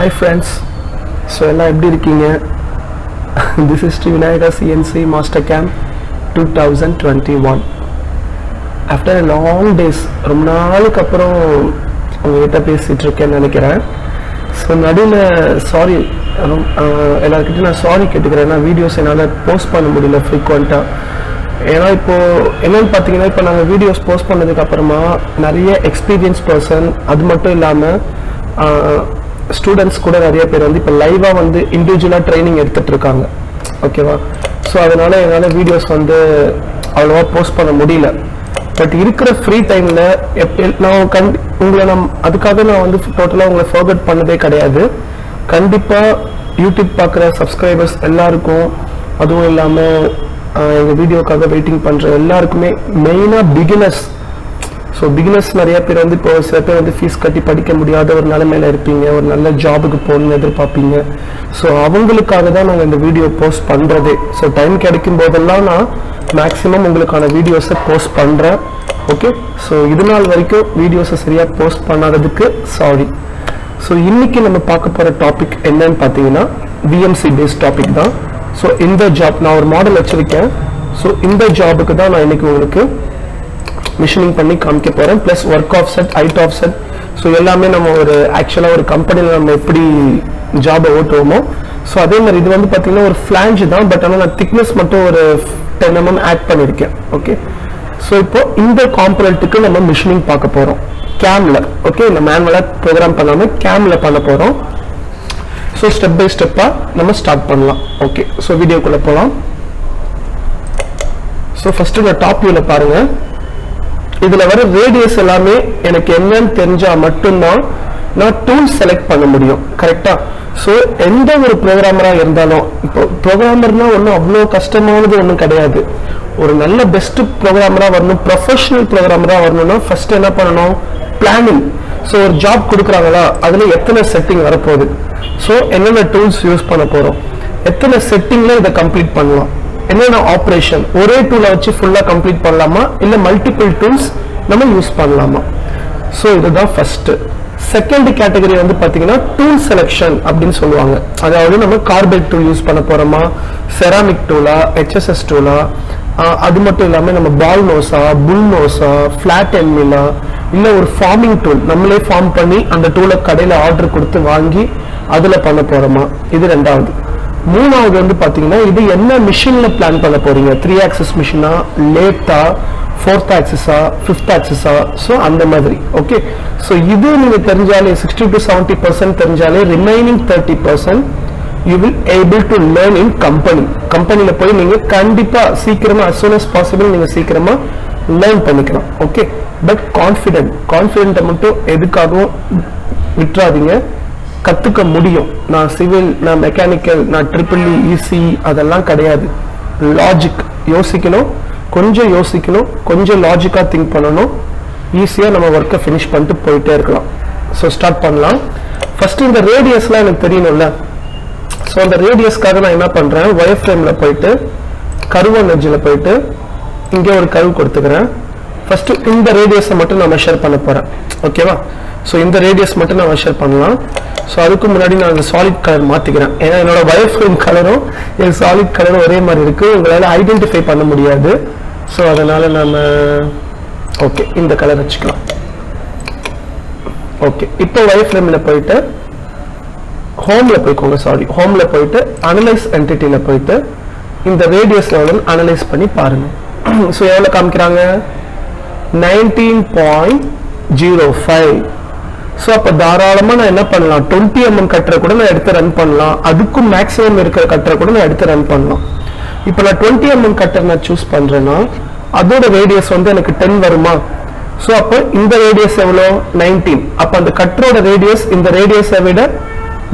Hi friends, so எல்லாம் எப்படி இருக்கீங்க? This is Sri Vinayaka CNC Master Camp 2021. After a long days, ரொம்ப நாளுக்கு அப்புறம் உங்ககிட்ட பேசிட்டு இருக்கேன்னு நினைக்கிறேன். ஸோ நடுவில் சாரி எல்லாருக்கிட்டையும் நான் சாரி கேட்டுக்கிறேன். நான் வீடியோஸ் என்னால் போஸ்ட் பண்ண முடியல ஃப்ரீக்வெண்ட்டாக. ஏன்னா இப்போது என்னென்னு பார்த்தீங்கன்னா, இப்போ நாங்கள் வீடியோஸ் போஸ்ட் பண்ணதுக்கப்புறமா நிறைய எக்ஸ்பீரியன்ஸ் பர்சன், அது மட்டும் இல்லாமல் ஸ்டூடெண்ட்ஸ் கூட நிறைய பேர் வந்து இப்போ லைவாக வந்து இண்டிவிஜுவலாக ட்ரைனிங் எடுத்துகிட்டு இருக்காங்க. ஓகேவா? ஸோ அதனால் என்னால் வீடியோஸ் வந்து அவ்வளோவா போஸ்ட் பண்ண முடியல. பட் இருக்கிற ஃப்ரீ டைமில் நான் உங்களை அதுக்காக நான் வந்து டோட்டலாக உங்களை ஃபர்கட் பண்ணதே கிடையாது. கண்டிப்பாக யூடியூப் பார்க்குற சப்ஸ்கிரைபர்ஸ் எல்லாருக்கும், அதுவும் இல்லாமல் எங்கள் வீடியோக்காக வெயிட்டிங் பண்ணுற எல்லாருக்குமே, மெயினாக பிகினர்ஸ். ஸோ பிகினர்ஸ் நிறைய பேர் வந்து இப்போ சில பேர் வந்து ஃபீஸ் கட்டி படிக்க முடியாத ஒரு நிலைமையில் இருப்பீங்க, ஒரு நல்ல ஜாபுக்கு போகணுன்னு எதிர்பார்ப்பீங்க. ஸோ அவங்களுக்காக தான் நாங்கள் இந்த வீடியோ போஸ்ட் பண்ணுறதே. ஸோ டைம் கிடைக்கும் போதெல்லாம் நான் மேக்ஸிமம் உங்களுக்கான வீடியோஸை போஸ்ட் பண்ணுறேன். ஓகே, ஸோ இது நாள் வரைக்கும் வீடியோஸை சரியாக போஸ்ட் பண்ணாததுக்கு சாரி. ஸோ இன்றைக்கி நம்ம பார்க்க போகிற டாபிக் என்னன்னு பார்த்தீங்கன்னா, விஎம்சி பேஸ்ட் டாபிக் தான். ஸோ இந்த ஜாப் நான் ஒரு மாடல் வச்சுருக்கேன். ஸோ இந்த ஜாபுக்கு தான் நான் இன்றைக்கி உங்களுக்கு மிஷினிங் பண்ணி காமிக்க போகிறேன். Plus work offset, height offset, so எல்லாமே நம்ம ஒரு ஆக்சுவலாக ஒரு கம்பெனியில் நம்ம எப்படி ஜாபை ஓட்டுவோமோ, ஸோ அதே மாதிரி இது வந்து பார்த்தீங்கன்னா ஒரு ஃப்ளாஞ்ச் தான். பட் ஆனால் நான் திக்னஸ் மட்டும் ஒரு 10 mm ஆட் பண்ணியிருக்கேன். ஓகே, ஸோ இப்போ இந்த காம்பனண்ட்டுக்கு நம்ம மிஷினிங் பார்க்க போகிறோம் கேமில். ஓகே, இந்த மேனுவலாக ப்ரோக்ராம் பண்ணாமல் கேமில் பண்ண போகிறோம். ஸோ ஸ்டெப் பை ஸ்டெப்பாக நம்ம ஸ்டார்ட் பண்ணலாம். ஓகே, ஸோ வீடியோக்குள்ளே போகலாம். ஸோ ஃபஸ்ட்டு நான் டாப் வியூவில் பாருங்கள். இதில் வர ரேடியஸ் எல்லாமே எனக்கு என்னன்னு தெரிஞ்சால் மட்டும்தான் நான் டூல் செலக்ட் பண்ண முடியும். கரெக்டாக? ஸோ எந்த ஒரு ப்ரோக்ராமராக இருந்தாலும், இப்போ ப்ரோக்ராமர்னா ஒன்றும் அவ்வளோ கஷ்டமானது ஒன்றும் கிடையாது. ஒரு நல்ல பெஸ்ட் ப்ரோக்ராமராக வரணும், ப்ரொஃபஷனல் ப்ரோக்ராமராக வரணும்னா ஃபர்ஸ்ட் என்ன பண்ணணும்? பிளானிங். ஸோ ஒரு ஜாப் கொடுக்குறாங்களா, அதில் எத்தனை செட்டிங் வரப்போகுது, ஸோ என்னென்ன டூல்ஸ் யூஸ் பண்ண போகிறோம், எத்தனை செட்டிங்கில் இதை கம்ப்ளீட் பண்ணலாம், என்னென்ன ஆப்ரேஷன், ஒரே டூலை வச்சு ஃபுல்லாக கம்ப்ளீட் பண்ணலாமா, இல்லை மல்டிபிள் டூல்ஸ் நம்ம யூஸ் பண்ணலாமா. ஸோ இதுதான் ஃபர்ஸ்ட். செகண்ட் கேட்டகரி வந்து பார்த்தீங்கன்னா டூல் செலெக்ஷன் அப்படின்னு சொல்லுவாங்க. அதாவது நம்ம கார்பைட் டூல் யூஸ் பண்ண போகிறோமா, செராமிக் டூலா, HSS டூலா, அது மட்டும் இல்லாமல் நம்ம பால் நோஸா, புல் நோஸா, ஃபிளாட் என்மிலா, இல்லை ஒரு ஃபார்மிங் டூல் நம்மளே ஃபார்ம் பண்ணி அந்த டூலை கடையில் ஆர்டர் கொடுத்து வாங்கி அதில் பண்ண போகிறோமா, இது ரெண்டாவது. மூணாவது வந்து பார்த்தீங்கன்னா இது என்ன மிஷினில் பிளான் பண்ண போறீங்க, 3 axis மிஷினா, லேத்தா, 4th axis-ஆ, 5th axis-ஆ, ஸோ அந்த மாதிரி. ஓகே, ஸோ இது நீங்கள் தெரிஞ்சாலே 60 to 70% தெரிஞ்சாலே remaining 30% you will able to learn in company. கம்பெனியில் போய் நீங்கள் கண்டிப்பாக சீக்கிரமாக as soon as possible நீங்கள் சீக்கிரமாக லேர்ன் பண்ணிக்கலாம். ஓகே, பட் கான்ஃபிடென்ட்டை மட்டும் எதுக்காகவும் விட்டுறாதீங்க. கற்றுக்க முடியும். நான் சிவில், நான் மெக்கானிக்கல், நான் EEE, EC அதெல்லாம் கிடையாது. லாஜிக் யோசிக்கணும், கொஞ்சம் லாஜிக்காக திங்க் பண்ணணும். ஈஸியாக நம்ம ஒர்க்கை ஃபினிஷ் பண்ணிட்டு போயிட்டே இருக்கலாம். ஸோ ஸ்டார்ட் பண்ணலாம். ஃபஸ்ட்டு இந்த ரேடியஸ்லாம் எனக்கு தெரியணும்ல. ஸோ அந்த ரேடியஸ்க்காக நான் என்ன பண்ணுறேன், ஒயர் ஃப்ரேமில் போயிட்டு கர்வ் எட்ஜில் போயிட்டு இங்கே ஒரு கர்வ் கொடுத்துக்கிறேன். ஃபஸ்ட்டு இந்த ரேடியஸை மட்டும் நான் மெஷர் பண்ண போகிறேன். ஓகேவா? ஸோ இந்த ரேடியஸ் மட்டும் நான் மெஷர் பண்ணலாம். ஸோ அதுக்கு முன்னாடி நான் அந்த சாலிட் கலர் மாற்றிக்கிறேன். ஏன்னா என்னோட ஒயர் ஃப்ரேம் கலரும் என் சாலிட் கலரும் ஒரே மாதிரி இருக்குது, உங்களால் ஐடென்டிஃபை பண்ண முடியாது. ஸோ அதனால் நம்ம ஓகே இந்த கலர் வச்சுக்கலாம். ஓகே, இப்போ ஒயர் ஃப்ரேமில் போயிட்டு ஹோமில் போய்க்கோங்க. ஹோமில் போயிட்டு அனலைஸ் என்டிட்டியில் போயிட்டு இந்த ரேடியஸ் லெவலில் அனலைஸ் பண்ணி பாருங்கள். ஸோ எவ்வளோ காமிக்கிறாங்க? 19.05. ஸோ அப்போ தாராளமாக நான் என்ன பண்ணலாம், 20 mm கட்டரை கூட நான் எடுத்து ரன் பண்ணலாம். அதுக்கும் மேக்ஸிமம் இருக்கிற கட்டரை கூட நான் எடுத்து ரன் பண்ணலாம். இப்போ நான் 20 mm கட்டர் நான் சூஸ் பண்ணுறேன்னா அதோட ரேடியஸ் வந்து எனக்கு 10 வருமா? ஸோ அப்போ இந்த ரேடியஸ் எவ்வளோ? 19. அப்போ அந்த கட்டரோட ரேடியஸ் இந்த ரேடியஸை விட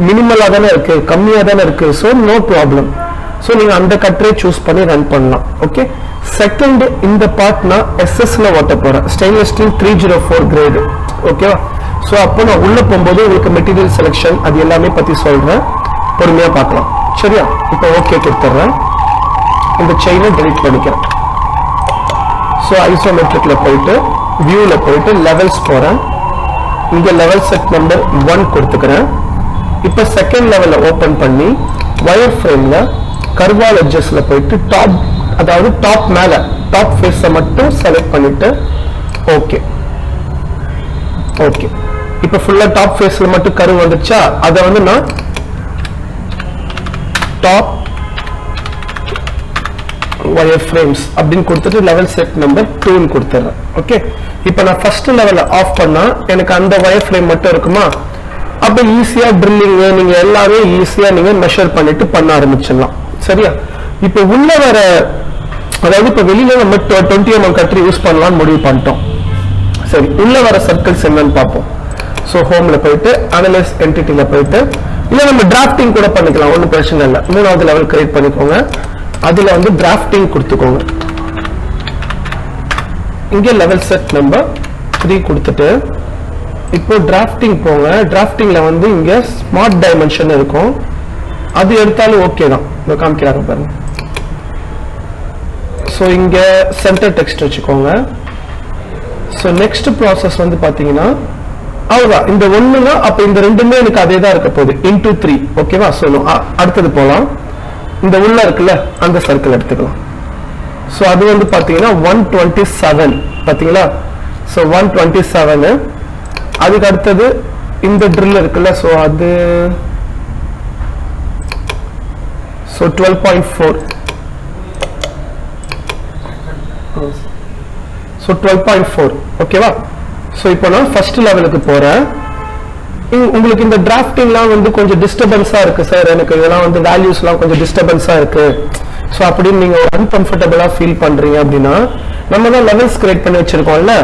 மினிமலாக தானே இருக்குது, கம்மியாக தானே இருக்குது. So no problem. ஸோ நீங்கள் அந்த கட்டரை சூஸ் பண்ணி ரன் பண்ணலாம். ஓகே, செகண்ட் இந்த பார்ட் நான் SS-ல ஓட்ட போகிறேன், ஸ்டெயின்லெஸ் ஸ்டீல் 304 கிரேடு. ஓகேவா? ஸோ அப்போ நான் உள்ளே போகும்போது உங்களுக்கு மெட்டீரியல் செலெக்ஷன் அது எல்லாமே பற்றி சொல்கிறேன், பொறுமையாக பார்க்கலாம். சரியா? இப்போ ஓகே கொடுத்துட்றேன். இந்த செயினை டெலிட் பண்ணிக்கிறேன். ஸோ ஐசோமெட்ரிக்கில் போயிட்டு வியூவில் போயிட்டு லெவல்ஸ் போகிறேன். இங்கே லெவல் செட் நம்பர் 1 கொடுத்துக்கிறேன். இப்போ செகண்ட் லெவல்ல ஓபன் பண்ணி வயர் ஃப்ரேம்ல கர்வால் எட்ஜஸ்ல போயிட்டு டாப், அதாவது டாப் மேல டாப் ஃபேஸை மட்டும் செலக்ட் பண்ணிட்டு ஓகே. ஓகே, இப்போ ஃபுல்லா டாப் ஃபேஸ்ல மட்டும் கர்வ் வந்துச்சா, அதை வந்து நான் டாப் wire frames அப்படின்னு கொடுத்துட்டு லெவல் செட் நம்பர் 2 கொடுத்துறேன். ஓகே, இப்போ நான் ஃபர்ஸ்ட் லெவல்ல ஆஃப் பண்ணா எனக்கு அந்த வயர் ஃப்ரேம் மட்டும் இருக்குமா, அப்ப ஈஸியா ட்ரில்லிங் நீங்க எல்லாமே ஈஸியா நீங்க மெஷர் பண்ணிட்டு பண்ண ஆரம்பிச்சிடலாம். சரியா, இப்போ உள்ள வர, அதாவது இப்போ வெளியில நம்ம 20 mm கட்டர் யூஸ் பண்ணலாம்னு முடிவு பண்ணிட்டோம். சரி, உள்ள வர சர்க்கிள்ஸ் என்னன்னு பார்ப்போம். ஸோ ஹோம்ல போயிட்டு அனலைஸ் என்டிட்டில போயிட்டு, இல்ல நம்ம டிராஃப்டிங் கூட பண்ணிக்கலாம், ஒன்றும் பிரச்சனை இல்லை. 3வது லெவல் கிரியேட் பண்ணிக்கோங்க, அதுல வந்து டிராஃப்டிங் கொடுத்துக்கோங்க. இங்க லெவல் செட் நம்பர் 3 கொடுத்துட்டு இப்போ டிராஃப்டிங் போங்க. டிராஃப்டிங்ல வந்து இங்க ஸ்மார்ட் டைமென்ஷன் இருக்கும், அது எடுத்தாலும் ஓகே தான். இங்க காமிக்கிறாங்க பாருங்க. ஸோ இங்க சென்டர் டெக்ஸ்ட் வச்சுக்கோங்க. ஸோ நெக்ஸ்ட் ப்ராசஸ் வந்து பாத்தீங்கன்னா அவ்வளவுதான். இந்த ஒண்ணுனா அப்ப இந்த ரெண்டுமே எனக்கு அதே தான் இருக்க போகுது, into 3. ஓகேவா, சொல்லணும். அடுத்தது போலாம். இந்த உள்ள இருக்குல்ல அந்த சர்க்கிள் எடுத்துக்கலாம். சோ அது வந்து பாத்தீங்கன்னா 127 பாத்தீங்களா. சோ 127. அதுக்கு அடுத்தது இந்த ட்ரில் இருக்குல்ல, சோ அது 12.4. சோ 12.4. ஓகேவா. சோ இப்போ நான் ஃபர்ஸ்ட் லெவலுக்கு போறேன். உங்களுக்கு இந்த டிராஃப்டிங்லாம் வந்து கொஞ்சம் டிஸ்டர்பன்ஸா இருக்கு சார், எனக்கு இதெல்லாம் வந்து வேல்யூஸ்லாம் கொஞ்சம் டிஸ்டர்பன்ஸா இருக்கு, ஸோ அப்படின்னு நீங்க அன்கம்ஃபர்டபுளா ஃபீல் பண்றீங்க அப்படின்னா, நம்ம தான் லெவல்ஸ் கிரியேட் பண்ணி வச்சிருக்கோம்ல,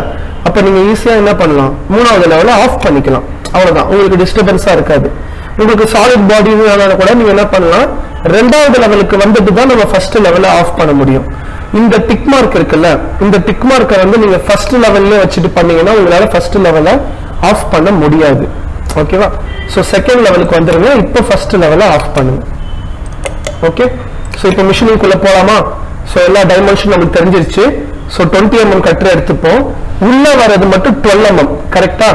அப்ப நீங்க ஈஸியா என்ன பண்ணலாம், 3வது லெவல ஆஃப் பண்ணிக்கலாம். அவ்வளவுதான், உங்களுக்கு டிஸ்டர்பன்ஸா இருக்காது. உங்களுக்கு சாலிட் பாடி வேணாலும் கூட நீங்க என்ன பண்ணலாம், 2வது லெவலுக்கு வந்துட்டு தான் நம்ம ஃபர்ஸ்ட் லெவல ஆஃப் பண்ண முடியும். இந்த டிக் மார்க் இருக்குல்ல, இந்த டிக் மார்க்கை வந்து நீங்க ஃபர்ஸ்ட் லெவல்ல வச்சுட்டு பண்ணீங்கன்னா உங்களால ஃபர்ஸ்ட் லெவல ஆஃப் பண்ண முடியாது. ஓகேவா. சோ செகண்ட் லெவலுக்கு வந்துருங்க. இப்போ ஃபர்ஸ்ட் லெவல ஆஃப் பண்ணுங்க. ஓகே, சோ இப்போ மிஷினுக்குள்ள போலாமா. சோ எல்லா டைமென்ஷன் நமக்கு தெரிஞ்சிருச்சு. சோ 20 mm கட்டர் எடுத்துப்போம். உள்ள வரது மட்டும் 12 mm. கரெக்டா.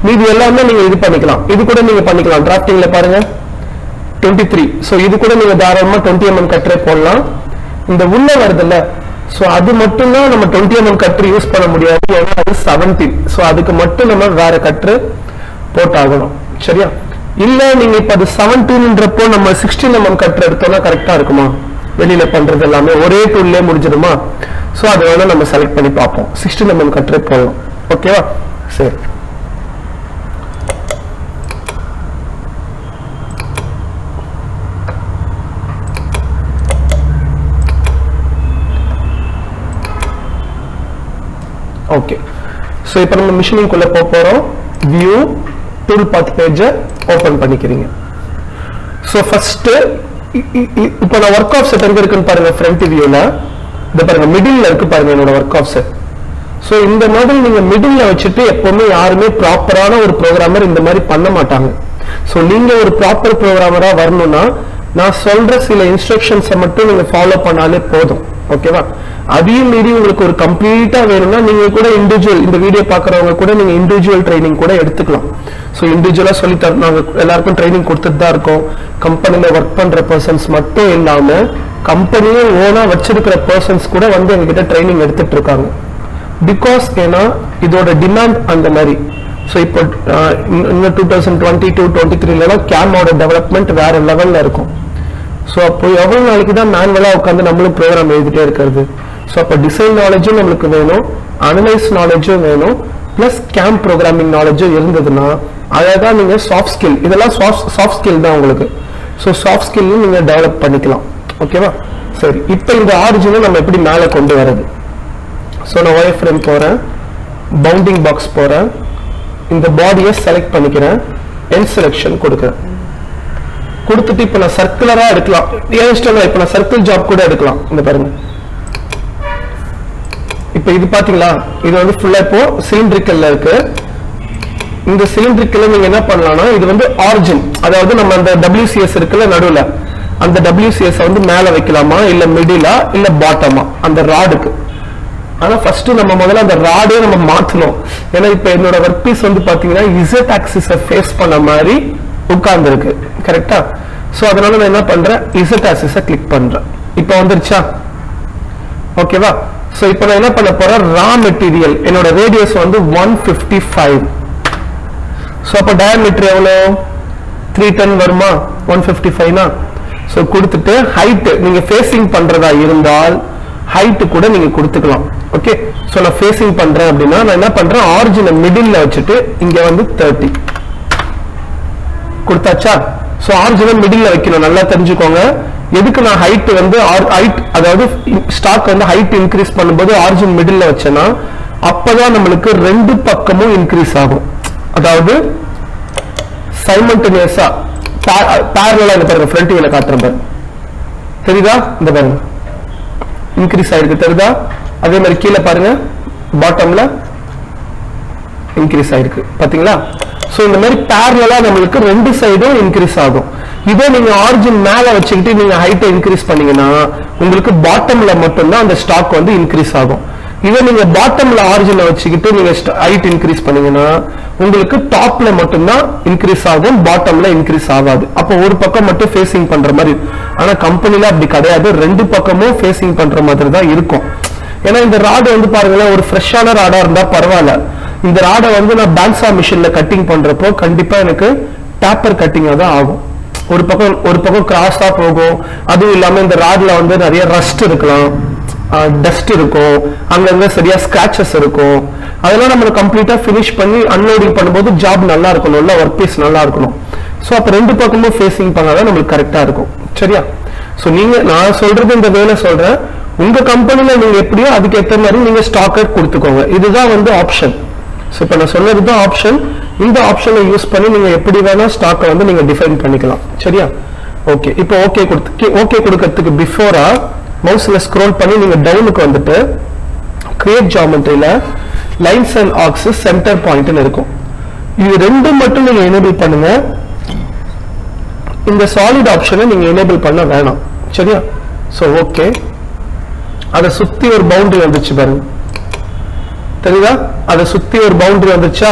மீதி எல்லாமே நீங்க இது பண்ணிக்கலாம். இது கூட நீங்க பண்ணிக்கலாம். டிராஃப்டிங்ல பாருங்க 23. சோ இது கூட நீங்க தாராளமா 20 mm கட்டரை போடலாம். இந்த உள்ள வருதுல்ல, சோ அது மட்டும் தான் நம்ம 20 mm கட்டர் யூஸ் பண்ண முடியாது, ஏன்னா அது 17. சோ அதுக்கு மட்டும் நம்ம வேற கட்டர் போட்டாகணும். சரியா. இல்ல நீங்க இப்ப அது 17ன்றப்போ நம்ம 16 mm கட்டர் எடுத்தோம்னா கரெக்டா இருக்குமா, வெளியில பண்றது எல்லாமே ஒரே டூல்லே முடிஞ்சிடுமா. சோ அது வேணா நம்ம செலக்ட் பண்ணி பார்ப்போம். 16 mm கட்டர் போடலாம். ஓகேவா. சரி, ஓகே. சோ இப்போ நம்ம மிஷினிங்குள்ள போறோம். வியூ டூல் பாத் பேஜை ஓபன் பண்ணிக்கிறீங்க. சோ ஃபர்ஸ்ட் இப்போ நான் ஒர்க் ஆஃப் செட் எங்க இருக்குன்னு பாருங்க. ஃப்ரண்ட் வியூல இந்த பாருங்க, மிடில்ல இருக்கு பாருங்க என்னோட ஒர்க் ஆஃப் செட். சோ இந்த மாதிரி நீங்க மிடில்ல வச்சுட்டு எப்பவுமே யாருமே ப்ராப்பரான ஒரு ப்ரோக்ராமர் இந்த மாதிரி பண்ண மாட்டாங்க. சோ நீங்க ஒரு ப்ராப்பர் ப்ரோக்ராமரா வரணும்னா நான் சொல்ற சில இன்ஸ்ட்ரக்ஷன்ஸை மட்டும் நீங்க ஃபாலோ பண்ணாலே போதும். ஓகேவா. அதையும் மீறி உங்களுக்கு ஒரு கம்ப்ளீட்டா வேணும்னா நீங்க கூட இண்டிவிஜுவல், இந்த வீடியோ பாக்குறவங்க கூட நீங்க இண்டிவிஜுவல் ட்ரைனிங் கூட எடுத்துக்கலாம். சோ இண்டிவிஜுவலா சொல்லி நாங்க எல்லாருக்கும் ட்ரைனிங் கொடுத்துட்டு தான் இருக்கோம். கம்பெனில ஒர்க் பண்ற பர்சன்ஸ் மட்டும் இல்லாம கம்பெனியே ஓனா வச்சிருக்கிற பர்சன்ஸ் கூட வந்து எங்ககிட்ட ட்ரைனிங் எடுத்துட்டு இருக்காங்க. பிகாஸ் ஏன்னா இதோட டிமாண்ட் அந்த மாதிரி. சோ இப்போ இன்னும் 2022-23 கேமோட டெவலப்மெண்ட் வேற லெவல்ல இருக்கும். சோ அப்போ எவ்வளவு நாளைக்கு தான் மேனுவலா உட்காந்து நம்மளும் ப்ரோக்ராம் எழுதிட்டே இருக்கிறது. சோ அப்ப டிசைன் நாலேஜும் நம்மளுக்கு வேணும், அனலைஸ் நாலேஜும் வேணும், பிளஸ் கேம் ப்ரோக்ராமிங் நாலேஜும் இருந்ததுன்னா அதான் நீங்க சாஃப்ட் ஸ்கில், இதெல்லாம் சாஃப்ட் ஸ்கில் தான் உங்களுக்கு. சோ சாஃப்ட் ஸ்கில்லும் நீங்க டெவலப் பண்ணிக்கலாம். ஓகேவா. சரி, இப்போ இந்த ஆரிஜினை நம்ம எப்படி மேலே கொண்டு வரது. சோ நான் ஒயர் ஃப்ரேம் போறேன், பவுண்டிங் பாக்ஸ் போறேன், இந்த பாடியை செலக்ட் பண்ணிக்கிறேன், எண்ட் செலக்ஷன் கொடுக்கிறேன். கொடுத்துட்டு இப்ப நான் சர்க்குலரா எடுக்கலாம். இப்ப நான் சர்க்கிள் ஜாப் கூட எடுக்கலாம். இந்த பாருங்க, இப்ப இது பாத்தீங்களா, இது வந்து ஃபுல்லா இப்போ சிலிண்ட்ரிக்கல்ல இருக்கு. இந்த சிலிண்ட்ரிக்கல்ல நீங்க என்ன பண்ணலாம்னா, இது வந்து ஆரிஜின், அதாவது நம்ம அந்த WCS இருக்குல்ல நடுவுல, அந்த WCS வந்து மேல வைக்கலாமா, இல்ல மிடிலா, இல்ல பாட்டமா அந்த ராடுக்கு. ஆனா ஃபர்ஸ்ட் நம்ம முதல்ல அந்த ராடே நம்ம மாத்தணும். ஏன்னா இப்ப என்னோட ஒர்க் பீஸ் வந்து பாத்தீங்கன்னா Z ஆக்சிஸை ஃபேஸ் பண்ண மாதிரி உட்கார்ந்து இருக்கு. கரெக்டா? சோ அதனால நான் என்ன பண்றேன், Z ஆக்சிஸ கிளிக் பண்றேன். இப்போ வந்துருச்சா? ஓகேவா? சோ இப்போ நான் என்ன பண்ண போறேன், ரா மெட்டீரியல் என்னோட ரேடியஸ் வந்து 155. சோ அப்ப டயாமீட்டர் எவ்வளவு, 310 வருமா? 155 னா சோ கொடுத்துட்டு ஹைட் நீங்க ஃபேசிங் பண்றதா இருந்தால் ஹைட் கூட நீங்க கொடுத்துக்கலாம். ஓகே, சோ நான் ஃபேசிங் பண்றேன் அப்படின்னா நான் என்ன பண்றேன், ஆரிஜினை மிடில்ல வச்சுட்டு இங்க வந்து 30 கொடுத்தாச்சா? சோ ஆரிஜினை மிடில்ல வைக்கணும், நல்லா தெரிஞ்சுக்கோங்க. எதுக்கு நான் ஹைட் வந்து ஹைட், அதாவது ஸ்டாக் வந்து ஹைட் இன்க்ரீஸ் பண்ணும்போது ஆரிஜின் மிடில்ல வச்சேன்னா அப்பதான் நம்மளுக்கு ரெண்டு பக்கமும் இன்க்ரீஸ் ஆகும். அதாவது சைமல்டேனியஸா பேரலலா இந்த பாருங்க, ஃப்ரண்ட் வியூல காட்டுறேன் பாருங்க, தெரியுதா? இந்த பாருங்க இன்க்ரீஸ் ஆயிருக்கு, தெரியுதா? அதே மாதிரி கீழே பாருங்க, பாட்டம்ல இன்க்ரீஸ் ஆயிருக்கு, பாத்தீங்களா? சோ இந்த மாதிரி பேரலலா நம்மளுக்கு ரெண்டு சைடும் இன்க்ரீஸ் ஆகும். இதே நீங்க ஆரிஜின் மேல வச்சுக்கிட்டு நீங்க ஹைட்டை இன்க்ரீஸ் பண்ணீங்கன்னா உங்களுக்கு பாட்டம்ல மட்டும்தான் அந்த ஸ்டாக் வந்து இன்க்ரீஸ் ஆகும். இதே நீங்க பாட்டம்ல ஆரிஜினை வச்சுக்கிட்டு நீங்க ஹைட் இன்க்ரீஸ் பண்ணீங்கன்னா உங்களுக்கு டாப்ல மட்டும்தான் இன்க்ரீஸ் ஆகும், பாட்டம்ல இன்க்ரீஸ் ஆகாது. அப்போ ஒரு பக்கம் மட்டும் ஃபேசிங் பண்ற மாதிரி. ஆனா கம்பெனில அப்படி கிடையாது, ரெண்டு பக்கமும் ஃபேசிங் பண்ற மாதிரி தான் இருக்கும். ஏன்னா இந்த ராடு வந்து பாருங்களேன், ஒரு ஃப்ரெஷ்ஷான ராடா இருந்தா பரவாயில்ல. இந்த ராடை வந்து நான் பேன்சா மிஷின்ல கட்டிங் பண்றப்போ கண்டிப்பா எனக்கு டேப்பர் கட்டிங்கா தான் ஆகும். ஒரு பக்கம் கிராஸா போகும். அதுவும் இல்லாம இந்த ராட்ல வந்து நிறைய ரஸ்ட் இருக்கலாம், டஸ்ட் இருக்கும், அங்கங்க சரியா ஸ்கிராச்சஸ் இருக்கும். அதெல்லாம் நம்ம கம்ப்ளீட்டா ஃபினிஷ் பண்ணி அன்லோடிங் பண்ணும்போது ஜாப் நல்லா இருக்கணும், ஒர்க் பீஸ் நல்லா இருக்கணும். சோ அப்ப ரெண்டு பக்கமும் ஃபேசிங் பண்ணாதான் நம்மளுக்கு கரெக்டா இருக்கும். சரியா? சோ நீங்க, நான் சொல்றது இந்த வேலை சொல்றேன், உங்க கம்பெனில நீங்க எப்படியோ அதுக்கு ஏற்ற மாதிரி நீங்க ஸ்டாக் கொடுத்துக்கோங்க. இதுதான் வந்து ஆப்ஷன். சோ இப்ப நான் சொன்னதுதான் ஆப்ஷன். இந்த ஆப்ஷனை யூஸ் பண்ணி நீங்க எப்படி வேணா ஸ்டாக்கை வந்து நீங்க டிஃபைன் பண்ணிக்கலாம். சரியா? ஓகே, இப்போ ஓகே கொடுக்கிறதுக்கு பிஃபோரா மவுஸ்ல ஸ்க்ரோல் பண்ணி நீங்க டவுனுக்கு வந்துட்டு கிரியேட் ஜியோமெட்ரியில lines and arcs centre point இருக்கும். இது ரெண்டும் மட்டும் நீங்க எனேபிள் பண்ணுங்க. இந்த சாலிட் ஆப்ஷனை நீங்க எனேபிள் பண்ண வேணாம். சரியா? சோ ஓகே, அதை சுத்தி ஒரு பவுண்டரி வந்துச்சு பாருங்க, தெரியுதா? அதை சுத்தி ஒரு பவுண்டரி வந்துச்சா?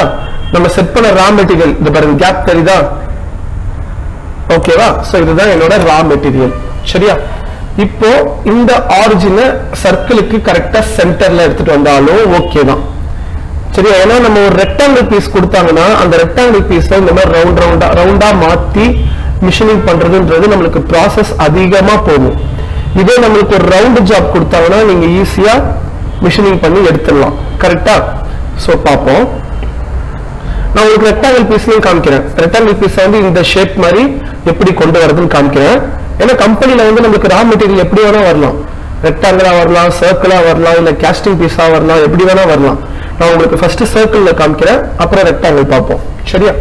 நம்ம செட் பண்ண ரா மெட்டீரியல் இந்த பாருங்க, கேப் தெரியுதா? ஓகேவா? சோ இதுதான் என்னோட ரா மெட்டீரியல். சரியா? இப்போ இந்த ஆரிஜினை சர்க்கிளுக்கு கரெக்டா சென்டர்ல எடுத்துட்டு வந்தாலும் ஓகே தான். சரியா? ஏன்னா நம்ம ஒரு ரெக்டாங்கிள் பீஸ் கொடுத்தாங்கன்னா அந்த ரெக்டாங்கிள் பீஸ் இந்த மாதிரி ரவுண்டா மாத்தி மிஷினிங் பண்றதுன்றது நம்மளுக்கு ப்ராசஸ் அதிகமா போகும். இதே நம்மளுக்கு ஒரு ரவுண்ட் ஜாப் கொடுத்தாங்கன்னா நீங்க ஈஸியா மிஷினிங் பண்ணி எடுத்துடலாம். கரெக்டா? சோ பாப்போம். நான் உங்களுக்கு ரெக்டாங்கிள் பீஸ்லயும் காமிக்கிறேன். ரெக்டாங்கிள் பீஸ் வந்து இந்த ஷேப் மாதிரி எப்படி கொண்டு வரதுன்னு காமிக்கிறேன். ஏன்னா கம்பெனில வந்து நமக்கு ரா மெட்டீரியல் எப்படி வேணா வரலாம், ரெக்டாங்கிளா வரலாம், சர்க்கிளா வரலாம், இல்ல கேஸ்டிங் பீஸா வரலாம், எப்படி வேணா வரலாம். நான் உங்களுக்கு ஃபர்ஸ்ட் சர்க்கிள்ல காமிக்கிறேன், அப்புறம் ரெக்டாங்கிள் பார்ப்போம். சரியா?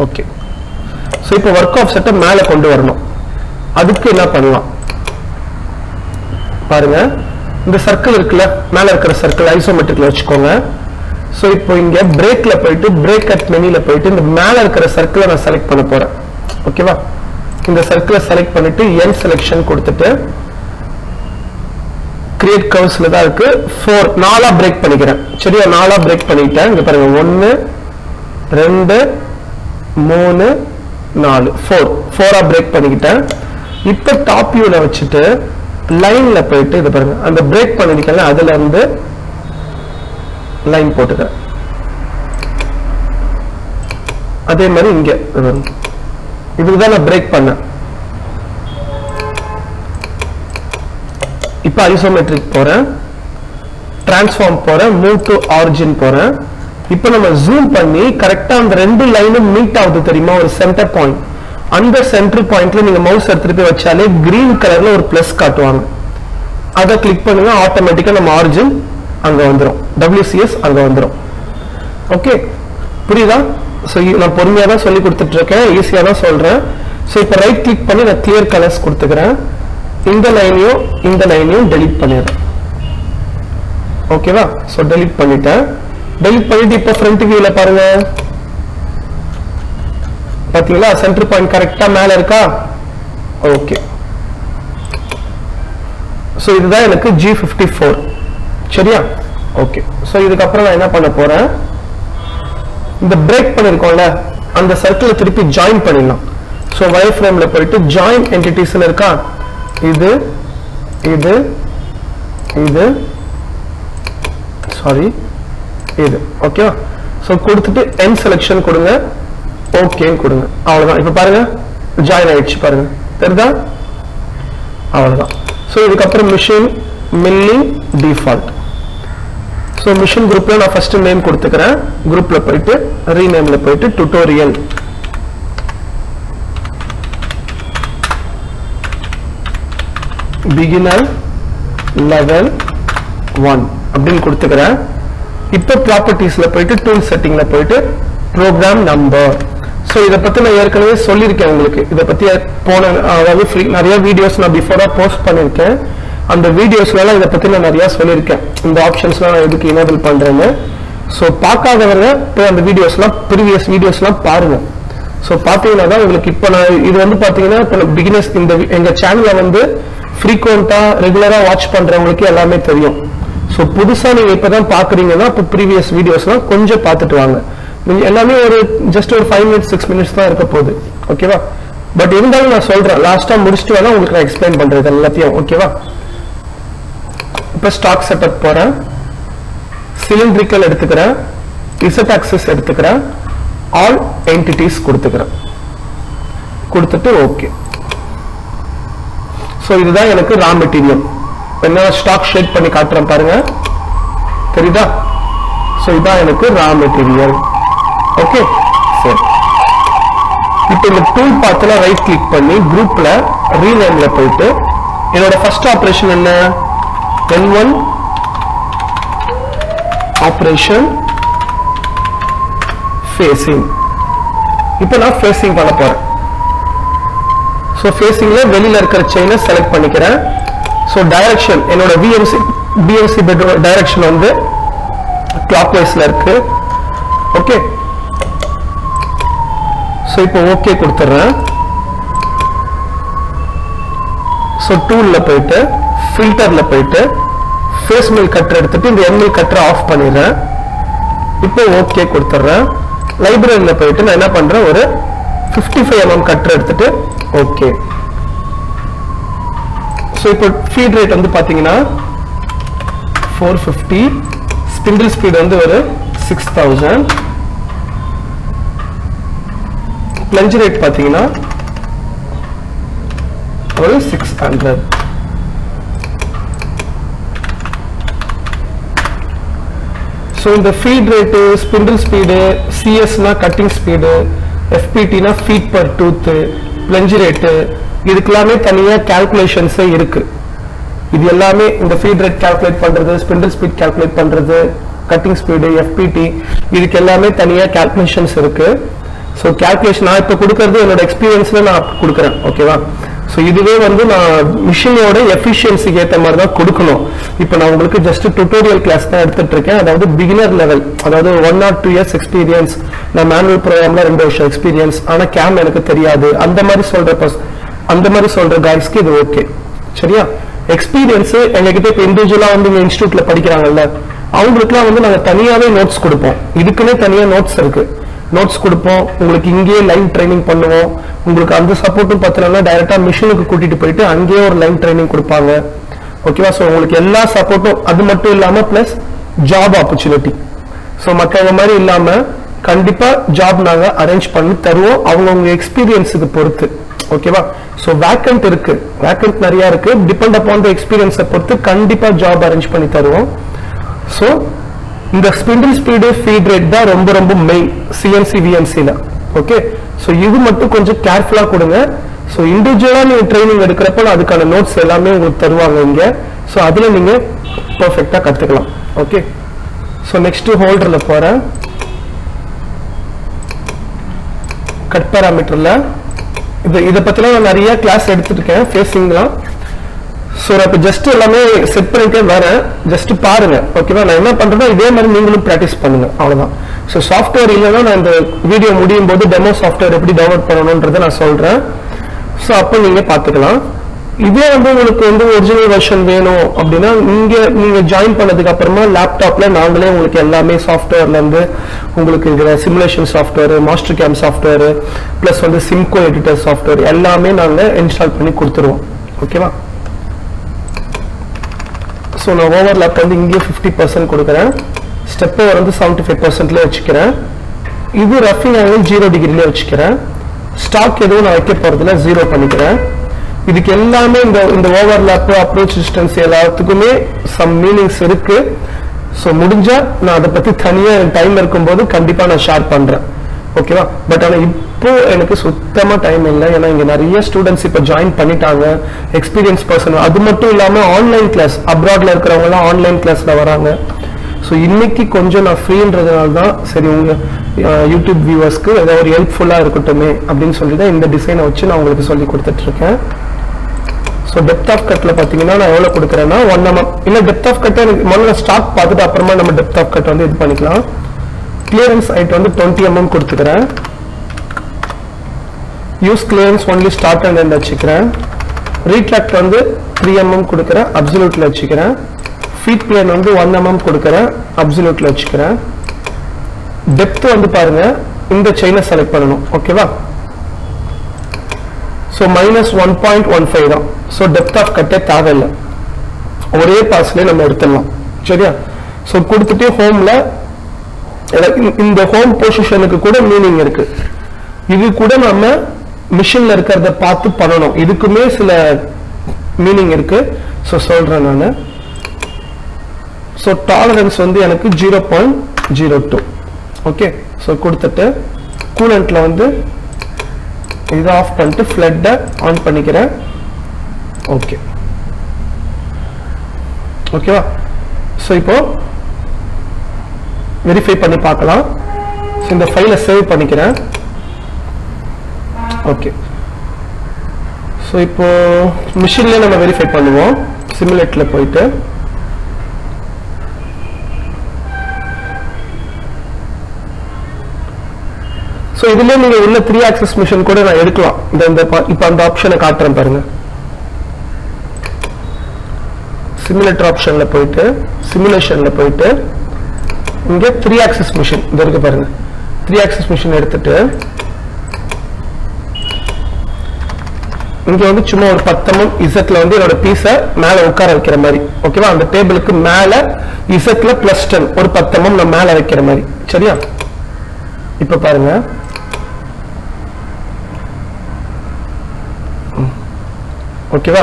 ஓகே. சோ இப்போ ஒர்க் ஆஃப் செட்டை மேல கொண்டு வரணும். அதுக்கு என்ன பண்ணலாம் பாருங்க, இந்த சர்க்கிள் இருக்குல்ல, மேல இருக்கிற சர்க்கிள் ஐசோமெட்ரிக்ல வச்சுக்கோங்க. சோ இப்போ இங்க பிரேக்ல போயிட்டு பிரேக் அட் மெனுல போயிட்டு இந்த மேல இருக்கிற சர்க்கிளை நான் செலக்ட் பண்ண போறேன். ஓகேவா? இந்த சர்க்கிளை செலக்ட் பண்ணிட்டு என் செலக்ஷன் கொடுத்துட்டு கிரியேட் கர்வ்ஸ்ல தான் இருக்கு. 4 பிரேக் பண்ணிக்கிறேன். சரியா? 4 பிரேக் பண்ணிட்டேன். இங்க பாருங்க, 1 2 3 4 4 பிரேக் பண்ணிக்கிட்டேன். இப்ப டாப் வியூல வச்சுட்டு லைன்ல போயிட்டு இது பாருங்க, அந்த பிரேக் பண்ணிருக்கல அதுல இருந்து லைன் போட்டுக்கிறேன். அதே மாதிரி இங்க இதுதான் நான் பிரேக் பண்ணேன். இப்ப ஐசோமெட்ரிக் போறேன், டிரான்ஸ்ஃபார்ம் போறேன், மூவ் டு ஆரிஜின் போறேன். இப்ப நம்ம ஜூம் பண்ணி கரெக்டா அந்த ரெண்டு லைனும் மீட் ஆகுது தெரியுமா, ஒரு சென்டர் பாயிண்ட். அந்த சென்டர் பாயிண்ட்ல நீங்க மவுஸ் எடுத்துட்டு போய் வச்சாலே கிரீன் கலர்ல ஒரு பிளஸ் காட்டுவாங்க. அதை கிளிக் பண்ணுங்க, ஆட்டோமேட்டிக்கா நம்ம ஆரிஜின் அங்க வந்துடும், WCS அங்க வந்துடும். ஓகே, புரியுதா? நான் பொறுமையா தான் சொல்லி கொடுத்துட்டு இருக்கேன், ஈஸியா தான் சொல்றேன். சோ இப்ப ரைட் கிளிக் பண்ணி நான் கிளியர் கலர்ஸ் கொடுத்துக்கிறேன். இந்த லைனையும் டெலீட் பண்ணிடுறேன். ஓகேவா? சோ டெலீட் பண்ணிட்டேன். டெலீட் பண்ணிட்டு இப்ப ஃப்ரண்ட் வியூல பாருங்க, பாத்தீங்களா சென்டர் பாயிண்ட் கரெக்டா மேல இருக்கா? ஓகே. சோ இதுதான் எனக்கு G54. சரியா? ஓகே. சோ இதுக்கு அப்புறம் நான் என்ன பண்ண போறேன், இந்த பிரேக் பண்ணிருக்கோம்ல அந்த சர்க்கிளை திருப்பி ஜாயின் பண்ணிடலாம். ஸோ வயர் ஃப்ரேம்ல போயிட்டு ஜாயின் என்டிட்டிஸ் இருக்கா, இது இது இது சாரி இது ஓகேவா. ஸோ கொடுத்துட்டு என் செலெக்ஷன் கொடுங்க, ஓகேன்னு கொடுங்க. அவ்வளோதான். இப்போ பாருங்க ஜாயின் ஆயிடுச்சு பாருங்க, தெரியுதா? அவ்வளோதான். ஸோ இதுக்கப்புறம் machine milling default. So machine குரூப்ல நான் ஃபர்ஸ்ட் நேம் கொடுத்துக்கிறேன். குரூப்ல போயிட்டு ரீநேம்ல போயிட்டு டுட்டோரியல் பிகினர் லெவல் 1 அப்படின்னு கொடுத்துக்கிறேன். இப்போ ப்ராப்பர்ட்டிஸ்ல போயிட்டு டூல் செட்டிங்ல போயிட்டு ப்ரோக்ராம் நம்பர். ஸோ இதை பத்தி நான் ஏற்கனவே சொல்லியிருக்கேன் உங்களுக்கு. இதை பத்தி போன அதாவது நிறைய வீடியோஸ் நான் பிஃபோரா போஸ்ட் பண்ணியிருக்கேன். அந்த வீடியோஸ்லாம் இதை பத்தி நான் நிறைய சொல்லியிருக்கேன். இந்த ஆப்ஷன்ஸ்லாம் நான் எதுக்கு எனேபிள் பண்றேன்னு. ஸோ பார்க்காதவங்க போய் அந்த வீடியோஸ்லாம் ப்ரீவியஸ் வீடியோஸ்லாம் பாருங்க. ஸோ பார்த்தீங்கன்னா தான் உங்களுக்கு இப்போ நான் இது வந்து பார்த்தீங்கன்னா இப்போ பிகினர்ஸ் இந்த எங்க சேனலை வந்து ஃப்ரீக்வெண்டா ரெகுலரா வாட்ச் பண்றவங்களுக்கு எல்லாமே தெரியும். ஸோ புதுசா நீங்க இப்பதான் பாக்குறீங்கன்னா இப்போ ப்ரீவியஸ் வீடியோஸ்லாம் கொஞ்சம் பார்த்துட்டு வாங்க. நீங்க எல்லாமே ஒரு ஜஸ்ட் ஒரு 5 minutes 6 minutes தான் இருக்க போகுது. ஓகேவா? பட் இருந்தாலும் நான் சொல்றேன், லாஸ்டா முடிச்சுட்டு வேணா உங்களுக்கு நான் எக்ஸ்பிளைன் பண்றது எல்லாத்தையும். ஓகேவா? இப்போ ஸ்டாக் செட்டப் போறேன், சிலிண்ட்ரிக்கல் எடுத்துக்கிறேன், இசட் ஆக்சஸ் எடுத்துக்கிறேன், ஆல் என்டிட்டிஸ் கொடுத்துக்கிறேன், கொடுத்துட்டு ஓகே. ஸோ இதுதான் எனக்கு ரா மெட்டீரியல். என்ன ஸ்டாக் ஷேட் பண்ணி காட்டுறேன் பாருங்க, தெரியுதா? ஸோ இதுதான் எனக்கு ரா மெட்டீரியல். ஓகே சரி. இப்போ இந்த டூல் பாத்துல ரைட் கிளிக் பண்ணி குரூப்ல ரீநேம்ல போயிட்டு என்னோட ஃபர்ஸ்ட் ஆபரேஷன் என்ன, N1 ஆபரேஷன் ஃபேசிங். இப்போ நான் ஃபேசிங் பண்ண போறேன். ஸோ ஃபேசிங்ல வெளியில இருக்கிற செயினை செலக்ட் பண்ணிக்கிறேன். ஸோ டைரக்ஷன் என்னோட பிஎம்சி பெட் டைரக்ஷன் வந்து கிளாக் வைஸ்ல இருக்கு. ஓகே. ஸோ இப்போ ஓகே கொடுத்துட்றேன். ஸோ டூல்ல போயிட்டு ஃபில்டர்ல போயிட்டு ஃபேஸ் மில் கட்டர் எடுத்துட்டு இந்த எம்மில் கட்டரை ஆஃப் பண்ணிடுறேன். இப்போ ஓகே கொடுத்துட்றேன். லைப்ரரியில போயிட்டு நான் என்ன பண்றேன், ஒரு 55 mm கட்டர் எடுத்துட்டு ஓகே. ஸோ இப்போ ஃபீட் ரேட் வந்து பாத்தீங்கன்னா 450, ஸ்பிண்டில் ஸ்பீட் வந்து ஒரு 6000, பிளஞ்ச் ரேட் பாத்தீங்கன்னா ஒரு 600. ஸோ இந்த ஃபீட் ரேட்டு, ஸ்பிண்டில் ஸ்பீடு, சிஎஸ்னா கட்டிங் ஸ்பீடு, எஃபிடினா feed per tooth, plunge rate, இதுக்கெல்லாமே தனியாக கால்குலேஷன்ஸே இருக்கு. இது எல்லாமே இந்த ஃபீட் ரேட் கால்குலேட் பண்றது, ஸ்பிண்டில் ஸ்பீட் கால்குலேட் பண்றது, கட்டிங் ஸ்பீடு, எஃபிடி, இதுக்கு எல்லாமே தனியாக கால்குலேஷன்ஸ் இருக்கு. ஸோ கால்குலேஷன் நான் இப்போ கொடுக்கறது என்னோட எக்ஸ்பீரியன்ஸ்ல நான் கொடுக்குறேன். ஓகேவா? ஸோ இதுவே வந்து நான் மிஷினோட எஃபிஷியன்சிக்கு ஏற்ற மாதிரி தான் கொடுக்கணும். இப்போ நான் உங்களுக்கு ஜஸ்ட் டுட்டோரியல் கிளாஸ் தான் எடுத்துட்டு இருக்கேன். அதாவது பிகினர் லெவல், அதாவது 1 or 2 years எக்ஸ்பீரியன்ஸ், நான் மேனுவல் ப்ரோக்ராம்ல 2 வருஷம் எக்ஸ்பீரியன்ஸ், ஆனால் கேம் எனக்கு தெரியாது, அந்த மாதிரி சொல்ற காய்ஸ்க்கு இது ஓகே. சரியா? எக்ஸ்பீரியன்ஸ் எங்ககிட்ட இப்போ இண்டிவிஜுவலா வந்து இன்ஸ்டியூட்ல படிக்கிறாங்கல்ல, அவங்களுக்குலாம் வந்து நாங்கள் தனியாவே நோட்ஸ் கொடுப்போம். இதுக்குன்னே தனியா நோட்ஸ் இருக்கு. நோட்ஸ் கொடுப்போம், உங்களுக்கு இங்கேயே லைவ் ட்ரைனிங் பண்ணுவோம். உங்களுக்கு அந்த சப்போர்ட்டும் பார்த்தீங்கன்னா டைரக்டா மிஷினுக்கு கூட்டிட்டு போயிட்டு அங்கேயே ஒரு லைவ் ட்ரைனிங் கொடுப்பாங்க. ஓகேவா? ஸோ உங்களுக்கு எல்லா சப்போர்ட்டும், அது மட்டும் இல்லாம பிளஸ் ஜாப் ஆப்பர்ச்சுனிட்டி. ஸோ மற்றவங்க மாதிரி இல்லாம கண்டிப்பா ஜாப் நாங்க அரேஞ்ச் பண்ணி தருவோம், அவங்கவுங்க எக்ஸ்பீரியன்ஸுக்கு பொறுத்து. ஓகேவா? ஸோ வேக்கன்ட் இருக்கு, வேக்கன்ட் நிறைய இருக்கு. டிபெண்ட் அப்பான் த எக்ஸ்பீரியன்ஸை பொறுத்து கண்டிப்பா ஜாப் அரேஞ்ச் பண்ணி தருவோம். ஸோ இந்த ஸ்பிண்டில் ஸ்பீடு, ஃபீட் ரேட் தான் ரொம்ப ரொம்ப மெயின் சிஎன்சி விஎன்சில. ஓகே. ஸோ இது மட்டும் கொஞ்சம் கேர்ஃபுல்லா கொடுங்க. ஸோ இண்டிவிஜுவலா நீங்க ட்ரைனிங் எடுக்கிறப்ப அதுக்கான நோட்ஸ் எல்லாமே உங்களுக்கு தருவாங்க இங்க. ஸோ அதுல நீங்க பெர்ஃபெக்ட்டா கத்துக்கலாம். ஓகே. ஸோ நெக்ஸ்ட் ஹோல்டர்ல போறேன். கட் பேராமீட்டர்ல இதை பத்திலாம் நான் நிறைய கிளாஸ் எடுத்துட்டு இருக்கேன், ஃபேசிங்லாம். ஸோ நான் இப்போ ஜஸ்ட் எல்லாமே செட் பண்ணிட்டே வரேன், ஜஸ்ட் பாருங்க. ஓகேவா? நான் என்ன பண்றேன்னா இதே மாதிரி நீங்களும் ப்ராக்டிஸ் பண்ணுங்க, அவ்வளவுதான். ஸோ சாஃப்ட்வேர் இல்லைன்னா நான் இந்த வீடியோ முடியும் போது டெமோ சாஃப்ட்வேர் எப்படி டவுன்லோட் பண்ணணும்ன்றதை நான் சொல்றேன். ஸோ அப்போ நீங்க பார்த்துக்கலாம். இதே வந்து உங்களுக்கு வந்து ஒரிஜினல் வெர்ஷன் வேணும் அப்படின்னா இங்க நீங்க ஜாயின் பண்ணதுக்கு அப்புறமா லேப்டாப்ல நாங்களே உங்களுக்கு எல்லாமே சாஃப்ட்வேர்ல இருந்து உங்களுக்கு இருக்கிற simulation software, master game software plus வந்து சிம்கோ எடிட்டர் சாஃப்ட்வேர் எல்லாமே நாங்க இன்ஸ்டால் பண்ணி கொடுத்துருவோம். ஓகேவா? ஸோ நான் ஓவர்லேப் வந்து இங்கே 50% கொடுக்குறேன், ஸ்டெப் ஓவர் வந்து 75%ல வச்சுக்கிறேன். இது ரஃபிங் ஆங்கிள் 0 டிகிரில வச்சுக்கிறேன். ஸ்டாக் எதுவும் நான் வைக்க போறதுல 0 பண்ணிக்கிறேன். இதுக்கு எல்லாமே இந்த ஓவர்லேப் அப்ரோச் டிஸ்டன்ஸ் எல்லாத்துக்குமே சம் மீனிங்ஸ் இருக்கு. ஸோ முடிஞ்சா நான் அதை பத்தி தனியா டைம் இருக்கும்போது கண்டிப்பா நான் ஷேர் பண்றேன். ஓகேவா? பட் ஆனா இப்போ எனக்கு சுத்தமா டைம் இல்லை. ஏன்னா இங்க நிறைய ஸ்டூடெண்ட்ஸ் இப்போ ஜாயின் பண்ணிட்டாங்க, எக்ஸ்பீரியன்ஸ் பர்சன். அது மட்டும் இல்லாம ஆன்லைன் கிளாஸ், அப்ராட்ல இருக்கிறவங்க எல்லாம் ஆன்லைன் கிளாஸ்ல வராங்க. ஸோ இன்னைக்கு கொஞ்சம் நான் ஃப்ரீன்றதுனால தான் சரி உங்க யூடியூப் வியூவர்ஸ்க்கு ஏதாவது ஒரு ஹெல்ப்ஃபுல்லா இருக்கட்டுமே அப்படின்னு சொல்லி தான் இந்த டிசைனை வச்சு நான் உங்களுக்கு சொல்லி கொடுத்துட்டு இருக்கேன். ஸோ டெப்த் ஆஃப் கட்ல பாத்தீங்கன்னா நான் எவ்வளவு கொடுக்குறேன்னா 1 mm. இல்ல டெப்த் ஆஃப் கட்டை முதல்ல ஸ்டாக் பார்த்துட்டு அப்புறமா நம்ம டெப்த் ஆஃப் கட் வந்து இது பண்ணிக்கலாம். கிளியரன்ஸ் ஹைட் வந்து 20 mm கொடுத்துக்கிறேன். Use clearance only start and end வச்சுக்கிறேன். ரீட்ராக்ட் வந்து 3 mm கொடுக்குறேன், அப்சல்யூட்ல வச்சுக்கிறேன். ஃபீட் பிளேன் வந்து 1 mm கொடுக்குறேன், அப்சல்யூட்ல வச்சுக்கிறேன். டெப்த் வந்து பாருங்க இந்த செயினை செலக்ட் பண்ணணும். ஓகேவா? ஸோ -1.15 தான். ஸோ டெப்த் ஆஃப் கட்டே தேவையில்லை, ஒரே பாஸ்லேயே நம்ம எடுத்துடலாம். சரியா? ஸோ கொடுத்துட்டு ஹோம்ல இந்த ஹோம் பொசிஷனுக்கு கூட மீனிங் இருக்கு. இது கூட நம்ம மிஷின்ல இருக்கிறத பார்த்து பண்ணணும். இதுக்குமே சில மீனிங் இருக்கு. ஸோ சொல்றேன் நான். ஸோ டாலரன்ஸ் வந்து எனக்கு 0.02. ஓகே. ஸோ கொடுத்துட்டு கூலண்ட்ல வந்து இதை ஆஃப் பண்ணிட்டு ஃப்ளட்டை ஆன் பண்ணிக்கிறேன். ஓகே. ஓகேவா? ஸோ இப்போ வெரிஃபை பண்ணி பார்க்கலாம். ஸோ இந்த ஃபைலை சேவ் பண்ணிக்கிறேன். ஓகே. ஸோ இப்போ மிஷின்ல நம்ம வெரிஃபை பண்ணுவோம். சிமுலேட்ல போயிட்டு ஸோ இதுல நீங்க உள்ள 3 ஆக்சஸ் மிஷின் கூட நான் எடுக்கலாம். இப்போ அந்த ஆப்ஷனை காட்டுறேன் பாருங்க. சிமுலேட்டர் ஆப்ஷன்ல போயிட்டு சிமுலேஷன்ல போயிட்டு இங்க 3 ஆக்சஸ் மிஷின் இது இருக்கு பாருங்க. 3 ஆக்சஸ் மிஷின் எடுத்துட்டு இங்க வந்து சும்மா ஒரு 10 mm இசட்ல வந்து என்னோட பீஸை மேல உட்கார வைக்கிற மாதிரி. ஓகேவா? அந்த டேபிளுக்கு மேல இசட்ல +10 ஒரு 10 mm நான் மேல வைக்கிற மாதிரி. சரியா? இப்ப பாருங்க. ஓகேவா?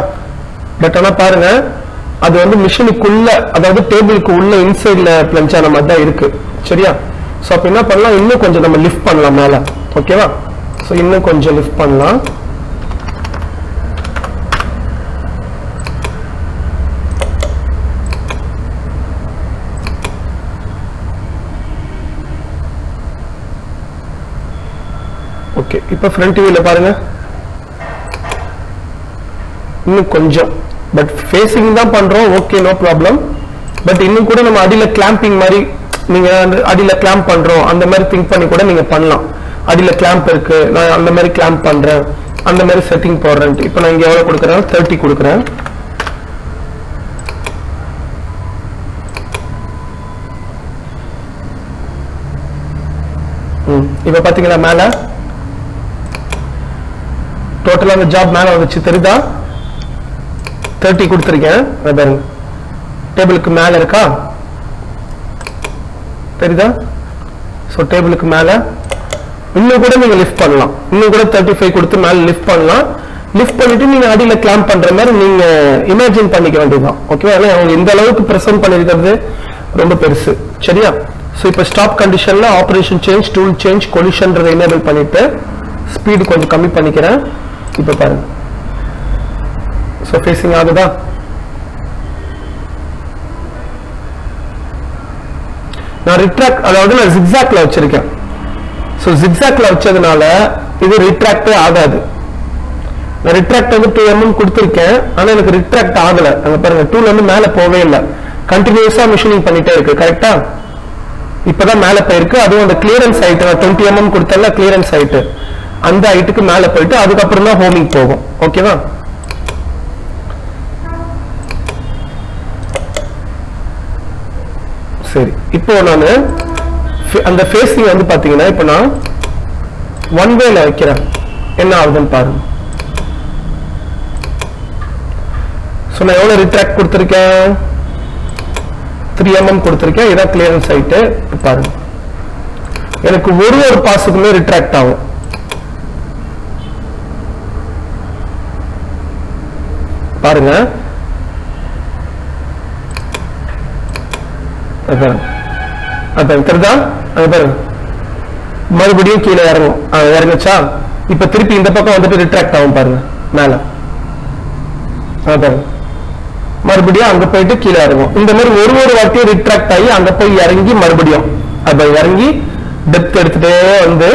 பட் ஆனா பாருங்க அது வந்து மிஷினுக்குள்ள, அதாவது டேபிளுக்கு உள்ள இன்சைட்ல பிளஞ்ச் ஆன மாதிரி தான் இருக்கு. சரியா? சோ அப்ப என்ன பண்ணலாம், இன்னும் கொஞ்சம் நம்ம லிஃப்ட் பண்ணலாம் மேல. ஓகேவா? சோ இன்னும் கொஞ்சம் லிஃப்ட் பண்ணலாம். ஓகே. இப்ப ஃப்ரண்ட் வியூல பாருங்க இன்னும் கொஞ்சம், பட் ஃபேசிங் தான் பண்றோம். Okay, no problem. பட் இன்னும் கூட நம்ம அடியில கிளாம்பிங் மாதிரி, நீங்க அடியில கிளாம்ப் பண்றோம் அந்த மாதிரி திங்க் பண்ணி கூட நீங்க பண்ணலாம். அடியில கிளாம்ப் இருக்கு, நான் அந்த மாதிரி கிளாம்ப் பண்றேன், அந்த மாதிரி செட்டிங் போடுறேன். இப்போ நான் இங்க எவ்வளவு கொடுக்குறேன், 30 கொடுக்குறேன். இப்ப பாத்தீங்களா மேல டோட்டலா அந்த ஜாப் மேல வந்துச்சு, தெரியுதா? 30 கொடுத்துருக்கேன். பாருங்க டேபிளுக்கு மேல இருக்கா, தெரியுதா? சோ டேபிளுக்கு மேல இன்னும் கூட நீங்க லிஃப்ட் பண்ணலாம். இன்னும் கூட 35 கொடுத்து மேல லிஃப்ட் பண்ணலாம். லிஃப்ட் பண்ணிட்டு நீங்க அடியில கிளாம்ப் பண்ற மாதிரி நீங்க இமேஜின் பண்ணிக்க வேண்டியதுதான். ஓகே, ஏன்னா அவங்க இந்த அளவுக்கு பிரசன்ட் பண்ணிருக்கிறது ரொம்ப பெருசு. சரியா? சோ இப்போ ஸ்டாப் கண்டிஷன்ல ஆபரேஷன் சேஞ்ச், டூல் சேஞ்ச், கொலிஷன்றதை எனேபிள் பண்ணிட்டு ஸ்பீடு கொஞ்சம் கம்மி பண்ணிக்கிறேன். இப்ப பாருங்க சோ ஃபேசிங் ஆகுதா? நான் ரிட்ராக்ட், அதாவது நான் ஜிக்ஸாக்ல வச்சிருக்கேன். சோ ஜிக்ஸாக்ல வச்சதுனால இது ரிட்ராக்டே ஆகாது. நான் ரிட்ராக்ட் வந்து 2 mm கொடுத்திருக்கேன், ஆனா எனக்கு ரிட்ராக்ட் ஆகல. அங்க பாருங்க டூல் வந்து மேல போவே இல்லை, கண்டினியூஸா மிஷினிங் பண்ணிட்டே இருக்கு. கரெக்டா? இப்பதான் மேல போயிருக்கு. அதுவும் அந்த கிளியரன்ஸ் ஹைட் 20 mm கொடுத்தல, கிளியரன்ஸ் ஹைட் அந்த ஹைட்டுக்கு மேல போயிட்டு அதுக்கப்புறம் தான் ஹோமிங் போகும். ஓகேவா? சரி, இப்போ நான் அந்த ஃபேஸிங் வந்து பாத்தீங்கன்னா இப்போ நான் ஒன் வேல வைக்கிறேன், என்ன ஆகுதுன்னு பாருங்க. சோ நான் எவ்வளவு ரிட்ராக்ட் கொடுத்திருக்கேன், 3 mm கொடுத்திருக்கேன். இதான் கிளியரன்ஸ் ஹைட். பாருங்க எனக்கு ஒரு பாஸுக்குமே ரிட்ராக்ட் ஆகும். பாருங்க தெரியுதா, பாருங்க மறுபடியும் கீழே இறங்கும், இறங்குச்சா. இப்ப திருப்பி இந்த பக்கம் வந்துட்டு ரிட்ராக்ட் ஆகும் பாருங்க மேல, பாருங்க மறுபடியும் அங்க போயிட்டு கீழே இறங்கும். இந்த மாதிரி ஒரு வாட்டியும் ரிட்ராக்ட் ஆகி அங்க போய் இறங்கி மறுபடியும் இறங்கி டெப்த் எடுத்துட்டே வந்து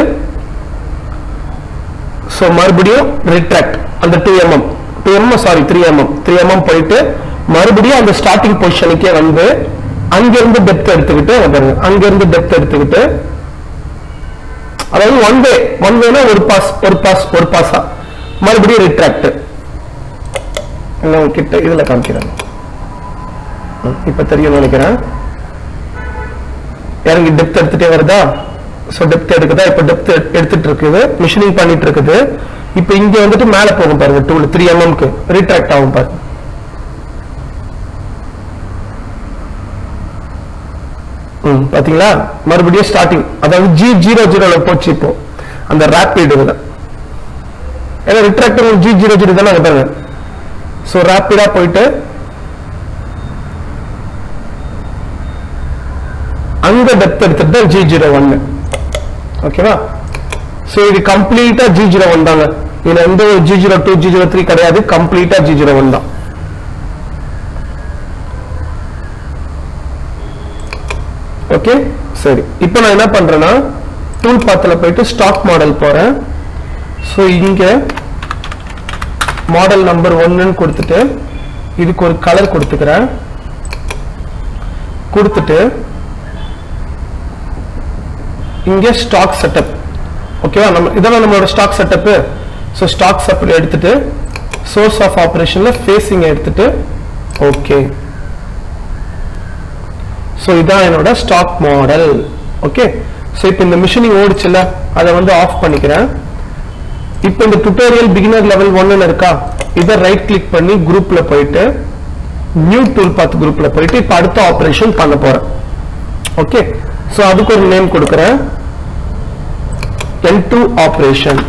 மறுபடியும் ரிட்ராக்ட் அந்த 3 mm போயிட்டு மறுபடியும் அந்த ஸ்டார்டிங் பொசிஷனுக்கே வந்து அங்கிருந்து டெப்த் எடுத்துக்கிட்டு அங்கிருந்து டெப்த் எடுத்துக்கிட்டு, அதாவது ஒன் வேனா ஒரு பாஸா மறுபடியும் ரிட்ராக்ட் கிட்ட இதுல காமிக்கிறேன். இப்ப தெரியும் நினைக்கிறேன். இறங்கி டெப்த் எடுத்துட்டே வருதா, சோ டெப்த் எடுக்குதா, இப்ப டெப்த் எடுத்துட்டு இருக்குது, மிஷினிங் பண்ணிட்டு இருக்குது. இப்ப இங்க வந்துட்டு மேல போகும் பாருங்க, 3 mm ரிட்ராக்ட் ஆகும் பாருங்க. பாத்தீங்களா, மறுபடியும் ஸ்டார்டிங், அதாவது G00 போச்சு. இப்போ அந்த ரேபிட் இதுல ஏன்னா ரிட்ராக்டர் G00 தானே பாருங்க. சோ ரேபிடா போயிட்டு அங்க டெப்த் எடுத்துட்டு தான் G01. ஓகேவா, சோ இது கம்ப்ளீட்டா G01 தாங்க. இதுல எந்த G02 G03 கிடையாது, கம்ப்ளீட்டா G01 தான். ஓகே சரி, இப்போ நான் என்ன பண்றேன்னா டூல் பாத்ல போயிட்டு ஸ்டாக் மாடல் போறேன். சோ இங்க மாடல் நம்பர் 1 கொடுத்துட்டு இதுக்கு ஒரு கலர் கொடுத்துக்கிறேன். கொடுத்துட்டு இங்க ஸ்டாக் செட்டப். ஓகேவா, இதெல்லாம் நம்மளோட stock setup. So stock setup எடுத்துட்டு சோர்ஸ் ஆஃப் ஆபரேஷன்ல ஃபேசிங் எடுத்துட்டு ஓகே. சோ இதான் என்னோட ஸ்டாக் மாடல். ஓகே, சோ இப்போ இந்த மிஷினிங் ஓடிச்சுல அதை வந்து ஆஃப் பண்ணிக்கிறேன். இப்போ இந்த டுட்டோரியல் பிகினர் லெவல் 1 இருக்கா, இதை ரைட் கிளிக் பண்ணி குரூப்ல போயிட்டு நியூ டூல் பாத் குரூப்ல போயிட்டு இப்போ அடுத்த ஆபரேஷன் பண்ண போறேன். ஓகே, சோ அதுக்கு ஒரு நேம் கொடுக்கிறேன், N2 ஆபரேஷன்.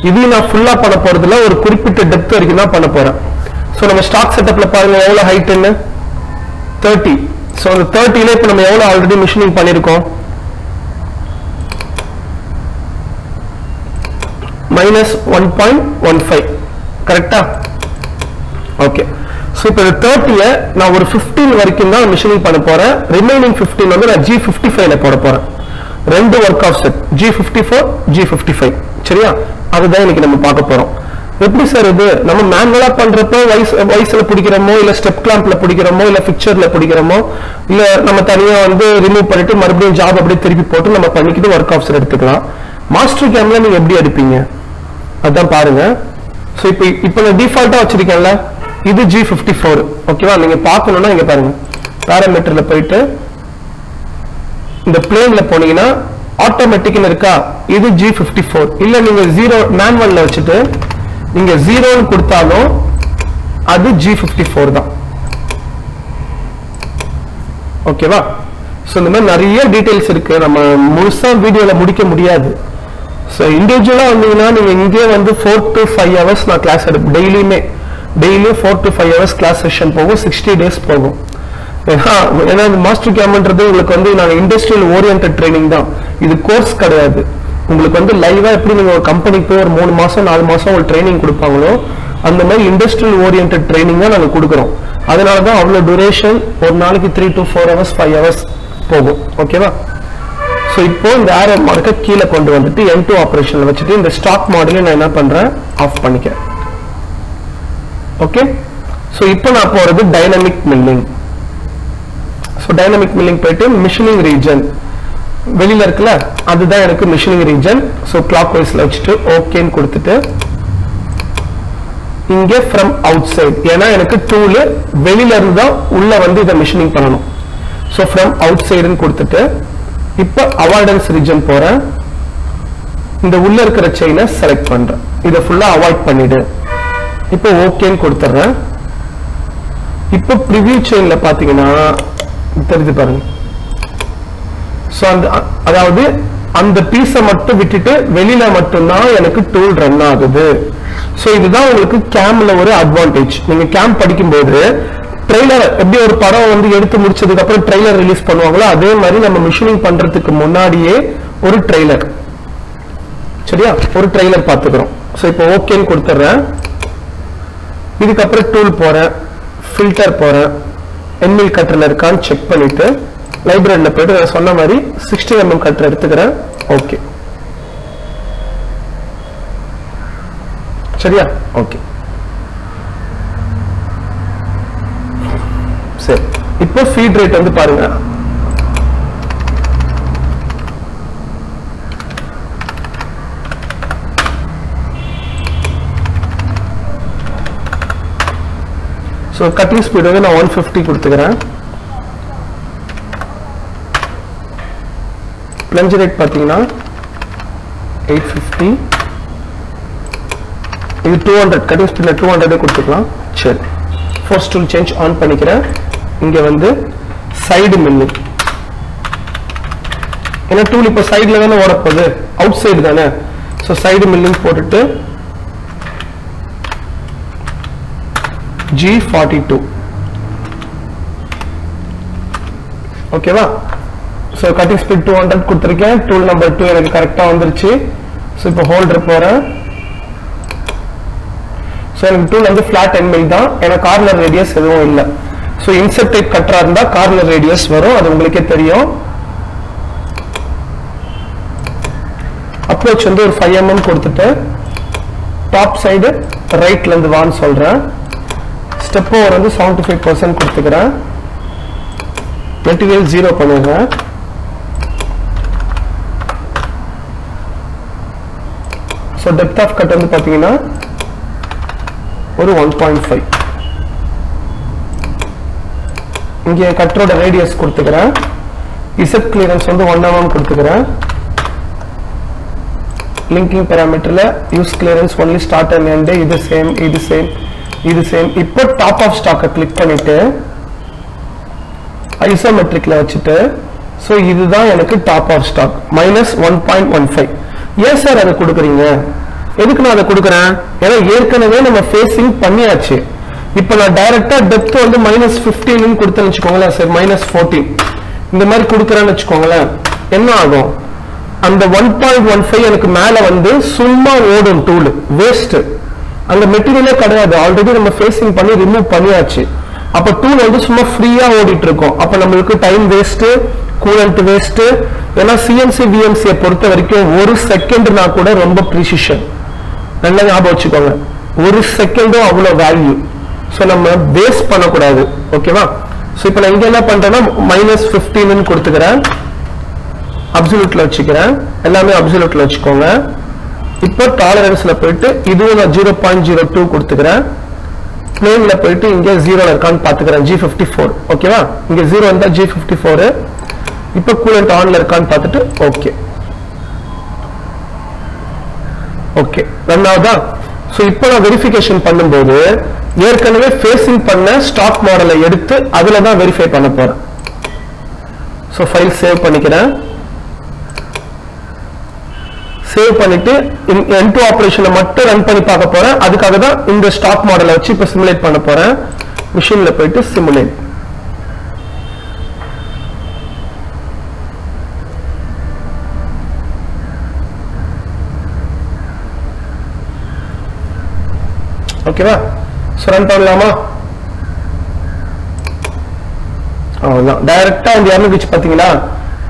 இது நான் ஃபுல்லா பண்ண போறதுல ஒரு குறிப்பிட்ட டெப்த் வரைக்கும் தான் பண்ண போறேன். சோ நம்ம ஸ்டாக் செட்டப்ல பாருங்க எவ்வளவு ஹைட்னு 30. சோ அந்த 30ல இப்ப நம்ம எவ்வளவு ஆல்ரெடி மிஷினிங் பண்ணிருக்கோம், -1.15 கரெக்ட்டா. ஓகே, சோ இப்போ 30ல நான் ஒரு 15 வரைக்கும் தான் மிஷினிங் பண்ண போறேன். ரிமைனிங் 15 வந்து நான் G55 ல போட போறேன். ரெண்டு work of set G54 G55. சரியா, அதுதான் இன்னைக்கு நம்ம பார்க்க போறோம். எப்படி சார் இது நம்ம மேனுவலா பண்றப்போ வைஸ்ல பிடிக்கிறோமோ இல்ல ஸ்டெப் கிளாம்ப்ல பிடிக்கிறோமோ இல்ல பிக்சர்ல பிடிக்கிறோமோ இல்ல நம்ம தனியா வந்து ரிமூவ் பண்ணிட்டு மறுபடியும் ஜாப் அப்படியே திருப்பி போட்டு நம்ம பண்ணிக்கிட்டு ஒர்க் ஆஃப் செட் எடுத்துக்கலாம். மாஸ்டர் கேம்ல நீங்க எப்படி எடுப்பீங்க அதான் பாருங்க. சோ இப்போ நான் டிஃபால்ட்டா வச்சிருக்கேன்ல இது G54. ஓகேவா, நீங்க பார்க்கணும்னா இங்க பாருங்க பாராமீட்டர்ல போயிட்டு இந்த பிளேன்ல போனீங்கன்னா ஆட்டோமேட்டிக்னு இருக்கா, இது G54. இல்ல நீங்க 0 மேனுவல்ல வச்சுட்டு நீங்க 0 கொடுத்தாலும் அது G54 தான். ஓகேவா, சோ இந்த மாதிரி நிறைய டீடைல்ஸ் இருக்கு, நம்ம முழுசா வீடியோல முடிக்க முடியாது. சோ இண்டிவிஜுவலா வந்தீங்கன்னா நீங்க இங்கே வந்து 4 to 5 hours நான் கிளாஸ் எடுப்பேன். டெய்லியும் 4 to 5 hours கிளாஸ் செஷன் போகும், 60 days போகும். ஏன்னா மாஸ்டர் கேம்ன்றது உங்களுக்கு வந்து நாங்கள் இண்டஸ்ட்ரியல் ஓரியன்டட் ட்ரைனிங் தான், இது கோர்ஸ் கிடையாது. உங்களுக்கு வந்து லைவா எப்படி நீங்க ஒரு கம்பெனிக்கு போய் ஒரு 3 மாசம் 4 மாசம் ஒரு ட்ரைனிங் கொடுப்பாங்களோ அந்த மாதிரி இண்டஸ்ட்ரியல் ஓரியன்டட் ட்ரைனிங் தான் நாங்கள் கொடுக்குறோம். அதனாலதான் அவ்வளவு டூரேஷன், ஒரு நாளைக்கு 3 to 4 hours 5 hours போகும். ஓகேவா, சோ இப்போ இந்த ஆரோ மார்க்கை கீழே கொண்டு வந்துட்டு N2 ஆபரேஷன்ல வச்சுட்டு இந்த ஸ்டாக் மாடலை நான் என்ன பண்றேன் ஆஃப் பண்ணிக்கிறேன். ஓகே, சோ இப்போ நான் போறது dynamic milling. So dynamic milling போயிட்டு மிஷினிங் ரீஜன் வெளியில இருக்குல்ல அதுதான் எனக்கு மிஷினிங் ரீஜன். சோ கிளாக் வைஸ்ல வச்சுட்டு ஓகேன்னு கொடுத்துட்டு இங்கே from outside, ஏன்னா எனக்கு டூல் வெளியில இருந்து தான் உள்ள வந்து இதை மிஷினிங் பண்ணணும். ஸோ from outside கொடுத்துட்டு இப்போ அவாய்டன்ஸ் ரீஜன் போறேன். இந்த உள்ள இருக்கிற செயினை செலக்ட் பண்றேன். இதை ஃபுல்லா அவாய்ட் பண்ணிடு. இப்போ ஓகேன்னு கொடுத்துறேன். இப்போ ப்ரிவியூ செயின்ல பாத்தீங்கன்னா தெரிஞ்சு பாருங்க. ஸோ அதாவது அந்த பீஸை மட்டும் விட்டுட்டு வெளியில மட்டும்தான் எனக்கு டூல் ரன் ஆகுது. ஸோ இதுதான் உங்களுக்கு கேம்ல ஒரு அட்வான்டேஜ். நீங்க கேம் படிக்கும்போது ட்ரெய்லர் எப்படி ஒரு படம் வந்து எடுத்து முடிச்சதுக்கு அப்புறம் ட்ரெய்லர் ரிலீஸ் பண்ணுவாங்களோ அதே மாதிரி நம்ம மிஷினிங் பண்றதுக்கு முன்னாடியே ஒரு ட்ரெய்லர், சரியா, ஒரு ட்ரெய்லர் பார்த்துக்கிறோம். ஸோ இப்போ ஓகேன்னு கொடுத்துட்றேன். இதுக்கப்புறம் டூல் போறேன், ஃபில்டர் போறேன், என்மில் கட்டர்ல இருக்கான்னு செக் பண்ணிட்டு லைப்ரரியில போயிட்டு நான் சொன்ன மாதிரி 60 mm கட்டர் எடுத்துக்கிறேன். ஓகே, சரியா, ஓகே. சரி, இப்போ ஃபீட் ரேட் வந்து பாருங்க. ஸோ கட்டிங் ஸ்பீட் வந்து நான் 150 கொடுத்துக்கிறேன். பிளஞ்ச் ரேட் பார்த்தீங்கன்னா 850. இது 200, கட்டிங் ஸ்பீட்ல 200 கொடுத்துக்கலாம். சரி, ஃபோர்ஸ் டூல் சேஞ்ச் ஆன் பண்ணிக்கிறேன். இங்க வந்து சைடு மில்லிங், ஏன்னா டூல் இப்போ சைடுல தானே ஓடப்போகுது, அவுட் சைடு தானே. ஸோ சைடு மில்லிங் போட்டுட்டு G42, ஓகேவா. ஸோ கட்டிங் ஸ்பீட் 200 கொடுத்துருக்கேன். டூல் நம்பர் 2 எனக்கு கரெக்டாக வந்துருச்சு. ஸோ இப்போ ஹோல்டர் போறேன். ஸோ எனக்கு டூல் வந்து ஃபிளாட் எண்ட் மில் தான், ஏன்னா கார்னர் ரேடியஸ் எதுவும் இல்லை. ஸோ இன்செர்ட் டைப் கட்டரா இருந்தால் கார்னர் ரேடியஸ் வரும், அது உங்களுக்கே தெரியும். அப்ரோச் வந்து ஒரு 5 mm கொடுத்துட்டு டாப் சைடு ரைட்ல இருந்து வான்னு சொல்றேன். ஸ்டெப் ஓவர் வந்து 75% கொடுத்துக்கிறேன். மெட்டீரியல் 0 பண்ணிடுறேன். ஸோ டெப்த் ஆஃப் கட் வந்து பார்த்தீங்கன்னா ஒரு 1.5. இங்கே கட்டரோட ரேடியஸ் கொடுத்துக்கிறேன். இசட் கிளியரன்ஸ் வந்து 1 mm கொடுத்துக்கிறேன். லிங்கிங் பேராமீட்டர்ல use clearance only start and end, இது சேம், இது சேம், இது சேம். இப்போ டாப் ஆஃப் ஸ்டாக்கை கிளிக் பண்ணிட்டு ஐசோமெட்ரிக்ல வச்சுட்டு, ஸோ இதுதான் எனக்கு டாப் ஆஃப் ஸ்டாக் -1.15. ஏன் சார் அதை கொடுக்குறீங்க? எதுக்கு நான் அதை கொடுக்குறேன்? ஏன்னா ஏற்கனவே நம்ம ஃபேஸிங் பண்ணியாச்சு. இப்போ நான் டைரக்டா டெப்த் வந்து -15 கொடுத்தேன்னு வச்சுக்கோங்களேன், சார் -14 இந்த மாதிரி கொடுக்குறேன்னு வச்சுக்கோங்களேன், என்ன ஆகும்? அந்த 1.15 எனக்கு மேல வந்து சும்மா ஓடும் டூல், வேஸ்ட். அந்த மெட்டீரியலே கிடையாது, ஆல்ரெடி நம்ம ஃபேஸிங் பண்ணி ரிமூவ் பண்ணியாச்சு. அப்ப டூல் வந்து சும்மா ஃப்ரீயா ஓடிட்டு இருக்கும். அப்ப நம்மளுக்கு டைம் வேஸ்ட், கூலண்ட் வேஸ்ட். ஏன்னா சிஎன்சி விஎம்சியை பொறுத்த வரைக்கும் ஒரு செகண்ட்னா கூட ரொம்ப ப்ரிசிஷன், நல்லா ஞாபகம் வச்சுக்கோங்க. ஒரு செகண்டும் அவ்வளவு வேல்யூ. ஸோ நம்ம வேஸ்ட் பண்ணக்கூடாது, ஓகேவா. ஸோ இப்போ நான் இங்க என்ன பண்றேன்னா -15 கொடுத்துக்கிறேன். அப்சல்யூட்ல வச்சுக்கிறேன், எல்லாமே அப்சல்யூட்ல வச்சுக்கோங்க. இப்போ டாலரன்ஸ்ல போயிட்டு இதுவும் நான் 0.02 கொடுத்துக்கிறேன். பிளேன்ல போயிட்டு இங்க 0 இருக்கான்னு பாத்துக்கிறேன், G54, ஓகேவா. இங்க 0 இருந்தா G54. இப்போ கூலண்ட் ஆன்ல இருக்கான்னு பார்த்துட்டு ஓகே, ஓகே ரன் ஆகுதா. ஸோ இப்போ நான் வெரிஃபிகேஷன் பண்ணும்போது ஏற்கனவே ஃபேஸிங் பண்ண ஸ்டாக் மாடலை எடுத்து அதுல தான் வெரிஃபை பண்ண போறேன். ஸோ ஃபைல் சேவ் பண்ணிக்கிறேன். சேவ் பண்ணிட்டு N2 ஆபரேஷனை மட்டும் ரன் பண்ணி பார்க்க போறேன். அதுக்காக தான் இந்த ஸ்டாக் மாடலை வச்சு இப்ப சிமுலேட் பண்ண போறேன். மிஷின்ல போயிட்டு சிமுலேட். ஓகேவா. சோ ரன் பண்ணலாமா? அவ்வளவுதான். டைரக்டா இந்த இறங்கிச்சு பாத்தீங்களா,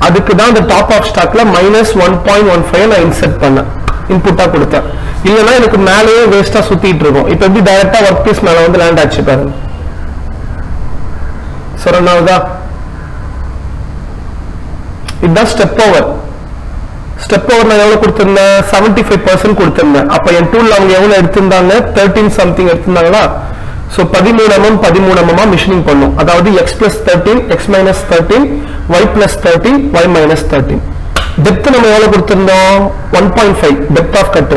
அதுக்கு தான் இந்த டாப் ஆஃப் ஸ்டாக்ல -1.15 நான் இன்செர்ட் பண்ணேன், இன்புட்டா கொடுத்தேன். இல்லைன்னா எனக்கு மேலேயே வேஸ்டா சுத்திட்டு இருக்கும். இப்ப எப்படி டைரக்டா ஒர்க் பீஸ் மேல வந்து லேண்ட் ஆச்சு பாருங்க. சோ ரன் ஆகுதா? இதுதான் ஸ்டெப் ஓவர். ஸ்டெப் ஓவர் நான் எவ்வளவு கொடுத்திருந்தேன் 75% கொடுத்திருந்தேன். அப்ப என் டூல்ல அவங்க எவ்வளவு எடுத்திருந்தாங்க 13 சம்திங் எடுத்திருந்தாங்களா. சோ 13 mm 13 mm மிஷினிங் பண்ணும். அதாவது x plus 13 x minus 13 y plus 13 y minus 13. Depth நம்ம எவ்வளவு கொடுத்திருந்தோம் 1.5 டெப்த் ஆஃப் கட்.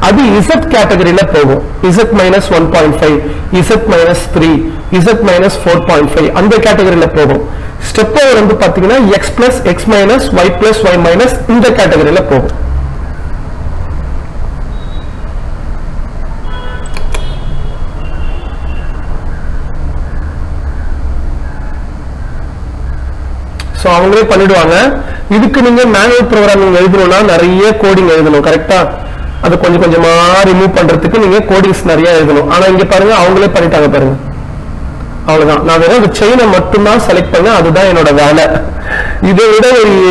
அது z கேட்டகரியில போகும். z minus 1.5 z minus 3 z minus 4.5 அந்த கேட்டகரியில போகும். ஸ்டெப் ஓவர் வந்து பாத்தீங்கன்னா x plus x minus y plus y minus இந்த கேட்டகரியில போகும். சோ அவங்களே பண்ணிடுவாங்க. இதுக்கு நீங்க மேனுவல் ப்ரோகிராமிங் எழுதணும்னா நிறைய கோடிங் எழுதணும். கரெக்டா? அது கொஞ்சம் கொஞ்சமா ரிமூவ் பண்றதுக்கு நீங்க கோடிங்ஸ் நிறைய எழுதணும். ஆனா இங்க பாருங்க அவங்களே பண்ணிட்டாங்க பாருங்க. அவ்வளவுதான். நான் வெறும் அந்த செயினை மட்டும்தான் செலக்ட் பண்ண, அதுதான் என்னோட வேலை. இதை விட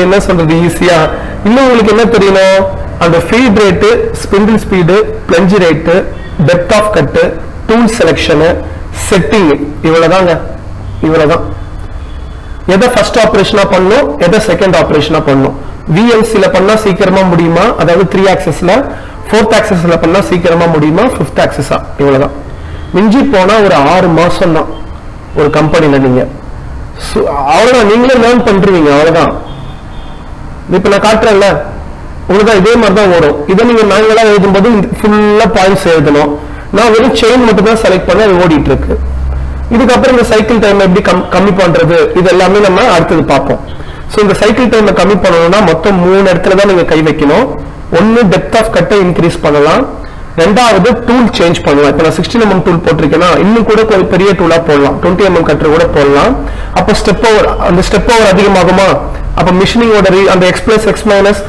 என்ன சொல்றது ஈஸியா. இன்னும் உங்களுக்கு என்ன தெரியணும், அந்த feed rate, spindle speed, plunge rate, depth of cut, tool selection, setting, இவ்வளவுதாங்க. இவ்வளவுதான். எதை ஃபர்ஸ்ட் ஆபரேஷனா பண்ணும், எதை செகண்ட் ஆபரேஷனா பண்ணும். விஎல்சில பண்ணா சீக்கிரமா முடியுமா, அதாவது 3 ஆக்சஸ்ல, 4th ஆக்சஸ்ல பண்ணா சீக்கிரமா முடியுமா, 5th ஆக்சஸா, இவ்வளவுதான். மிஞ்சி போனா ஒரு 6 மாசம் தான் ஒரு கம்பெனில. நீங்க அவ்வளவுதான், நீங்களே லேர்ன் பண்றீங்க. அவ்வளவுதான். இப்ப நான் காட்டுறேன்ல, உங்களுக்கு இதே மாதிரி தான் வரும். இதை நீங்க நாங்களா எழுதும்போது ஃபுல்லா பாயிண்ட்ஸ் எழுதணும். நான் வெறும் செயின் மட்டும் தான் செலக்ட் பண்ண அது ஓடிட்டு இருக்கு. இதுக்கப்புறம் இந்த சைக்கிள் டைம் எப்படி கம்மி பண்றது, இது எல்லாமே நம்ம அடுத்தது பார்ப்போம். சோ இந்த சைக்கிள் டைம் கம்மி பண்ணணும்னா மொத்தம் 3 இடத்துல தான் நீங்க கை வைக்கணும். ஒன்னு டெப்த் ஆஃப் கட்டை இன்க்ரீஸ் பண்ணலாம், ரெண்டாவது டூல் சேஞ்ச் பண்ணலாம். இப்ப நான் 16 mm டூல் போட்டிருக்கேன்னா இன்னும் கூட ஒரு பெரிய டூலா போடலாம், 20 mm கட்டர் கூட போடலாம். அப்ப ஸ்டெப் ஓவர், அந்த ஸ்டெப் ஓவர் அதிகமாகுமா, அப்ப மிஷினிங்கோட அந்த x plus x minus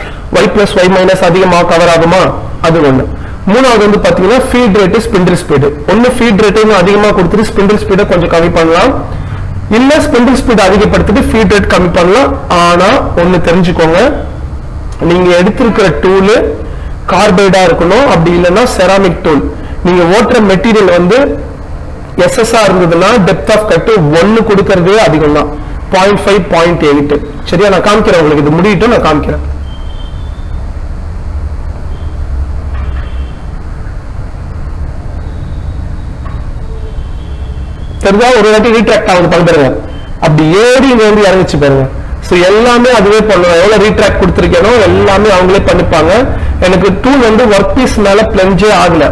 y plus y minus அதிகமாக கவர் ஆகுமா, அது ஒண்ணு. மூணாவது வந்து பாத்தீங்கன்னா ஃபீட் ரேட், ஸ்பிண்டில் ஸ்பீடு. ஒன்னு ஃபீட் ரேட் அதிகமா கொடுத்துட்டு ஸ்பிண்டில் ஸ்பீடை கொஞ்சம் கம்மி பண்ணலாம், இல்ல ஸ்பிண்டில் ஸ்பீட் அதிகப்படுத்திட்டு ஃபீட் ரேட் கம்மி பண்ணலாம். ஆனா ஒண்ணு தெரிஞ்சுக்கோங்க, நீங்க எடுத்திருக்கிற டூல் கார்பைடா இருக்கணும், அப்படி இல்லைன்னா செராமிக் டூல். நீங்க ஓட்டுற மெட்டீரியல் வந்து எஸ்எஸ்ஆ இருந்ததுன்னா டெப்த் ஆஃப் கட் 1 கொடுக்கறதே அதிகம் தான், 0.5 0.8. சரியா? நான் காமிக்கிறேன் உங்களுக்கு, இது முடியட்டும் நான் காமிக்கிறேன். தெரிஞ்சா ஒரு வாட்டி ரீட்ராக்ட் ஆகுது பாருங்க, அப்படி ஏறி இங்க வந்து இறங்கிச்சு பாருங்க. சோ எல்லாமே அதுவே பண்ணுவோம். எவ்வளவு ரீட்ராக்ட் கொடுத்திருக்கேனோ எல்லாமே அவங்களே பண்ணிப்பாங்க. எனக்கு டூல் வந்து ஒர்க் பீஸ் மேல பிளஞ்சே ஆகல,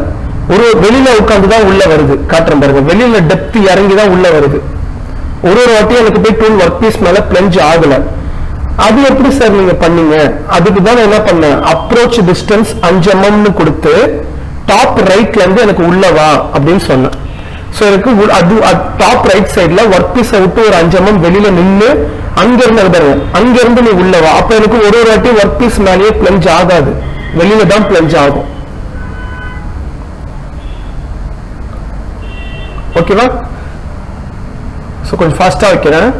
ஒரு வெளியில உட்காந்துதான் உள்ள வருது. காட்டுறேன் பாருங்க, வெளியில டெப்த் இறங்கி தான் உள்ள வருது. ஒரு வாட்டி எனக்கு போய் டூல் ஒர்க் பீஸ் மேல பிளஞ்ச் ஆகல. அது எப்படி சார் நீங்க பண்ணீங்க? அதுக்கு தான் என்ன பண்ணேன், அப்ரோச் டிஸ்டன்ஸ் 5 mm கொடுத்து டாப் ரைட்ல இருந்து எனக்கு உள்ள வா அப்படின்னு சொன்னேன். சோ எனக்கு அது டாப் ரைட் சைட்ல ஒர்க் பீஸை விட்டு ஒரு 5 mm வெளியில நின்று அங்க இருந்து பாருங்க, அங்க இருந்து நீ உள்ள வா. அப்ப எனக்கு ஒரு வாட்டி ஒர்க் பீஸ் மேலேயே பிளஞ்ச் ஆகாது, வெளியில தான் பிளஞ்ச் ஆகும். ஓகேவா? சோ கொஞ்சம் ஃபாஸ்டா வைக்கிறேன்.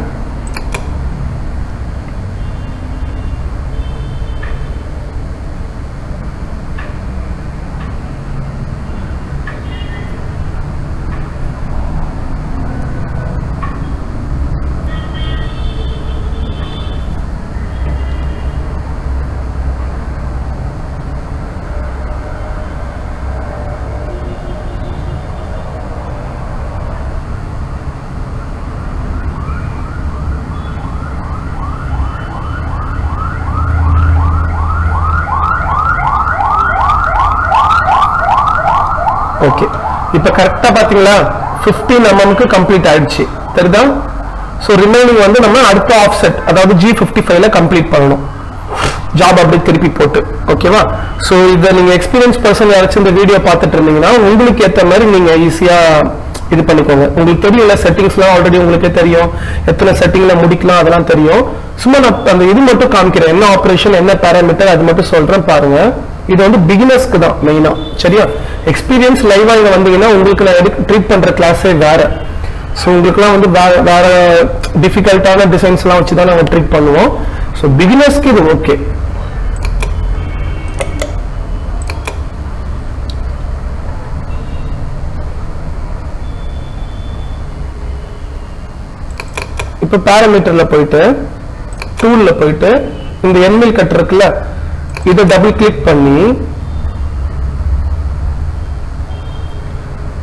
ஓகே, இப்ப கரெக்டா பாத்தீங்களா 15 mm கம்ப்ளீட் ஆயிடுச்சு. தெரியுதா? சோ ரிமைனிங் வந்து நம்ம அடுத்த ஆஃப்செட், அதாவது G55ல கம்ப்ளீட் பண்ணணும். ஜாப் அப்படி திருப்பி போட்டு. ஓகேவா? சோ இத நீங்க எக்ஸ்பீரியன்ஸ் பர்சன் யாராச்சும் இந்த வீடியோ பார்த்துட்டு இருந்தீங்கன்னா உங்களுக்கு ஏத்த மாதிரி நீங்க ஈஸியா இது பண்ணிக்கோங்க. உங்களுக்கு தெரியல, செட்டிங்ஸ்லாம் ஆல்ரெடி உங்களுக்கே தெரியும், எத்தனை செட்டிங்ல முடிக்கலாம் அதெல்லாம் தெரியும். சும்மா நான் அந்த இது மட்டும் காமிக்கிறேன், என்ன ஆபரேஷன், என்ன பேராமீட்டர், அது மட்டும் சொல்றேன் பாருங்க. இது வந்து பிகினர்ஸ்க்கு தான் மெயினா. சரியா? எக்ஸ்பீரியன்ஸ் லைவா இங்க வந்தீங்கன்னா உங்களுக்கு நான் ட்ரீட் பண்ற கிளாஸே வேற. ஸோ உங்களுக்குலாம் வந்து வேற டிஃபிகல்ட்டான டிசைன்ஸ்லாம் வச்சு தான் நாங்கள் ட்ரீட் பண்ணுவோம். ஸோ பிகினர்ஸ்க்கு இது ஓகே. இப்போ பேராமீட்டர்ல போயிட்டு டூல்ல போயிட்டு இந்த எண்ணில் கட் இருக்குல்ல, இதை டபுள் கிளிக் பண்ணி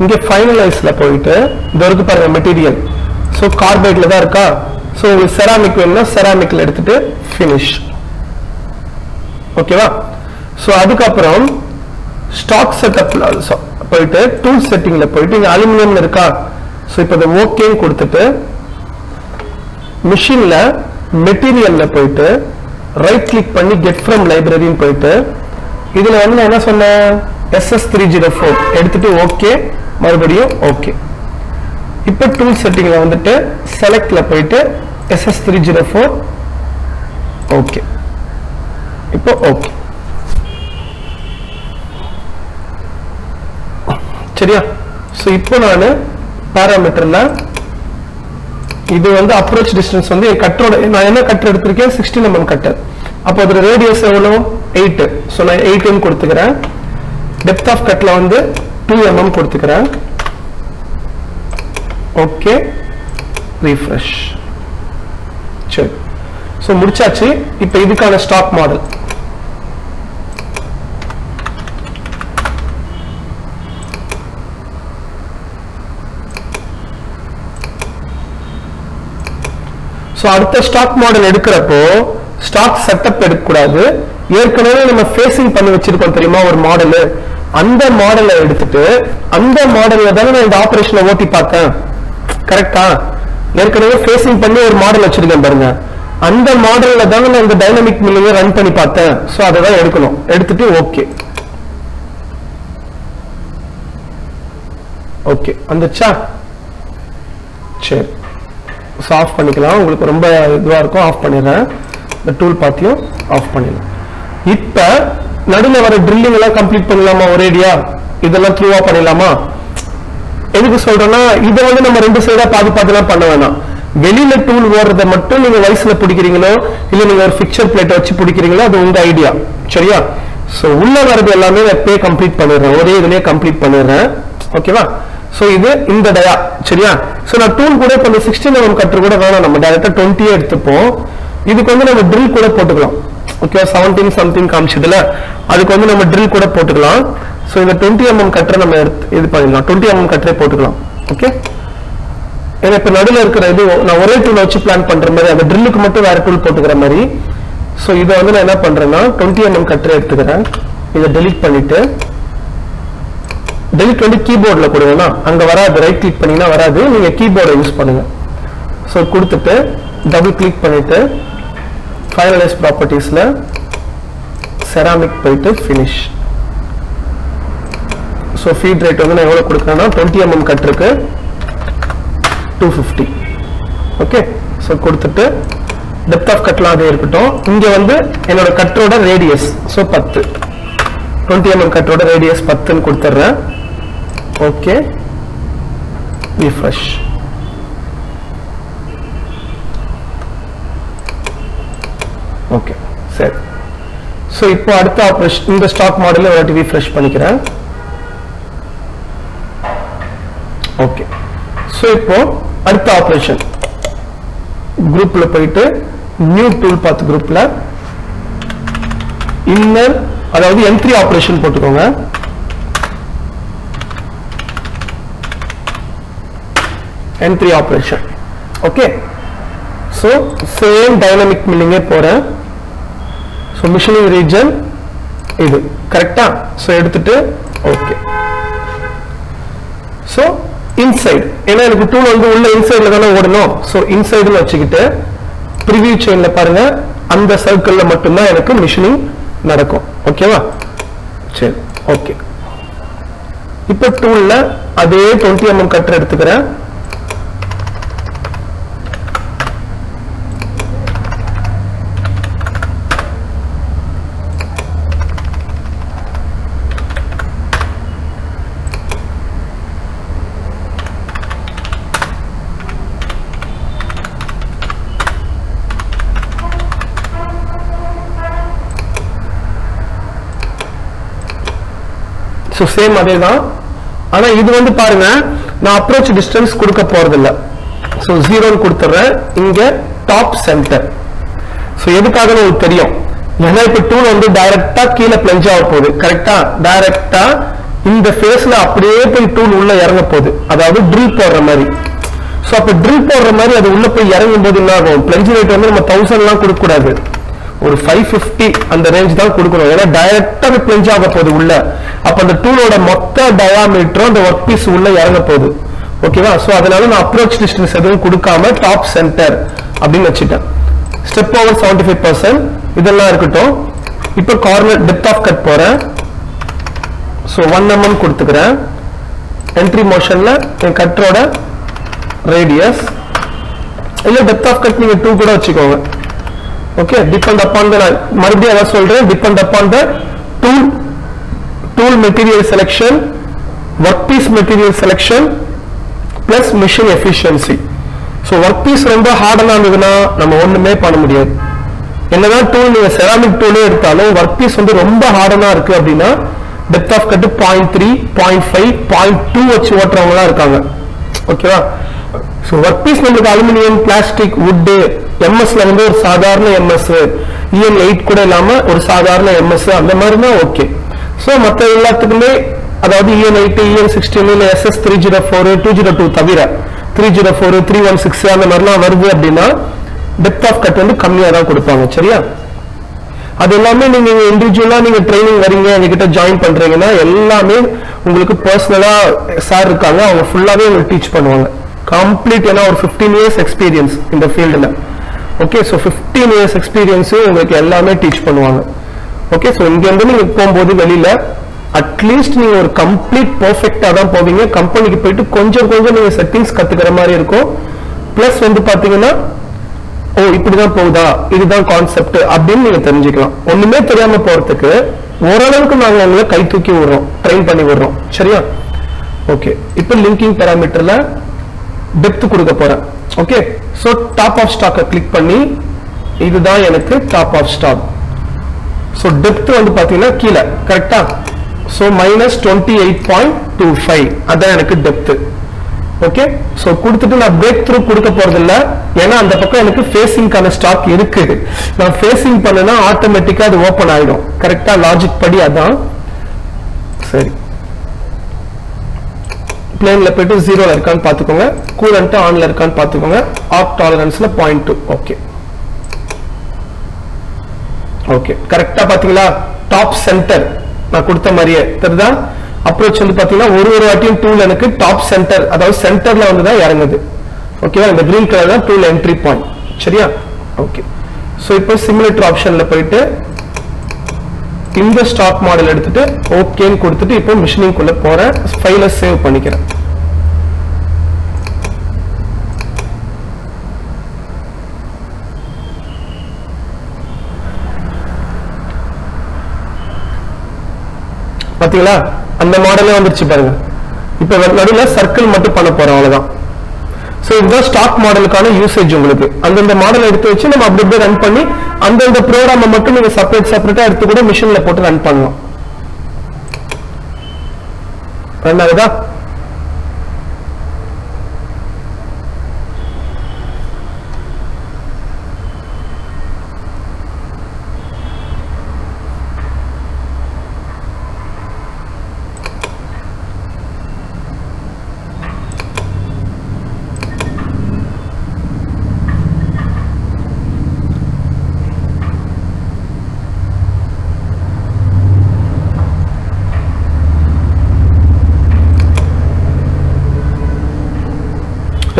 இங்க ஃபைனலைஸ்ல போயிட்டு இந்த இருக்கு பாருங்க மெட்டீரியல். சோ கார்பைட்ல தான் இருக்கா. சோ உங்களுக்கு செராமிக் வேணும்னா செராமிக்ல எடுத்துட்டு finish. ஓகேவா? சோ அதுக்கப்புறம் ஸ்டாக் செட்டப்ல போயிட்டு டூல் செட்டிங்ல போயிட்டு இங்க அலுமினியம் இருக்கா. சோ இப்போ இத ஓகேன்னு கொடுத்துட்டு மிஷின்ல மெட்டீரியல்ல போயிட்டு ரைட் கிளிக் பண்ணி கெட் ஃப்ரம் லைப்ரரின்னு போயிட்டு இதுல வந்து நான் என்ன சொன்னேன் SS304 எடுத்துட்டு ஓகே, மறுபடியும் ஓகே. இப்போ டூல் செட்டிங்ல வந்துட்டு செலக்ட்ல போயிட்டு SS304 ஓகே. இப்போ ஓகே. சரியா? சோ இப்போ நான் பாராமீட்டர்ல இது வந்து அப்ரோச் டிஸ்டன்ஸ் வந்து என் கட்டரோட நான் என்ன கட்டர் எடுத்திருக்கேன் 16 mm கட்டர். அப்போ அதோட ரேடியஸ் எவ்வளவு 8. சோ நான் 8 ன்னு கொடுத்துக்கிறேன். டெப்த் ஆஃப் கட்ல வந்து 2 mm கொடுத்துக்கிறேன். Okay, refresh. சரி, சோ முடிச்சாச்சு. இப்போ இதுக்கான ஸ்டாக் மாடல் அடுத்த ஸ்டாக் மாடல் எடுக்கிறப்போ ஸ்டாக் செட்டப் எடுக்க கூடாது. ஏற்கனவே நம்ம ஃபேசிங் பண்ணி வச்சிருக்கோம் தெரியுமா ஒரு மாடல். அந்த மாடலை எடுத்துட்டு அந்த மாடல்ல தானே நான் இந்த ஆபரேஷனை ஓட்டி பார்த்தேன். கரெக்டா? ஏற்கனவே ஃபேசிங் பண்ணி ஒரு மாடல் வச்சிருக்கேன் பாருங்க. அந்த மாடல்ல தானே நான் இந்த டைனமிக் மில்லிங்க ரன் பண்ணி பார்த்தேன். சோ அதை தான் எடுக்கணும். எடுத்துட்டு ஓகே. ஓகே வந்துச்சா? சரி, ஆஃப் பண்ணிக்கலாம். உங்களுக்கு ரொம்ப இதுவா இருக்கும், ஆஃப் பண்ணிடுறேன். இந்த டூல் பார்த்தியும் ஆஃப் பண்ணிடலாம். இப்ப நடுவில் வர ட்ரில்லிங் எல்லாம் கம்ப்ளீட் பண்ணலாமா ஒரேடியா? இதெல்லாம் த்ரூவா பண்ணிடலாமா? எதுக்கு சொல்றேன்னா இதை வந்து நம்ம ரெண்டு சைடா பாதுகாத்துலாம் பண்ண வேணாம். வெளியில டூல் ஓடுறதை மட்டும் நீங்க வயசுல பிடிக்கிறீங்களோ இல்ல நீங்க ஒரு பிக்சர் பிளேட்டை வச்சு பிடிக்கிறீங்களோ அது உங்க ஐடியா. சரியா? சோ உள்ள வரது எல்லாமே எப்பயே கம்ப்ளீட் பண்ணிடுறேன், ஒரே இதுலயே கம்ப்ளீட் பண்ணிடுறேன். ஓகேவா? சோ இது இந்த டயா. சரியா? சோ நான் டூல் கூட இப்ப 16 mm கட்டர் கூட வேணாம், நம்ம டைரக்டா 20 எடுத்துப்போம். இதுக்கு வந்து நம்ம ட்ரில் கூட போட்டுக்கலாம். ஓகே, 17 சம்திங் காமிச்சதுல அதுக்கு வந்து நம்ம ட்ரில் கூட போட்டுக்கலாம். சோ இந்த 20 mm கட்டரை நம்ம இது பண்ணிடலாம், 20 mm கட்டரே போட்டுக்கலாம். ஓகே, ஏன்னா இப்ப நடுவில் இருக்கிற இது நான் ஒரே டூல் வச்சு பிளான் பண்ற மாதிரி அந்த ட்ரில்லுக்கு மட்டும் வேற டூல் போட்டுக்கிற மாதிரி. சோ இதை வந்து நான் என்ன பண்றேன்னா 20 mm கட்டரை எடுத்துக்கிறேன். இதை டெலீட் பண்ணிட்டு டெலிட் வந்து கீபோர்ட்ல கொடுங்கன்னா அங்க வராது, ரைட் கிளிக் பண்ணீங்கன்னா வராது, நீங்க கீபோர்டை யூஸ் பண்ணுங்க. சோ கொடுத்துட்டு டபுள் கிளிக் பண்ணிட்டு ஃபைனலைஸ் ப்ராப்பர்ட்டிஸ்ல செராமிக் போயிட்டு finish. சோ ஃபீட் ரேட் வந்து நான் எவ்வளவு கொடுக்கறேன்னா 20 mm கட்டருக்கு 250. ஓகே, சோ கொடுத்துட்டு டெப்த் ஆஃப் கட்லாம் அதே இருக்கட்டும். இங்க வந்து என்னோட கட்டரோட ரேடியஸ் சோ 10, 20 mm கட்டரோட ரேடியஸ் 10 ன்னு கொடுத்துறேன். Okay, refresh. ஓகே, சரி. சோ இப்போ அடுத்த ஆபரேஷன் இந்த ஸ்டாக் மாடல்ல ஒரு refresh பண்ணிக்கிறேன். ஓகே, சோ இப்போ அடுத்த ஆபரேஷன் குரூப்ல போயிட்டு நியூ டூல் பாத் குரூப்ல இன்னர் அதாவது M3 ஆபரேஷன் போட்டுக்கோங்க. M3 operation. Okay, so same dynamic மில்லிங்கே போறேன். சோ மிஷினிங் ரீஜன் இது கரெக்டா? சோ எடுத்துட்டு ஓகே. சோ இன்சைட், ஏன்னா எனக்கு டூல் வந்து உள்ள இன்சைட்ல தானே ஓடணும். சோ இன்சைடுன்னு வச்சுக்கிட்டு ப்ரிவியூ செயின்ல பாருங்க அந்த சர்க்கிள்ல மட்டும்தான் எனக்கு மிஷினிங் நடக்கும். ஓகேவா? சரி, ஓகே. இப்ப டூல்ல அதே 20 mm கட்டர் எடுத்துக்கிறேன். சேம் அதே தான். ஆனா இது வந்து பாருங்க நான் அப்ரோச் டிஸ்டன்ஸ் கொடுக்க போறது இல்ல. சோ 0 கொடுத்துறேன். இங்க டாப் சென்டர். சோ எதுக்காக உங்களுக்கு தெரியும், ஏன்னா இப்ப டூல் வந்து டைரக்டா கீழே பிளஞ்ச் ஆக போகுது. கரெக்டா? டைரக்டா இந்த ஃபேஸ்ல அப்படியே போய் டூல் உள்ள இறங்க போகுது. அதாவது ட்ரில் போடுற மாதிரி. சோ அப்ப ட்ரில் போடுற மாதிரி அது உள்ள போய் இறங்கும் போது என்ன ஆகும்? பிளஞ்ச் ரேட் வந்து நம்ம 1000 எல்லாம் கொடுக்க கூடாது, ஒரு 550 அந்த ரேஞ்ச் தான் கொடுக்கணும். ஏன்னா டைரக்டா பிளஞ்ச் ஆக போகுது உள்ள. அப்ப அந்த டூலோட மொத்த டயாமீட்டரும் அந்த ஒர்க் பீஸ் உள்ள இறங்க போகுது. ஓகேவா? சோ அதனால நான் அப்ரோச் டிஸ்டன்ஸ் எதுவும் கொடுக்காம டாப் சென்டர் அப்படின்னு வச்சுட்டேன். ஸ்டெப் ஓவர் 75% இதெல்லாம் இருக்கட்டும். இப்ப கார்னர் டெப்த் ஆஃப் கட் போறேன். சோ 1 mm கொடுத்துக்கிறேன். என்ட்ரி மோஷன்ல என் கட்டரோட ரேடியஸ் இல்ல டெப்த் ஆஃப் கட் நீங்க 2 கூட வச்சுக்கோங்க. ஓகே, டிபெண்ட் அப்பான் த, மறுபடியும் அதான் சொல்றேன், depend upon the tool material selection, work piece material selection plus machine efficiency. So work piece ரொம்ப ஹார்டனா இருந்ததுன்னா நம்ம ஒண்ணுமே பண்ண முடியாது. என்னதான் டூல் நீங்க செராமிக் டூலே எடுத்தாலும் ஒர்க் பீஸ் வந்து ரொம்ப ஹார்டனா இருக்கு அப்படின்னா டெப்த் ஆஃப் கட் 0.3, 0.5, 0.2 வச்சு ஓட்டுறவங்களா இருக்காங்க. ஓகேவா? ஸோ ஒர்க் பீஸ் நம்மளுக்கு அலுமினியம், பிளாஸ்டிக், வுட்டு, எம்எஸ்ல வந்து ஒரு சாதாரண எம்எஸ், EN8 கூட இல்லாம ஒரு சாதாரண எம்எஸ் அந்த மாதிரி தான் ஓகே. ஸோ மற்ற எல்லாத்துக்குமே அதாவது EN8, EN16 இல்ல SS304, 202 தவிர 304, 316 அந்த மாதிரிலாம் வருது அப்படின்னா டெப்த் ஆஃப் கட் வந்து கம்மியா தான் கொடுப்பாங்க. சரியா? அது எல்லாமே நீங்க இண்டிவிஜுவலா நீங்க ட்ரைனிங் வரீங்க, எங்ககிட்ட ஜாயின் பண்றீங்கன்னா எல்லாமே உங்களுக்கு பர்சனலா சார் இருக்காங்க, அவங்க ஃபுல்லாவே உங்களுக்கு டீச் பண்ணுவாங்க கம்ப்ளீட். ஏன்னா ஒரு 15 years எக்ஸ்பீரியன்ஸ் இந்த ஃபீல்டுல. ஓகே, ஸோ 15 years எக்ஸ்பீரியன்ஸ் உங்களுக்கு எல்லாமே டீச் பண்ணுவாங்க. ஓகே, ஸோ இங்க இருந்து நீங்க போகும்போது வெளியில அட்லீஸ்ட் நீங்க ஒரு கம்ப்ளீட் பெர்ஃபெக்ட்டா தான் போவீங்க. கம்பெனிக்கு போயிட்டு கொஞ்சம் கொஞ்சம் நீங்க செட்டிங்ஸ் கத்துக்கிற மாதிரி இருக்கும். பிளஸ் வந்து பாத்தீங்கன்னா ஓ இப்படிதான் போகுதா, இதுதான் கான்செப்ட் அப்படின்னு நீங்க தெரிஞ்சுக்கலாம். ஒண்ணுமே தெரியாம போறதுக்கு ஓரளவுக்கு நாங்க உங்களை கை தூக்கி விடுறோம், ட்ரெயின் பண்ணி விடுறோம். சரியா? ஓகே, இப்போ லிங்கிங் பேராமீட்டர்ல டெப்த் கொடுக்க போறேன். ஓகே, சோ டாப் ஆஃப் ஸ்டாக்கை கிளிக் பண்ணி இதுதான் எனக்கு top of stock. So depth வந்து பாத்தீங்கன்னா கீழே. கரெக்டா? சோ -28.25 அதான் எனக்கு டெப்த். ஓகே, சோ கொடுத்துட்டு நான் பிரேக் த்ரூ கொடுக்க போறது இல்ல, ஏன்னா அந்த பக்கம் எனக்கு ஃபேசிங்கான ஸ்டாக் இருக்கு. நான் ஃபேசிங் பண்ணனா ஆட்டோமேட்டிக்கா அது ஓபன் ஆயிடும். கரெக்டா? லாஜிக் படி அதான். சரி, பிளேன்ல போயிட்டு 0ல இருக்கான்னு பாத்துக்கோங்க, கூலண்ட் ஆன்ல இருக்கான்னு பாத்துக்கோங்க, ஆப் டாலரன்ஸ்ல 0.2. ஓகே ஓகே, கரெக்டா பாத்தீங்களா? டாப் சென்டர் நான் கொடுத்த மாதிரியே தெரியுதா? அப்ரோச் வந்து பாத்தீங்கன்னா ஒரு வாட்டியும் டூல் எனக்கு டாப் சென்டர், அதாவது சென்டர்ல வந்து தான் இறங்குது. ஓகேவா? இந்த கிரீன் கலர் தான் டூல் என்ட்ரி பாயிண்ட். சரியா? ஓகே, சோ இப்போ சிமுலேட்டர் ஆப்ஷன்ல போயிட்டு இந்த ஸ்டாக் மாடல் எடுத்துட்டு ஓகேன்னு கொடுத்துட்டு இப்போ மிஷினிங் குள்ள போறேன். ஃபைலை சேவ் பண்ணிக்கிறேன். பாத்தீங்களா? அந்த மாடலே வந்துருச்சு பாருங்க. இப்ப நடுவில் சர்க்கிள் மட்டும் பண்ண போறோம், அவ்வளவுதான். சோ இதுதான் ஸ்டாக் மாடலுக்கான யூசேஜ். உங்களுக்கு அந்தந்த மாடல் எடுத்து வச்சு நம்ம அப்படி அப்படியே ரன் பண்ணி அந்தந்த ப்ரோக்ராமை மட்டும் நீங்க செப்பரேட்டா எடுத்து கூட மிஷின்ல போட்டு ரன் பண்ணலாம். ரன் ஆகுதா?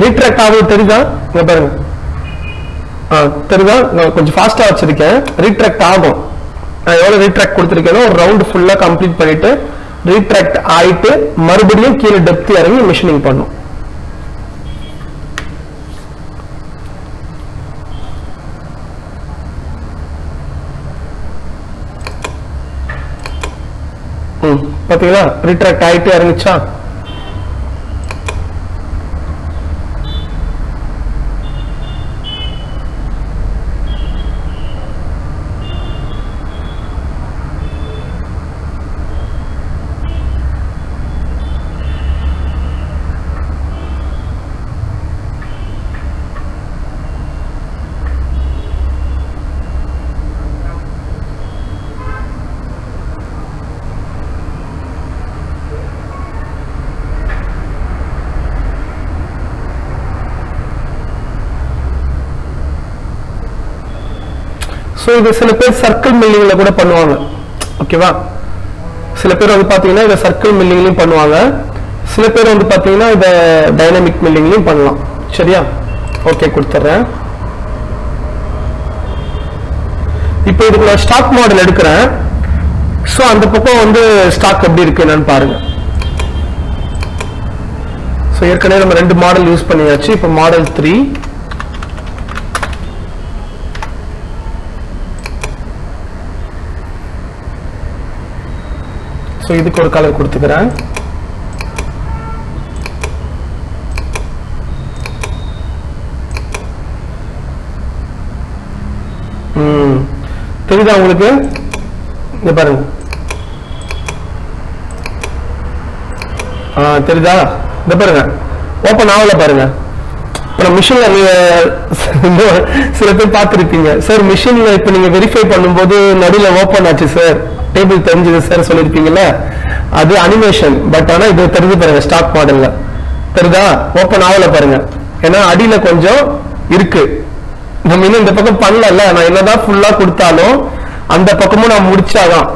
ரீட்ராக்ட் ஆகுது தெரியுதா? இங்க பாருங்க, தெரியுதா? நான் கொஞ்சம் ஃபாஸ்டா வச்சிருக்கேன். ரீட்ராக்ட் ஆகும். நான் எவ்வளவு ரீட்ராக்ட் கொடுத்திருக்கேனோ ஒரு ரவுண்ட் ஃபுல்லா கம்ப்ளீட் பண்ணிட்டு ரீட்ராக்ட் ஆயிட்டு மறுபடியும் கீழே டெப்த் இறங்கி மிஷினிங் பண்ணும். பாத்தீங்களா? ரீட்ராக்ட் ஆயிட்டு இறங்கிச்சா? ஸோ இது சில பேர் சர்க்கிள் மில்லிங்ல கூட பண்ணுவாங்க. ஓகேவா, சில பேர் வந்து பாத்தீங்கன்னா இதை சர்க்கிள் மில்லிங்லயும் பண்ணுவாங்க, சில பேர் வந்து பாத்தீங்கன்னா இதை டைனமிக் மில்லிங்லயும் பண்ணலாம். சரியா, ஓகே கொடுத்துட்றேன். இப்போ இதுக்கு நான் ஸ்டாக் மாடல் எடுக்கிறேன். ஸோ அந்த பக்கம் வந்து ஸ்டாக் எப்படி இருக்கு என்னன்னு பாருங்க. ஸோ ஏற்கனவே நம்ம 2 மாடல் யூஸ் பண்ணியாச்சு. இப்போ மாடல் 3. ஸோ இதுக்கு ஒரு கலர் கொடுத்துக்கிறேன். தெரியுதா உங்களுக்கு? இங்க பாருங்க, தெரியுதா? இந்த பாருங்க, ஓப்பன் ஆகல பாருங்க. இப்போ மிஷின்ல சில பேர் பார்த்துருப்பீங்க, சார் மிஷின்ல இப்போ நீங்க வெரிஃபை பண்ணும்போது நடுவில் ஓப்பன் ஆச்சு சார், டேபிள் தெரிஞ்சது சார் சொல்லியிருப்பீங்கல்ல, அது அனிமேஷன். பட் ஆனால் இது தெரிஞ்சு பாருங்க, ஸ்டாக் மாடல்ல தெரியுதா? ஓப்பன் ஆகல பாருங்க, ஏன்னா அடியில கொஞ்சம் இருக்கு. நம்ம இன்னும் இந்த பக்கம் பண்ணல, நான் என்னதான் ஃபுல்லா கொடுத்தாலும் அந்த பக்கமும் நான் முடிச்சாதான்,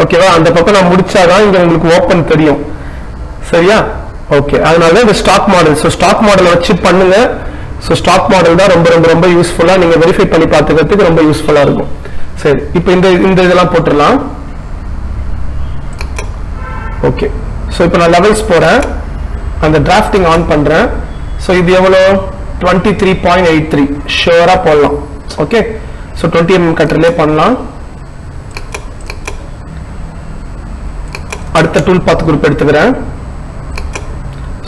ஓகேவா, அந்த பக்கம் நான் முடிச்சாதான் இங்க உங்களுக்கு ஓப்பன் தெரியும். சரியா, ஓகே. அதனால இந்த ஸ்டாக் மாடல், ஸோ ஸ்டாக் மாடலை வச்சு பண்ணுங்க. ஸோ ஸ்டாக் மாடல் தான் ரொம்ப ரொம்ப ரொம்ப யூஸ்ஃபுல்லா, நீங்க வெரிஃபை பண்ணி பார்த்துக்கிறதுக்கு ரொம்ப யூஸ்ஃபுல்லா இருக்கும். சரி, இப்போ இந்த இதெல்லாம் போட்டுடலாம். ஓகே, ஸோ இப்போ நான் லெவல்ஸ் போறேன், அந்த டிராஃப்டிங் ஆன் பண்றேன். ஸோ இது எவ்வளோ? 23.83 ஷுவரா போடலாம். ஓகே, ஸோ 20 mm கட்டர்லே பண்ணலாம். அடுத்த டூல் பாத் குரூப் எடுத்துக்கிறேன்.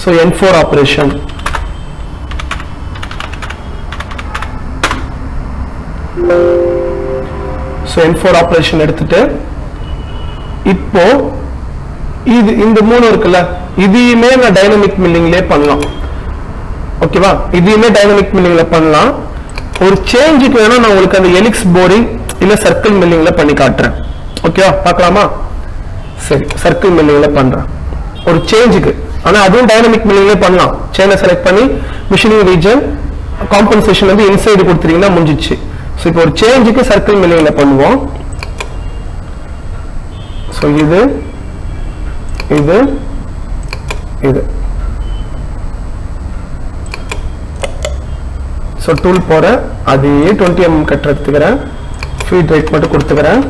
So N4 operation. So N4 operation எடுத்துட்டு இப்போ இது இந்த 3 இருக்குல்ல, இதையுமே நான் டைனமிக் மில்லிங்லேயே பண்ணலாம். ஓகேவா, இதையுமே டைனமிக் மில்லிங்ல பண்ணலாம். ஒரு சேஞ்சுக்கு வேணா நான் உங்களுக்கு அந்த எலிக்ஸ் போரிங் இல்ல சர்க்கிள் மில்லிங்ல பண்ணி காட்டுறேன். ஓகேவா, பார்க்கலாமா? சரி, சர்க்கிள் மில்லிங்ல பண்றேன் ஒரு சேஞ்சுக்கு. ஆனா அதுவும் டைனமிக் மில்லிங்ல பண்ணலாம். செயினை செலக்ட் பண்ணி மிஷினிங் ரீஜன் காம்பன்சேஷன் வந்து இன்சைடு கொடுத்துட்டீங்கன்னா முடிஞ்சிச்சு. ஸோ இப்போ ஒரு சேஞ்சுக்கு சர்க்கிள் மில்லிங்ல பண்ணுவோம். ஸோ இது இது இது ஸோ டூல் போறேன், அதையே 20 mm கட்டர் எடுத்துக்கிறேன், ஃபீட் ரேட் மட்டும் கொடுத்துக்கிறேன்.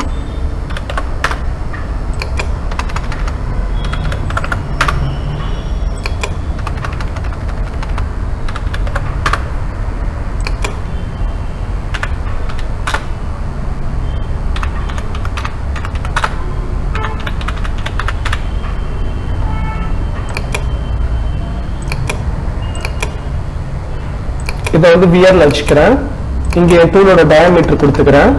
இதை வந்து வியர்ல வச்சுக்கிறேன். இங்க என் டூலோட டயாமீட்டர் கொடுத்துக்கிறேன்.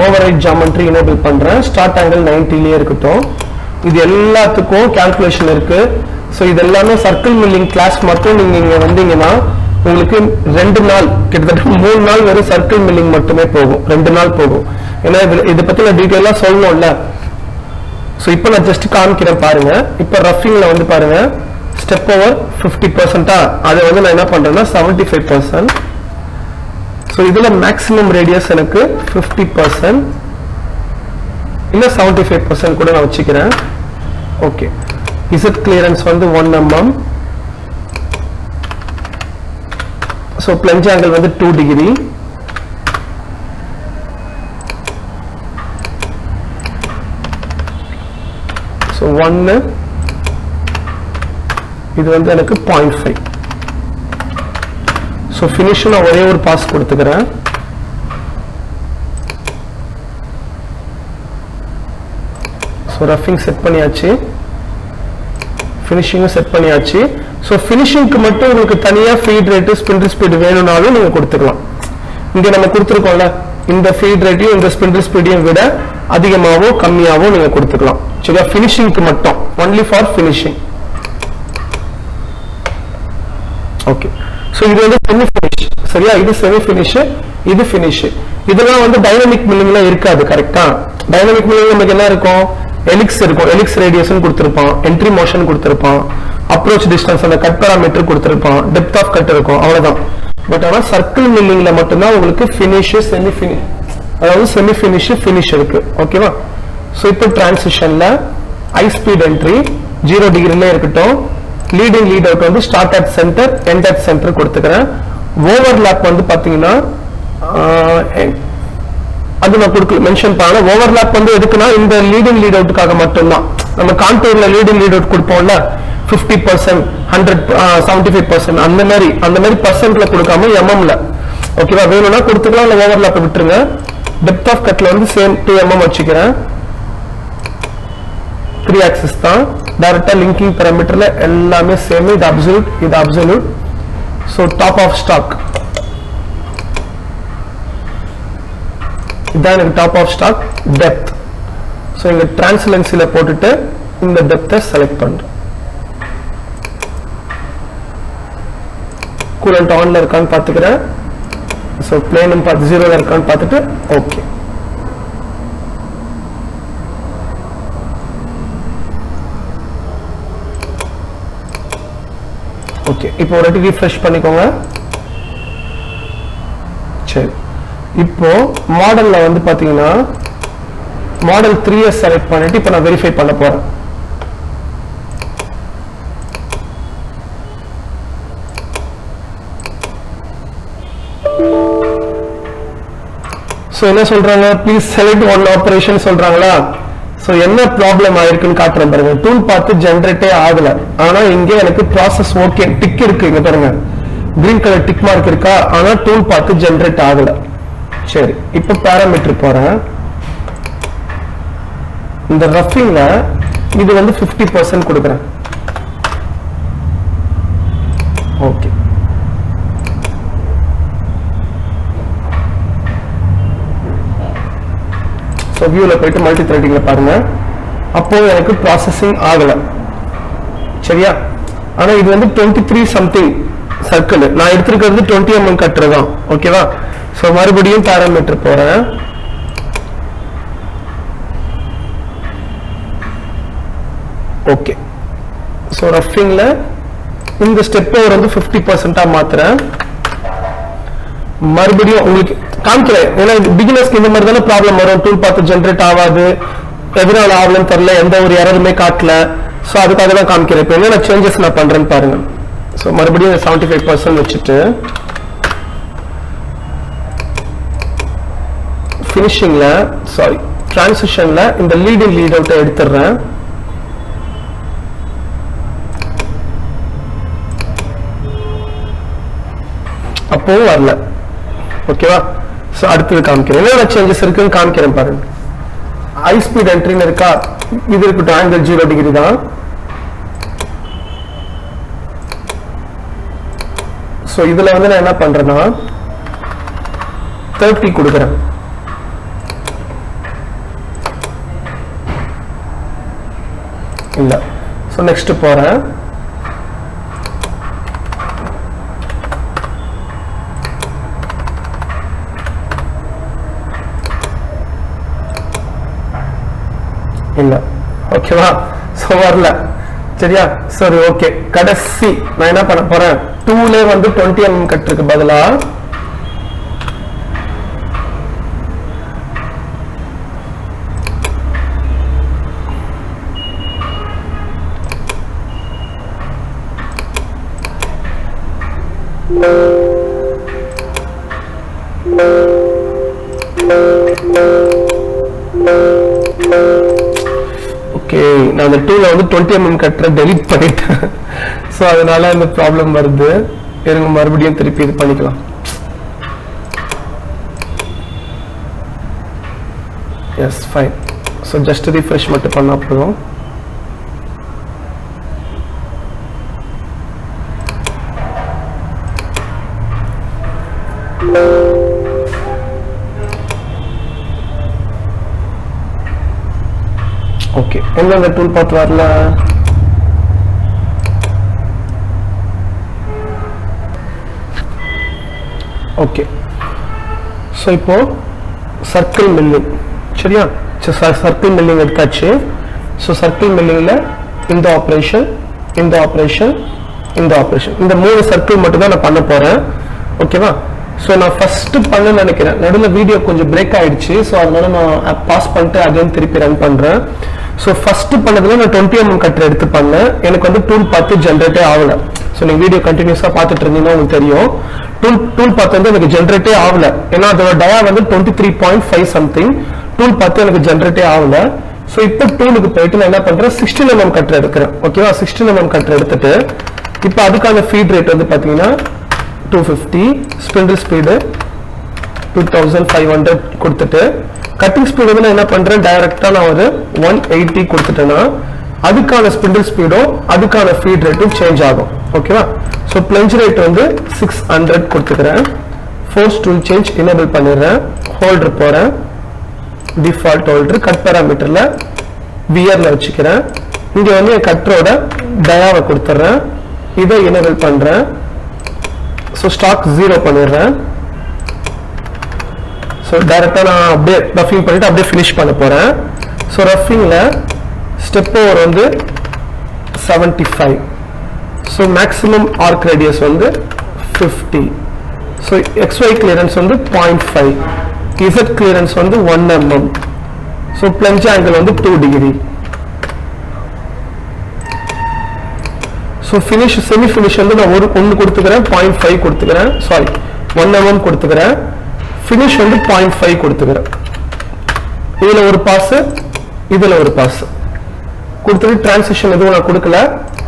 ஓவர்ரைட் ஜாமெட்ரி எனேபிள் பண்றேன். ஸ்டார்ட் ஆங்கிள் 90லயே இருக்கட்டும். இது எல்லாத்துக்கும் கால்குலேஷன் இருக்கு. ஸோ இது எல்லாமே சர்க்கிள் மில்லிங் கிளாஸ் மட்டும் நீங்க இங்க வந்தீங்கன்னா உங்களுக்கு 2 நாள், கிட்டத்தட்ட 3 நாள் வெறும் சர்க்கிள் மில்லிங் மட்டுமே போகும். 2 நாள் போகும். ஏன்னா இதை பத்தி நான் டீட்டெயிலா சொல்லணும்ல. ஸோ இப்போ நான் ஜஸ்ட் காமிக்கிறேன் பாருங்க. இப்போ ரஃபிங்ல வந்து பாருங்க, ஸ்டெப் ஓவர் 50%, அதை வந்து நான் என்ன பண்றேன்னா 75%. ஸோ இதுல மேக்ஸிமம் ரேடியஸ் எனக்கு 50% இல்ல 75% கூட நான் வச்சுக்கிறேன். ஓகே, இசட் கிளியரன்ஸ் வந்து 1 mm. ஸோ பிளஞ்ச் ஆங்கிள் வந்து 2 டிகிரி. ஸோ 1, இது வந்து எனக்கு 0.5. ஸோ ஃபினிஷ் நான் ஒரே ஒரு பாஸ் கொடுத்துக்கிறேன். ஸோ ரஃபிங் செட் பண்ணியாச்சு, ஃபினிஷிங்கும் செட் பண்ணியாச்சு. ஸோ ஃபினிஷிங்க்கு மட்டும் உங்களுக்கு தனியாக ஃபீட் ரேட்டு ஸ்பிண்டில் ஸ்பீடு வேணும்னாலும் நீங்கள் கொடுத்துக்கலாம். இங்கே நம்ம கொடுத்துருக்கோம்ல, இந்த ஃபீட் ரேட்டையும் இந்த ஸ்பிண்டில் ஸ்பீடையும் விட அதிகமாகவோ கம்மியாகவோ நீங்கள் கொடுத்துக்கலாம். சரியா, ஃபினிஷிங்க்கு மட்டும், only for finishing. Okay, so இது வந்து செமி ஃபினிஷ். சரியா, இது செமி ஃபினிஷ், இது ஃபினிஷ். இதெல்லாம் வந்து டைனமிக் மில்லிங்ல இருக்காது. கரெக்ட்டா, டைனமிக் மில்லிங் நமக்கு என்ன இருக்கும்? எலிக்ஸ் இருக்கும், எலிக்ஸ் ரேடியேஷன் கொடுத்திருப்பான், என்ட்ரி மோஷன் கொடுத்திருப்பான், அப்ரோச் டிஸ்டன்ஸ் அந்த கட் பாராமீட்டர் கொடுத்திருப்பான், டெப்த் ஆஃப் கட் இருக்கும், அவ்வளவுதான். பட் ஆனா சர்க்கிள் மில்லிங்ல மட்டும்தான் உங்களுக்கு ஃபினிஷ் செமி ஃபினிஷ் அதாவது செமி ஃபினிஷ் ஃபினிஷ் இருக்கு ஓகேவா சோ இப்போ டிரான்சிஷன்ல ஹை ஸ்பீட் என்ட்ரி 0 டிகிரில இருக்கட்டும் லீடிங் லீட் அவுட் வந்து start at centre end at centre கொடுத்துக்கிறேன் ஓவர்லாப் வந்து பாத்தீங்கன்னா அது நான் கொடுக்கல மென்ஷன் பண்ணல ஓவர்லாப் வந்து எதுக்குன்னா இந்த லீடிங் லீட் அவுட்டுக்காக மட்டும்தான் நம்ம கான்டூர்ல லீடிங் லீட் அவுட் கொடுப்போம்ல 50% 100 75% அந்த மாதிரி பர்சன்ட்ல கொடுக்காம எம்எம்ல ஓகேவா வேணும்னா கொடுத்துக்கலாம் இல்ல ஓவர்லாப் விட்டுருங்க டெப்த் ஆஃப் கட்ல வந்து சேம் 2 mm வச்சுக்கிறேன் 3 ஆக்சிஸ் தான் டைரக்டா லிங்கிங் பாராமீட்டர்ல எல்லாமே சேம் இது absolute so top of stock இதான் எனக்கு top of stock depth so இங்க டிரான்ஸ்லன்சில போட்டுட்டு இந்த டெப்த்தை செலக்ட் பண்றேன் கூலண்ட் ஆன்ல இருக்கான்னு பாத்துக்கிறேன் சோ பிளேனும் பார்த்து 0ல இருக்கான்னு பார்த்துட்டு ஓகே ஓகே இப்போ ஒரு வாட்டி ரிஃப்ரெஷ் பண்ணிக்கோங்க சரி இப்போ மாடல்ல வந்து பாத்தீங்கன்னா மாடல் 3s செலக்ட் பண்ணிட்டு இப்போ நான் வெரிஃபை பண்ண போறேன் சோ என்ன சொல்றாங்க ப்ளீஸ் செலக்ட் ஒன் ஆபரேஷன் சொல்றாங்களா சோ என்ன ப்ராப்ளம் ஆயிருக்குன்னு காட்டுறேன் பாருங்க டூல் பார்த்து ஜெனரேட்டே ஆகல ஆனா இங்க எனக்கு ப்ராசஸ் ஓகே டிக் இருக்கு இங்க பாருங்க கிரீன் கலர் டிக் மார்க் இருக்கா ஆனா டூல் பார்த்து ஜெனரேட் ஆகல சரி இப்போ பாராமீட்டர் போறேன் இந்த ரஃபிங்ல இது வந்து 50% கொடுக்கிறேன் ஓகே சோ வியூல போயிட்டு மல்டி த்ரெடிங்ல பாருங்க அப்போ எனக்கு ப்ராசஸிங் ஆகல சரியா ஆனா இது வந்து 23 சம்திங் சர்க்கிள் நான் எடுத்துக்கிறது 20 mm கட்டர் தான் ஓகேவா சோ மறுபடியும் பாராமீட்டர் போறேன் ஓகே சோ ரஃபிங்ல இந்த ஸ்டெப் ஓவர் வந்து 50% மாத்துறேன் மறுபடியும் உங்களுக்கு காமிக்கிறேன் ஏன்னா பிகினர்ஸ்க்கு இந்த மாதிரி தானே ப்ராப்ளம் வரும் டூல் பார்த்து ஜெனரேட் ஆகாது எதனால ஆகலன்னு தெரியல எந்த ஒரு எரருமே காட்டல சோ அதுக்காக தான் காமிக்கிறேன் இப்போ என்னென்ன சேஞ்சஸ் நான் பண்றேன்னு பாருங்க சோ மறுபடியும் 75% வச்சுட்டு ஃபினிஷிங்ல சாரி டிரான்சிஷன்ல இந்த லீடிங் லீட் அவுட்டை எடுத்துடுறேன் அப்போ வரல ஓகேவா சோ அடுத்து காமிக்கிறேன் என்ன சேஞ்சஸ் இருக்குன்னு காமிக்கிறேன் பாருங்க ஹை ஸ்பீட் என்ட்ரின்னு இருக்கா இது இருக்கட்டும் ஆங்கிள் 0 டிகிரி தான் சோ இதுல வந்து நான் என்ன பண்றேன்னா 30 கொடுக்கிறேன் இல்ல சோ நெக்ஸ்ட் போறேன் இல்ல ஓகேவா சோ வரல சரியா சரி ஓகே கடைசி நான் என்ன பண்ண போறேன் 2ல வந்து 20 mm கட்டருக்கு பதிலா நான் அந்த 2ல வந்து 20 mm கட்டரை டெலீட் பண்ணிட்டேன் சோ அதனால இந்த ப்ராப்ளம் வருது இருங்க மறுபடியும் திருப்பி இது பண்ணிக்கலாம் S fine so just refresh மட்டும் பண்ணா போதும் ஓகே எங்க டூல் பார்த்து வரல ஓகே சோ இப்போ சர்க்கிள் மில்லிங் சரியா சர்க்கிள் மில்லிங் எடுத்தாச்சு சோ சர்க்கிள் மில்லிங்ல இந்த ஆபரேஷன் இந்த ஆபரேஷன் இந்த ஆபரேஷன் இந்த மூணு சர்க்கிள் மட்டும் தான் நான் பண்ண போறேன் ஓகேவா? ஸோ நான் ஃபர்ஸ்ட் பண்ண நினைக்கிறேன், நடுவில் வீடியோ கொஞ்சம் பிரேக் ஆயிடுச்சு. ஸோ அதனால நான் பாஸ் பண்ணிட்டு அகைன் திருப்பி ரன் பண்றேன். ஸோ ஃபர்ஸ்ட் பண்ணதுல நான் 20 mm கட்டர் எடுத்து பண்ணேன். எனக்கு வந்து டூல் பார்த்து ஜென்ரேட்டே ஆகல. ஸோ நீங்க வீடியோ கண்டினியூஸா பார்த்துட்டு இருந்தீங்கன்னா உங்களுக்கு தெரியும், டூல் பார்த்து வந்து எனக்கு ஜென்ரேட்டே ஆகல. ஏன்னா அதோட டயா வந்து 23.5 சம்திங். டூல் பார்த்து எனக்கு ஜென்ரேட்டே ஆகல. ஸோ இப்போ டூலுக்கு போயிட்டு நான் என்ன பண்றேன், 16 mm கட்டர் எடுக்கிறேன். ஓகேவா? 16 mm கட்டர் எடுத்துட்டு இப்போ அதுக்கான ஃபீட் ரேட் வந்து பாத்தீங்கன்னா 250, ஸ்பிண்டில் ஸ்பீடு 2500 கொடுத்துட்டு, கட்டிங் ஸ்பீடு வந்து நான் என்ன பண்றேன், டைரக்டா நான் ஒரு 180 கொடுத்துட்டேன்னா அதுக்கான ஸ்பிண்டில் ஸ்பீடும் அதுக்கான ஃபீட் ரேட்டும் சேஞ்ச் ஆகும். ஓகேவா? ஸோ பிளஞ்ச் ரேட் வந்து 600 கொடுத்துக்கிறேன். ஃபோர்ஸ் டூல் சேஞ்ச் எனேபிள் பண்ணிடுறேன். ஹோல்டர் போறேன், டிஃபால்ட் ஹோல்டர், கட் பேராமீட்டர்ல வியர்ல வச்சுக்கிறேன். இங்க வந்து என் கட்டரோட டயாவை கொடுத்துறேன். இதை எனேபிள் பண்றேன். ஸோ ஸ்டாக் 0 பண்ணிடுறேன். ஸோ டைரக்டா நான் அப்படியே ரஃபிங் பண்ணிட்டு அப்படியே ஃபினிஷ் பண்ண போறேன். ஸோ ரஃபிங்ல ஸ்டெப் ஓவர் வந்து 75. ஸோ மேக்ஸிமம் ஆர்க் ரேடியஸ் வந்து 50. ஸோ XY கிளியரன்ஸ் வந்து 0.5, Z கிளியரன்ஸ் வந்து 1 mm. ஸோ பிளஞ்ச் ஆங்கிள் வந்து 2 degree. So finish semi finish வந்து நான் ஒன்று கொடுத்துக்கிறேன், 0.5 கொடுத்துக்கிறேன், சாரி 1 mm கொடுத்துக்கிறேன். ஃபினிஷ் வந்து 0.5 கொடுத்துக்கிறேன். இதுல ஒரு பாஸ், இதுல ஒரு பாஸ் கொடுத்துட்டு டிரான்சிஷன் எதுவும் நான் கொடுக்கல.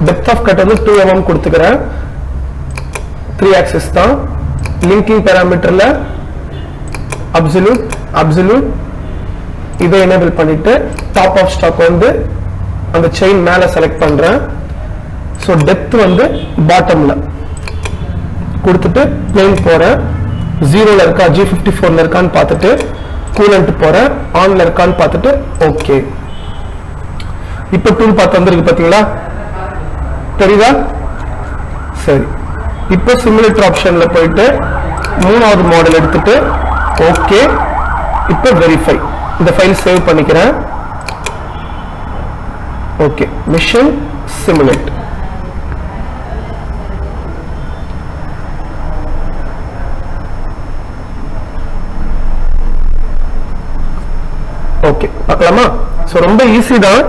டெப்த் ஆஃப் கட் வந்து 2 mm கொடுத்துக்கிறேன். 3 ஆக்சிஸ் தான். லிங்கிங் பேராமீட்டர்ல அப்சல்யூட் இதை எனேபிள் பண்ணிட்டு டாப் ஆஃப் ஸ்டாக் வந்து அந்த செயின் மேல செலக்ட் பண்றேன். ஸோ டெப்த் வந்து பாட்டம்ல கொடுத்துட்டு பிளேன் போறேன். 0ல இருக்கா, G54ல இருக்கான்னு பார்த்துட்டு கூலண்ட் போறேன், ஆன்ல இருக்கான்னு பார்த்துட்டு ஓகே. இப்ப டூல் பார்த்து வந்திருக்கு பாத்தீங்களா, தெரியுதா? சரி, இப்போ சிமுலேட்டர் ஆப்ஷன்ல போயிட்டு 3வது மாடல் எடுத்துட்டு ஓகே. இப்போ வெரிஃபை, இந்த ஃபைல் சேவ் பண்ணிக்கிறேன். Okay, mission simulate. ஓகே, பார்க்கலாமா? சோ ரொம்ப ஈஸி தான்.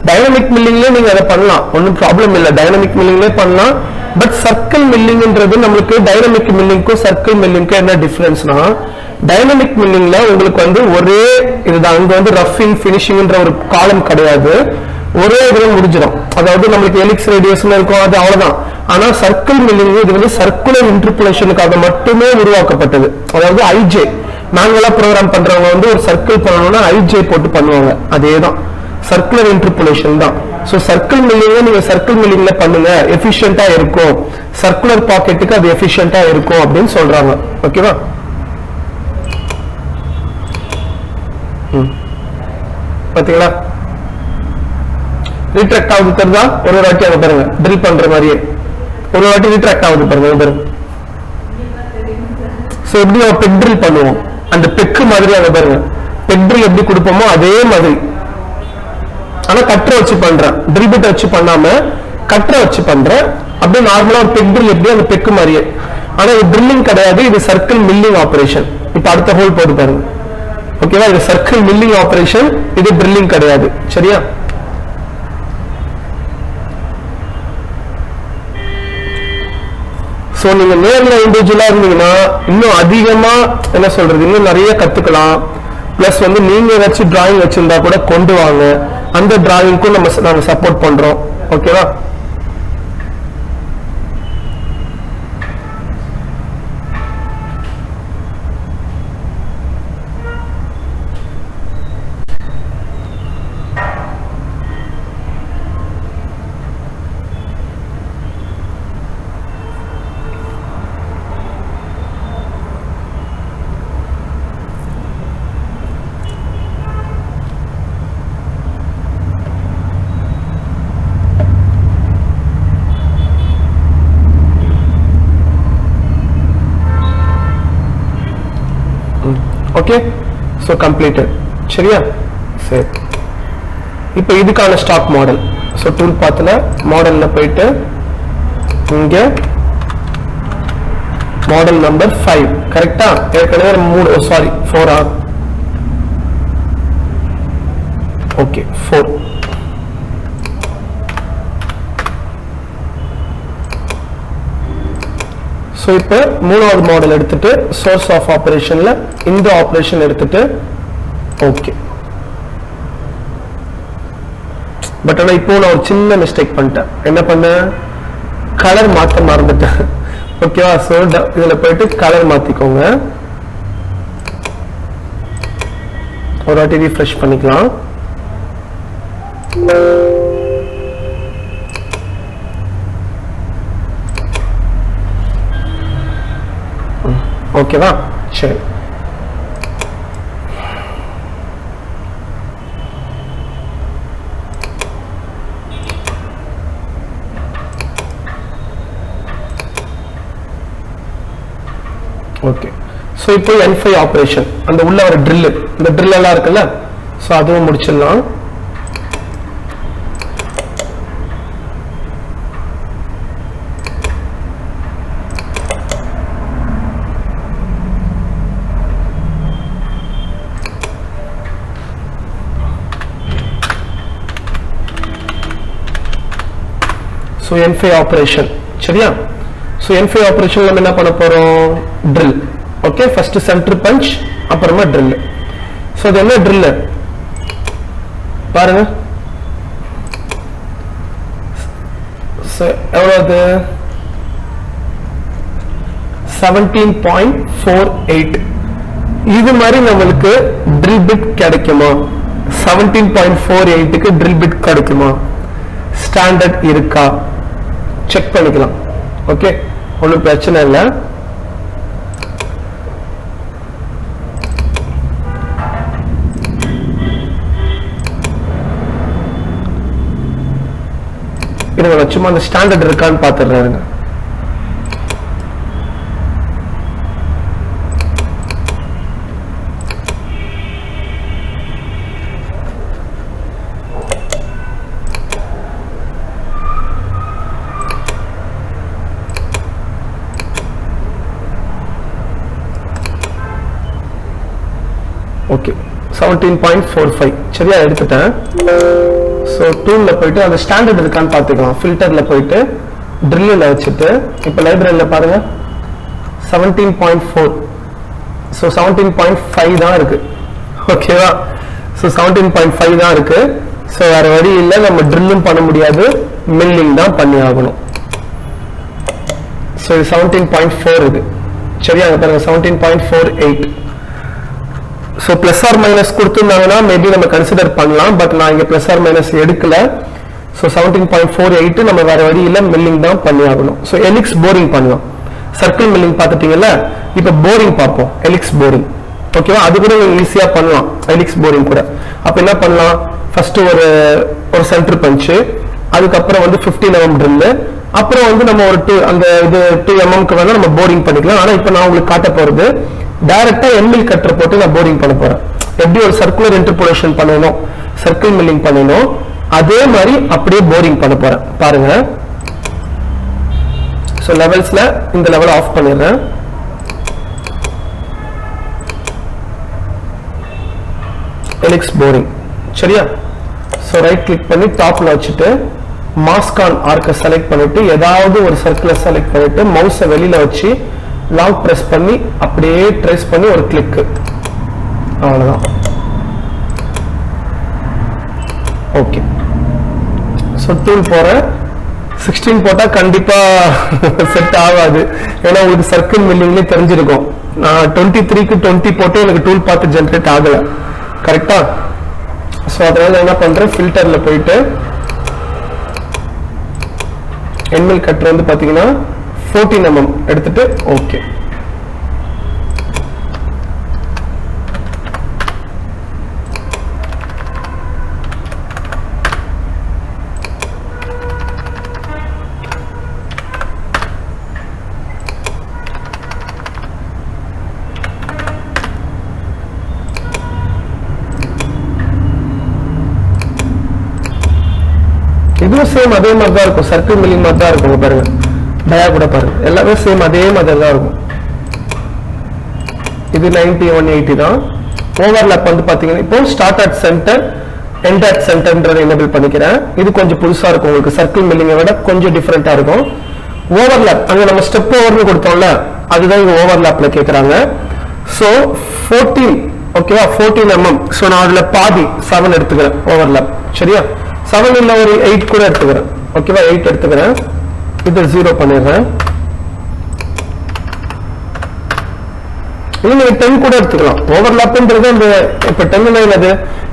டைனமிக் மில்லிங்ல நீங்க அதை பண்ணலாம், ஒன்றும் ப்ராப்ளம் இல்லை. டைனமிக் மில்லிங்ல பண்ணலாம். பட் சர்க்கிள் மில்லிங்ன்றது நம்மளுக்கு டைனமிக் மில்லிங்க்கும் சர்க்கிள் மில்லிங்க்கும் என்ன டிஃபரன்ஸ்னா, டைனமிக் மில்லிங்ல உங்களுக்கு வந்து ஒரே இதுதான், அங்க வந்து ரஃபிங் ஃபினிஷிங்ன்ற ஒரு காலம் கிடையாது, ஒரே இதுல முடிஞ்சிடும். அதாவது நம்மளுக்கு எலிக்ஸ் ரேடியஸ்ல இருக்கும், அது அவ்வளவுதான். ஆனா சர்க்கிள் மில்லிங் இது வந்து சர்க்குலர் இன்டர்போலேஷனுக்காக மட்டுமே உருவாக்கப்பட்டது. அதாவது ஐஜே மேனுவலா ப்ரோக்ராம் பண்றவங்க வந்து ஒரு சர்க்கிள் பண்ணணும்னா ஐஜே போட்டு பண்ணுவாங்க. அதேதான் சர்க்குலர் இன்டர்போலேஷன் தான். சோ சர்க்கிள் மில்லிங்க நீங்க சர்க்கிள் மில்லிங்ல பண்ணுங்க, எஃபிஷியன்ட்டா இருக்கும். சர்க்குலர் பாக்கெட்டுக்கு அது எஃபிஷியன்ட்டா இருக்கும் அப்படின்னு சொல்றாங்க. ஓகேவா? பாத்தீங்களா? ரீட்ராக்ட் ஆகுது தெரிஞ்சா ஒரு வாட்டி அங்க பாருங்க, ட்ரில் பண்ற மாதிரியே ஒரு வாட்டி ரீட்ராக்ட் ஆகுது பாருங்க. சோ எப்படி நம்ம பெக் ட்ரில் பண்ணுவோம், அந்த பெக்கு மாதிரி அங்க பாருங்க, பெக் ட்ரில் எப்படி கொடுப்போமோ அதே மாதிரி. ஆனா கட்டரை வச்சு பண்றேன், ட்ரில் பிட் வச்சு பண்ணாம கட்டரை வச்சு பண்றேன். அப்படியே நார்மலா ஒரு பெக் ட்ரில் எப்படி அந்த பெக்கு மாதிரியே. ஆனா இது ட்ரில்லிங் கிடையாது, இது சர்க்கிள் மில்லிங் ஆபரேஷன். இப்ப அடுத்த ஹோல் போட்டு பாருங்க. ஓகேவா? இது சர்க்கிள் மில்லிங் ஆபரேஷன், இது ட்ரில்லிங் கிடையாது. சரியா? சோ நீங்க நேர்ல இண்டிவிஜுவலா இருந்தீங்கன்னா இன்னும் அதிகமா என்ன சொல்றது, இன்னும் நிறைய கத்துக்கலாம். பிளஸ் வந்து நீங்க ஏதாச்சும் டிராயிங் வச்சிருந்தா கூட கொண்டு வாங்க, அந்த டிராயிங்க்கும் நாங்க சப்போர்ட் பண்றோம். ஓகேவா? Okay, so completed. சரியா? சரி, இப்போ இதுக்கான ஸ்டாக் மாடல். சோ டூல் பாத்துல மாடல்ல போயிட்டு இங்க மாடல் நம்பர் 5 கரெக்டா ஏற்கனவே 3 சாரி 4 ஓகே 4 சோ இப்போ மூணாவது மாடல் எடுத்துட்டு சோர்ஸ் ஆஃப் ஆபரேஷன்ல இந்த ஆபரேஷன் எடுத்துட்டு ஓகே பட் ஆனா இப்போ நான் ஒரு சின்ன மிஸ்டேக் பண்ணிட்டேன் என்ன பண்ணேன் கலர் மாத்த மறந்துட்டேன் ஓகேவா சோ இதுல போயிட்டு கலர் மாத்திக்கோங்க ஒரு வாட்டி ரீஃப்ரெஷ் பண்ணிக்கலாம் ஓகேவா சரி ஓகே சோ இப்போ N5 ஆபரேஷன் அந்த உள்ள ஒரு drill இந்த drill எல்லாம் இருக்குல்ல சோ அதுவும் முடிச்சிடலாம் சோ N5 ஆபரேஷன் சரியா சோ N5 ஆபரேஷன்ல நம்ம என்ன பண்ண போறோம் drill okay first centre punch அப்புறமா drill சோ இது என்ன drill பாருங்க சோ எவ்வளவு 17.48 இது மாதிரி நமக்கு drill bit கிடைக்குமா 17.48 க்கு drill bit கிடைக்குமா ஸ்டாண்டர்ட் இருக்கா செக் பண்ணிக்கலாம் ஓகே ஒன்றும் பிரச்சனை இல்லை இருங்க சும்மா அந்த ஸ்டாண்டர்ட் இருக்கான்னு பார்த்துடுறேன் ஓகே 17.45 சரியா எடுத்துட்டேன் சோ டூல்ல போயிட்டு அந்த ஸ்டாண்டர்ட் இருக்கான்னு பாத்துக்கலாம் ஃபில்டர்ல போயிட்டு ட்ரில்ல வச்சிட்டு இப்போ லைப்ரரியில பாருங்க 17.4 சோ 17.5 தான் இருக்கு ஓகேவா சோ 17.5 தான் இருக்கு சோ வேற வழி இல்ல நம்ம ட்ரில்லும் பண்ண முடியாது மில்லிங் தான் பண்ணி ஆகணும் சோ 17.4 இது சரியா பாருங்க 17.48 so plus or minus கொடுத்திருந்தாங்கன்னா மேபி நம்ம கன்சிடர் பண்ணலாம் பட் நான் இங்க plus or minus எடுக்கல so 17.48 நம்ம வேற வழி இல்ல மில்லிங் தான் பண்ணி ஆகணும் so helix boring பண்ணலாம் சர்க்கிள் மில்லிங் பார்த்துட்டீங்கல்ல இப்போ போரிங் பார்ப்போம் helix boring ஓகேவா அது கூட ஈஸியா பண்ணலாம் helix boring கூட அப்ப என்ன பண்ணலாம் ஃபர்ஸ்ட் ஒரு சென்டர் பஞ்ச் அதுக்கு அப்புறம் வந்து 15 mm drill அப்புறம் வந்து நம்ம ஒரு 2 அந்த இது 2 mm க்கு வேணா நம்ம போரிங் பண்ணிக்கலாம் ஆனா இப்போ நான் உங்களுக்கு காட்ட போறது டைரக்டா எம்மில் கட்டர் போட்டு நான் போரிங் பண்ண போறேன் எப்படி ஒரு சர்க்குலர் இன்டர்போலேஷன் பண்ணனும் சர்க்கிள் மில்லிங் பண்ணனும் அதே மாதிரி அப்படியே போரிங் பண்ண போறேன் பாருங்க சோ லெவல்ஸ்ல இந்த லெவல் ஆஃப் பண்ணிடுறேன் helix boring சரியா சோ ரைட் கிளிக் பண்ணி டாப்ல வச்சிட்டு மாஸ்க் ஆன் ஆர்க்க செலக்ட் பண்ணிட்டு ஏதாவது ஒரு சர்க்கிளை செலக்ட் பண்ணிட்டு மவுஸை வெளியில வச்சு லாங் பிரஸ் பண்ணி அப்படியே ட்ரேஸ் பண்ணி ஒரு கிளிக் அவ்வளவுதான் ஓகே சோ டூல் போறேன் 16 போட்டா கண்டிப்பா செட் ஆகாது ஏன்னா உங்களுக்கு சர்க்கிள் மில்லிங்ல தெரிஞ்சிருக்கும் நான் 23 க்கு 20 போட்டு எனக்கு டூல் பார்த்து ஜெனரேட் ஆகல கரெக்டா சோ அதனால என்ன பண்றேன் ஃபில்டர்ல போயிட்டு என்மில் கட்டர் வந்து பாத்தீங்கன்னா 14 mm எடுத்துட்டு ஓகே இதுவும் சேம் அதே மாதிரி தான் இருக்கும் சர்க்கிள் மில்லிங் மாதிரி தான் இருக்கும் பாருங்க டயா கூட பாருங்க எல்லாமே சேம் அதே மாதிரி தான் இருக்கும் இது 90 180 தான். ஓவர்லாப் வந்து பாத்தீங்கன்னா இப்போ start at centre end at சென்டர்ன்றதை எனேபிள் பண்ணிக்கிறேன். இது கொஞ்சம் புதுசா இருக்கும் உங்களுக்கு, சர்க்கிள் மில்லிங்கை விட கொஞ்சம் டிஃபரெண்டா இருக்கும். ஓவர்லாப் அங்க நம்ம ஸ்டெப் ஓவர்னு கொடுத்தோம்ல, அதுதான் இங்க ஓவர்லாப்ல கேக்குறாங்க. சோ 14 ஓகேவா, 14 mm. சோ நான் அதுல பாதி 7 எடுத்துக்கிறேன் ஓவர்லாப். சரியா, 7 இல்ல ஒரு 8 கூட எடுத்துக்கிறேன். ஓகேவா, 8 எடுத்துக்கிறேன். இது 0 பண்ணிடுறேன். நீங்க 10 கூட எடுத்துக்கலாம். ஓவர்லாப்ன்றது அந்த இப்ப 10 என்னது,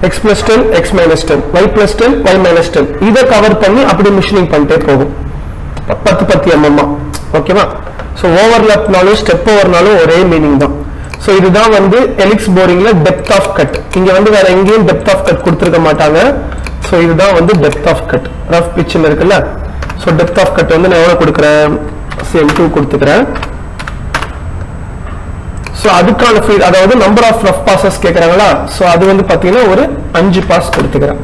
x plus 10 x minus 10 y plus 10 y minus 10 இதை கவர் பண்ணி அப்படி மிஷினிங் பண்ணிட்டே போகும் 10 mm. ஓகேவா, சோ ஓவர்லாப்னாலும் ஸ்டெப் ஓவர்னாலும் ஒரே மீனிங் தான். சோ இதுதான் வந்து ஹெலிக்ஸ் போரிங்ல டெப்த் ஆஃப் கட். இங்க வந்து வேற எங்கேயும் டெப்த் ஆஃப் கட் கொடுத்திருக்க மாட்டாங்க. சோ இதுதான் வந்து டெப்த் ஆஃப் கட். ரஃப் பிட்ச்ல இருக்குல்ல, சோ டெப்த் ஆஃப் கட் வந்து நான் எவ்வளவு கொடுக்கிறேன், சேம் 2 கொடுத்துக்கிறேன். சோ அதுக்கான ஃபீட், அதாவது நம்பர் ஆஃப் ரஃப் பாசஸ் கேக்குறாங்களா, சோ அது வந்து பாத்தீங்கன்னா ஒரு 5 பாஸ் கொடுத்துக்கிறேன்.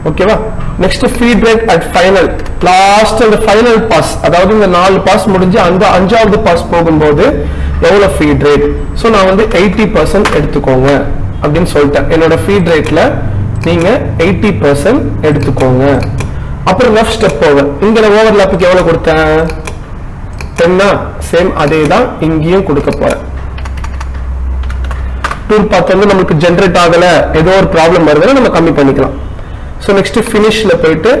ஓகேவா, next feed rate at final, last அந்த ஃபைனல் பாஸ், அதாவது இந்த 4 பாஸ் முடிஞ்சு அந்த 5வது பாஸ் போகும்போது எவ்வளவு ஃபீட் ரேட். சோ நான் வந்து 80% எடுத்துக்கோங்க அப்படின்னு சொல்லிட்டேன். என்னோட ஃபீட் ரேட்ல நீங்க 80% எடுத்துக்கோங்க. அப்புறம் ரஃப் ஸ்டெப் ஓவர், இங்க ஓவர்லாப்புக்கு எவ்வளவு கொடுத்தேன், 10. சேம் அதே தான் இங்கேயும் கொடுக்க போறேன். டூல் பாத் வந்து நமக்கு ஜெனரேட் ஆகல, ஏதோ ஒரு ப்ராப்ளம் வருதுன்னா நம்ம கம்மி பண்ணிக்கலாம். சோ நெக்ஸ்ட் ஃபினிஷ்ல போயிட்டு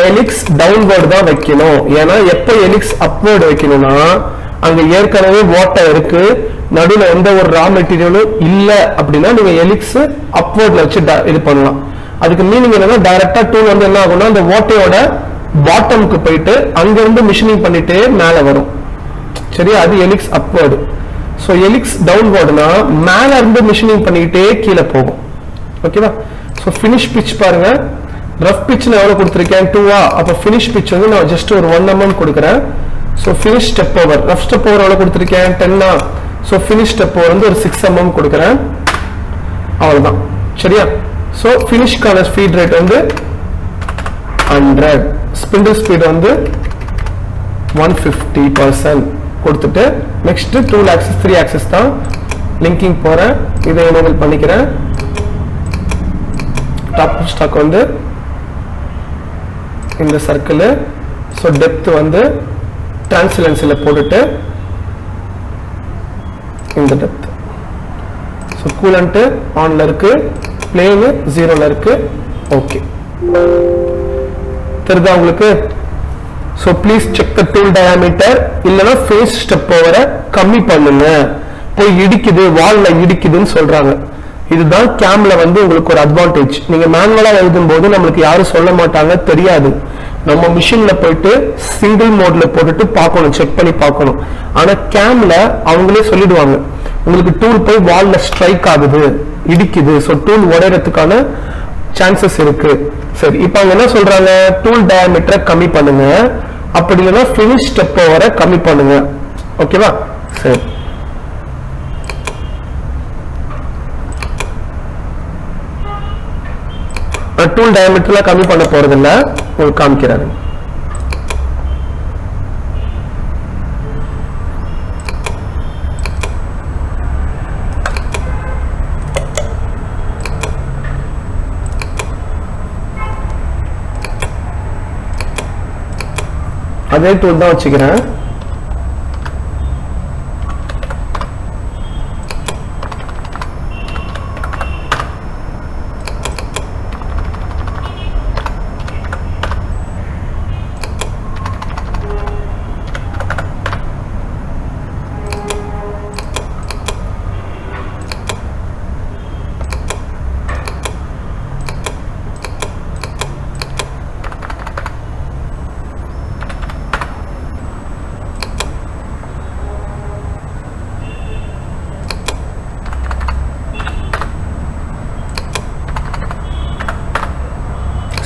ஹெலிக்ஸ் டவுன்வர்ட் தான் வைக்கணும். ஏன்னா எப்ப ஹெலிக்ஸ் அப்வர்ட் வைக்கணும்னா அங்க ஏற்கனவே வாட்டர் இருக்கு, நடுவுல எந்த ஒரு ரா மெட்டீரியலும் இல்ல அப்படின்னா நீங்க ஹெலிக்ஸ் அப்வர்ட்ல வச்சு இது பண்ணலாம். அதுக்கு மீனிங் என்னன்னா டைரக்டா டூல் வந்து என்ன ஆகும்னா அந்த வாட்டையோட பாட்டம்க்கு போயிட்டு அங்க இருந்து மிஷினிங் பண்ணிட்டே மேல வரும். சரியா, அது ஹெலிக்ஸ் அப்வர்ட். சோ ஹெலிக்ஸ் டவுன்வர்ட்னா மேல இருந்து மிஷினிங் பண்ணிட்டே கீழே போகும். ஓகேவா, சோ ஃபினிஷ் பிட்ச் பாருங்க, ரஃப் பிட்ச் நான் எவ்வளவு கொடுத்திருக்கேன் 2. அப்ப ஃபினிஷ் பிட்ச் வந்து நான் ஜஸ்ட் ஒரு 1 mm கொடுக்கிறேன். So finish step over, rough step over எவ்வளவு கொடுத்திருக்கேன் 10. சோ ஃபினிஷ் ஸ்டெப் ஓவர் வந்து ஒரு 6 mm கொடுக்கிறேன். அவ்வளவுதான். சரியா, சோ ஃபினிஷ்கான ஸ்பீட் ரேட் வந்து 100, ஸ்பிண்டில் ஸ்பீட் வந்து 150% கொடுத்துட்டு நெக்ஸ்ட் 2 ஆக்சிஸ் 3 ஆக்சிஸ் தான் லிங்கிங் போறேன். இதை எனேபிள் பண்ணிக்கிறேன். டாப் ஸ்டாக் வந்து இந்த சர்க்கிள். சோ டெப்த் வந்து டிரான்ஸ்லன்ஸ்ல போட்டுட்டு இந்த டெப்த். சோ கூலண்ட் ஆன்ல இருக்கு, பிளேன் 0ல இருக்கு. ஓகே, தெரியுதா உங்களுக்கு? So please check the tool diameter. இல்லனா face step over கம்மி பண்ணுங்க. போய் இடிக்குது, வால்ல இடிக்குதுன்னு சொல்றாங்க. இதுதான் கேம்ல வந்து உங்களுக்கு ஒரு அட்வான்டேஜ். நீங்க மேனுவலா எழுதும்போது நம்மளுக்கு யாரும் சொல்ல மாட்டாங்க, தெரியாது. நம்ம மிஷின்ல போயிட்டு சிங்கிள் மோட்ல போட்டுட்டு பார்க்கணும், செக் பண்ணி பார்க்கணும். ஆனா கேம்ல அவங்களே சொல்லிடுவாங்க, உங்களுக்கு டூல் போய் வால்ல ஸ்ட்ரைக் ஆகுது, இடிக்குது, சோ டூல் உடையறதுக்கான சான்சஸ் இருக்கு. சரி, இப்போ அவங்க என்ன சொல்றாங்க, டூல் டயாமீட்டரை கம்மி பண்ணுங்க, அப்படி இல்லைன்னா ஃபினிஷ் ஸ்டெப் ஓவரை கம்மி பண்ணுங்க. ஓகேவா, சரி. டூல் டயாமீட்டர்ல கம்மி பண்ண போறது இல்ல, உங்களுக்கு காமிக்கிறாரு. அதே டூல் தான் வச்சுக்கிறேன்.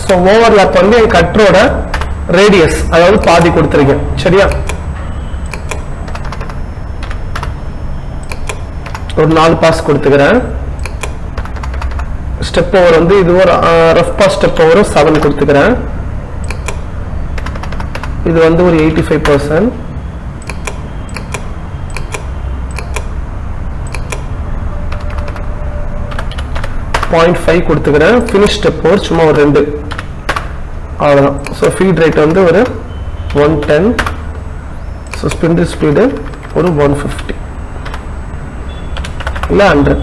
So overlap வந்து என் கட்டரோட ரேடியஸ், அதாவது பாதி கொடுத்திருக்கேன். சரியா, ஒரு 4 பாஸ் கொடுத்துக்கிறேன். ஸ்டெப் ஓவர் வந்து இது ஒரு ரஃப் பாஸ் ஸ்டெப் ஓவர் 7 கொடுத்துக்கிறேன். இது வந்து ஒரு 85%. 0.5 கொடுத்துக்கிறேன். finish step over சும்மா ஒரு 2 அவ்வளவுதான். ஸோ ஃபீட் ரேட் வந்து ஒரு 110. ஸோ ஸ்பிண்டில் ஸ்பீடு ஒரு 150 இல்லை 100.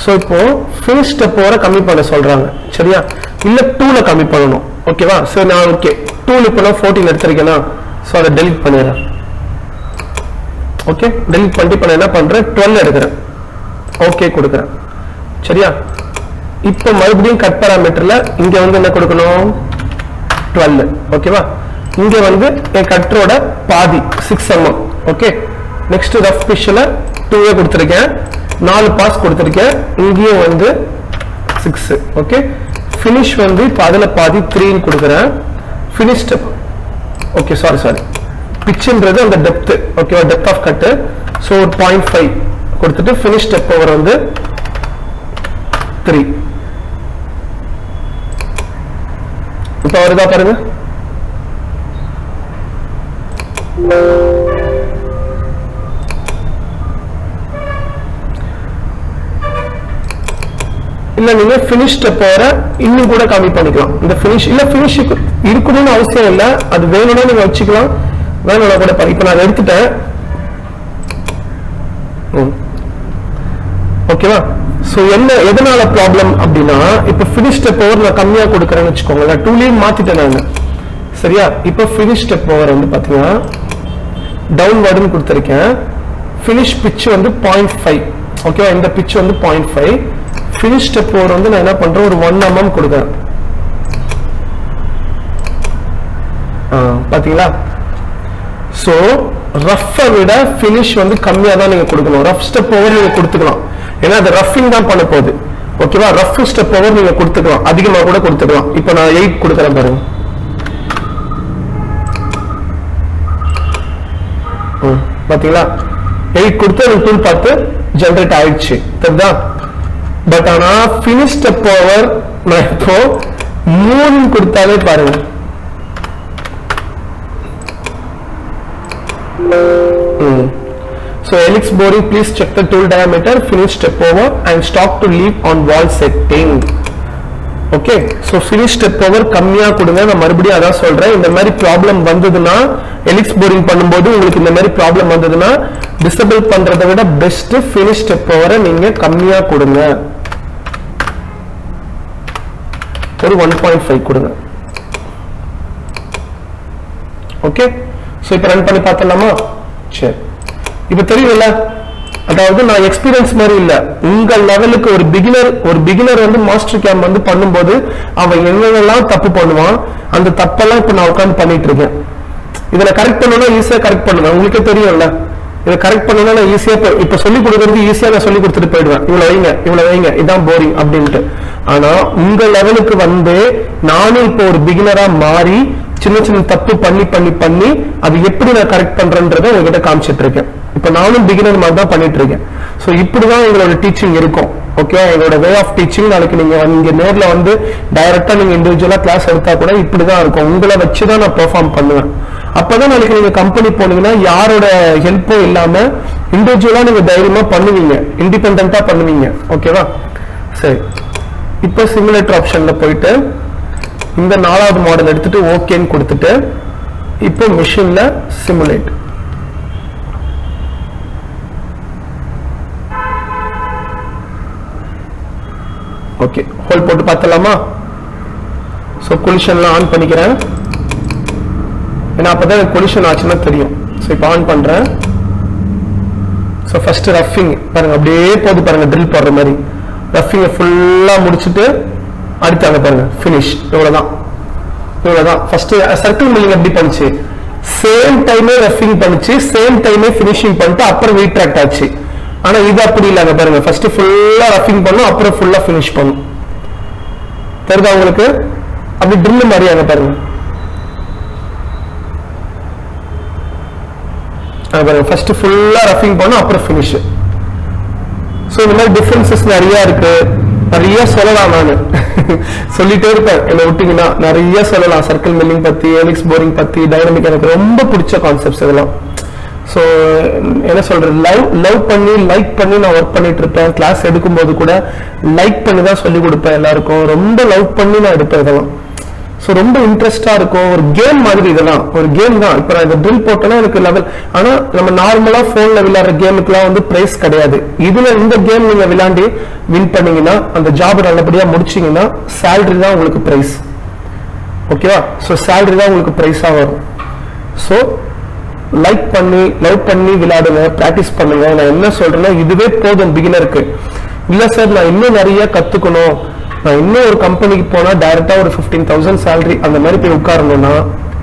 ஸோ இப்போ ஃபினிஷ் ஸ்டெப் ஓவரை கம்மி பண்ண சொல்றாங்க, சரியா? இல்ல 2ல கம்மி பண்ணணும், ஓகேவா? சரி, நான் ஓகே 2ல இப்போ நான் 14 எடுத்திருக்கேனா, ஸோ அதை டெலிட் பண்ணிடுறேன். ஓகே, டெலிட் பண்ணிட்டு இப்போ நான் என்ன பண்றேன், 12 எடுக்கிறேன், ஓகே கொடுக்குறேன், சரியா? இப்போ மறுபடியும் கட் பாராமீட்டர்ல இங்க வந்து என்ன கொடுக்கணும், 12, ஓகேவா? இங்க வந்து என் கட்டரோட பாதி 6 mm. ஓகே, நெக்ஸ்ட் ரஃப் பிஷ்ல 2 கொடுத்திருக்கேன், 4 பாஸ் கொடுத்திருக்கேன், இங்கேயும் வந்து 6. ஓகே, finish வந்து இப்போ அதுல பாதி 3 கொடுக்கிறேன். finish step, ஓகே சாரி பிட்ச்ன்றது அந்த டெப்த், ஓகேவா? Depth of cut. ஸோ 0.5 கொடுத்துட்டு finish step over வந்து 3. இப்போ வருதா பாருங்க. இல்ல நீங்க finish step ஓவர இன்னும் கூட கம்மி பண்ணிக்கலாம். இந்த finish இல்ல finish இருக்கணும்னு அவசியம் இல்ல, அது வேணும்னா நீங்க வச்சுக்கலாம், வேணும்னா கூட இப்போ நான் எடுத்துட்டேன், ஓகேவா? சோ என்ன எதனால ப்ராப்ளம் அப்படின்னா, இப்போ finish step ஓவர் நான் கம்மியா கொடுக்கறேன்னு வச்சுக்கோங்க, நான் 2லயும் மாத்திட்டேன் நான், சரியா? இப்போ finish step ஓவர் வந்து பாத்தீங்கன்னா டவுன்வர்ட்னு கொடுத்திருக்கேன். finish pitch வந்து 0.5, ஓகேவா? இந்த pitch வந்து 0.5. finish step over வந்து நான் என்ன பண்றேன், ஒரு 1 mm கொடுக்கிறேன். பாத்தீங்களா? சோ ரஃப் விட finish வந்து கம்மியா தான் நீங்க கொடுக்கணும். ரஃப் ஸ்டெப் ஓவர் நீங்க கொடுத்துக்கலாம், ஏன்னா அது ரஃபிங் தான் பண்ண போகுது, ஓகேவா? ரஃப் ஸ்டெப் ஓவர் நீங்க கொடுத்துக்கலாம், அதிகமா கூட கொடுத்துக்கலாம். இப்போ நான் 8 கொடுக்கறேன் பாருங்க. பாத்தீங்களா? 8 கொடுத்து அந்த டூல் பார்த்து ஜெனரேட் ஆயிடுச்சு, தெரியுதா? பட் ஆனா finish step over நான் இப்போ 3 கொடுத்தாலே பாருங்க, so helix boring, please check the tool diameter, finish step over and stop to leave on wall setting. Okay, so finish step over கம்மியா கொடுங்க. நான் மறுபடியும் அதான் சொல்றேன், இந்த மாதிரி ப்ராப்ளம் வந்ததுன்னா, helix boring பண்ணும்போது உங்களுக்கு இந்த மாதிரி ப்ராப்ளம் வந்ததுன்னா டிசேபிள் பண்றதை விட பெஸ்ட் finish step over நீங்க கம்மியா கொடுங்க. ஒரு 1.5 கொடுங்க. ஓகே, சோ இப்போ ரன் பண்ணி பார்த்தலாமா? சரி, இப்போ தெரியும்ல, அதாவது நான் எக்ஸ்பீரியன்ஸ் மாதிரி இல்ல, உங்க லெவலுக்கு ஒரு பிகினர் வந்து மாஸ்டர் கேம்ப் வந்து பண்ணும்போது அவன் என்னென்னலாம் தப்பு பண்ணுவான், அந்த தப்பெல்லாம் இப்ப நான் உட்காந்து பண்ணிட்டு இருக்கேன். இதுல கரெக்ட் பண்ணணும்னா ஈஸியா கரெக்ட் பண்ணுவேன், உங்களுக்கே தெரியும்ல. இதை கரெக்ட் பண்ணணும்னா நான் ஈஸியா இப்ப சொல்லி கொடுக்கறது ஈஸியா நான் சொல்லி கொடுத்துட்டு போயிடுவேன், இவ்வளவு வைங்க இதான் போரிங் அப்படின்ட்டு. ஆனா உங்க லெவலுக்கு வந்து நானும் இப்போ ஒரு பிகினரா மாறி சின்ன சின்ன தப்பு பண்ணி அது எப்படி நான் கரெக்ட் பண்றேன்றதை உங்ககிட்ட காமிச்சிட்டு இருக்கேன். இப்ப நானும் பிகினர் மாதிரி தான் பண்ணிட்டு இருக்கேன். சோ இப்படிதான் எங்களோட டீச்சிங் இருக்கும். ஓகே, எங்களோட வே ஆஃப் டீச்சிங் நாளைக்கு நீங்க இங்க நேர்ல வந்து டைரக்டா நீங்க இண்டிவிஜுவலா கிளாஸ் எடுத்தா கூட இப்படிதான் இருக்கும். உங்களை வச்சுதான் நான் பெர்ஃபார்ம் பண்ணுவேன். அப்பதான் நாளைக்கு நீங்க கம்பெனி போனீங்கன்னா யாரோட ஹெல்ப்பும் இல்லாம இண்டிவிஜுவலா நீங்க தைரியமா பண்ணுவீங்க, இண்டிபெண்டா பண்ணுவீங்க. ஓகேவா? சரி, இப்ப சிமுலேட்டர் ஆப்ஷன்ல போயிட்டு இந்த 4வது மாடல் எடுத்துட்டு ஓகேன்னு கொடுத்துட்டு இப்போ மிஷின்ல சிமுலேட். ஓகே, ஹோல்ட் போட்டு பார்த்தலாமா? சோ கொலிஷன்லாம் ஆன் பண்ணிக்கிறேன், ஏன்னா அப்பதான் கொலிஷன் ஆச்சுன்னா தெரியும். சோ இப்போ ஆன் பண்றேன். சோ ஃபர்ஸ்ட் ரஃபிங் பாருங்க, அப்படியே போது பாருங்க, ட்ரில் போடுற மாதிரி ரஃபிங் ஃபுல்லா முடிச்சுட்டு அடுத்தாங்க பாருங்க ஃபினிஷ். இவ்வளவுதான் ஃபர்ஸ்ட் சர்க்கிள் மில்லிங் எப்படி பண்ணுச்சு, சேம் டைமே ரஃபிங் பண்ணுச்சு, சேம் டைமே ஃபினிஷிங் பண்ணிட்டு அப்புறம் ரீட்ராக்ட் ஆச்சு. ஆனா இது அப்படி இல்லங்க பாருங்க, ஃபர்ஸ்ட் ஃபுல்லா ரஃபிங் பண்ணும், அப்புறம் ஃபுல்லா ஃபினிஷ் பண்ணும். தெரியுதா உங்களுக்கு? அப்படி ட்ரில் மாதிரியாங்க பாருங்க. ஃபர்ஸ்ட் ஃபுல்லா ரஃபிங் பண்ணோம், அப்புறம் ஃபினிஷ். ஸோ இந்த மாதிரி டிஃபரன்சஸ் நிறைய இருக்கு, நிறைய சொல்லலாம். நான் சொல்லிட்டே இருப்பேன், என்ன விட்டீங்கன்னா நிறைய சொல்லலாம். சர்க்கிள் மில்லிங் பத்தி, ஹெலிக்ஸ் போரிங் பத்தி, டைனமிக், எனக்கு ரொம்ப பிடிச்ச கான்செப்ட்ஸ் இதெல்லாம். ஸோ என்ன சொல்றது, லவ் பண்ணி லைக் பண்ணி நான் ஒர்க் பண்ணிட்டு இருப்பேன். கிளாஸ் எடுக்கும்போது கூட லைக் பண்ணி தான் சொல்லி கொடுப்பேன் எல்லாருக்கும். ரொம்ப லவ் பண்ணி நான் எடுப்பேன் இதெல்லாம். ஸோ ரொம்ப இன்ட்ரெஸ்டா இருக்கும். ஒரு கேம் மாதிரி, இதெல்லாம் ஒரு கேம் தான். இப்போ நான் இந்த ட்ரில் போட்டேன்னா எனக்கு லெவல். ஆனா நம்ம நார்மலா போன்ல விளையாடுற கேமுக்குலாம் வந்து பிரைஸ் கிடையாது. இதுல இந்த கேம் நீங்க விளையாண்டி வின் பண்ணீங்கன்னா, அந்த ஜாப் நல்லபடியா முடிச்சீங்கன்னா சேலரி தான் உங்களுக்கு பிரைஸ். ஓகேவா? ஸோ சேலரி தான் உங்களுக்கு பிரைஸா வரும். ஸோ லைக் பண்ணி லவ் பண்ணி விளையாடுங்க, பிராக்டிஸ் பண்ணுங்க. நான் என்ன சொல்றேன்னா, இதுவே போதும் பிகினருக்கு. இல்ல சார் நான் இன்னும் நிறைய கத்துக்கணும், நான் இன்னும் ஒரு கம்பெனிக்கு போனா டைரக்டா ஒரு 15,000 சேலரி அந்த மாதிரி போய் உட்காரணும்னா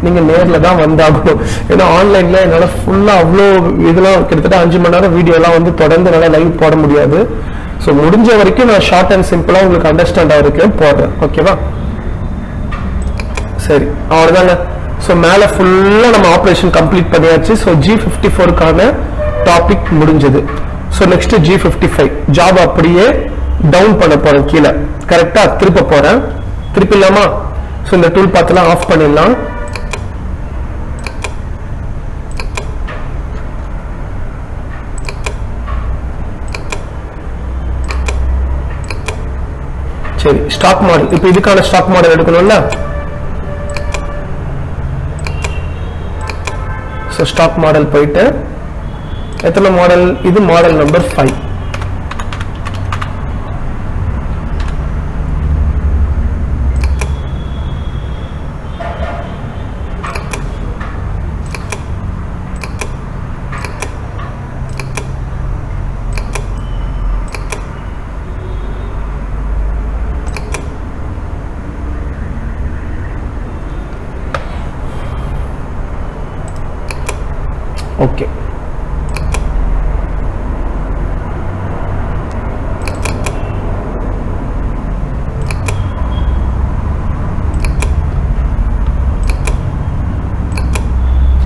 நீங்க நேர்ல தான் வந்தாகணும். ஏன்னா ஆன்லைன்ல என்னால ஃபுல்லா அவ்வளோ இதெல்லாம் கிட்டத்தட்ட 5 மணி நேரம் வீடியோ எல்லாம் வந்து தொடர்ந்து நல்லா லைவ் போட முடியாது. ஸோ முடிஞ்ச வரைக்கும் நான் ஷார்ட் அண்ட் சிம்பிளா உங்களுக்கு அண்டர்ஸ்டாண்ட் ஆகிருக்கேன் போடுறேன். ஓகேவா? சரி, அவ்வளவுதாங்க. ஸோ மேல ஃபுல்லா நம்ம ஆப்ரேஷன் கம்ப்ளீட் பண்ணியாச்சு. ஸோ G54க்கான டாபிக் முடிஞ்சது. ஸோ நெக்ஸ்ட் G55 ஜாப் அப்படியே டவுன் பண்ண போறேன் கீழே. கரெக்டா திருப்ப போறேன். திருப்பிடலாமா? ஸோ இந்த டூல் பார்த்துலாம் ஆஃப் பண்ணிடலாம். சரி, ஸ்டாக் மாடல். இப்போ இதுக்கான ஸ்டாக் மாடல் எடுக்கணும்ல. ஸோ ஸ்டாக் மாடல் போயிட்டு எத்தனை மாடல்? இது மாடல் நம்பர் 5. Okay,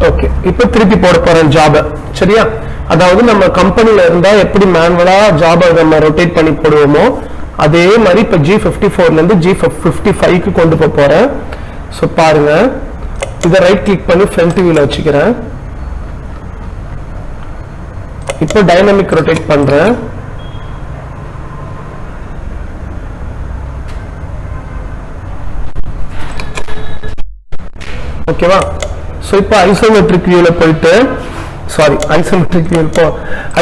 okay. இப்ப திருப்பி போட போறேன் ஜாப. சரியா? அதாவது நம்ம கம்பெனில இருந்தா எப்படி மேனுவலா ஜாப நம்ம ரொட்டேட் பண்ணி போடுவோமோ அதே மாதிரி இப்ப G54ல இருந்து G55க்கு கொண்டு போறேன். சோ பாருங்க, இதை ரைட் கிளிக் பண்ணி ஃப்ரண்ட் வியூல வச்சுக்கிறேன். இப்போ டைனமிக் ரொட்டேட் பண்றேன். ஓகேவா? சோ இப்போ ஐசோமெட்ரிக் வியூல போயிட்டு, சாரி ஐசோமெட்ரிக் வியூ, இப்போ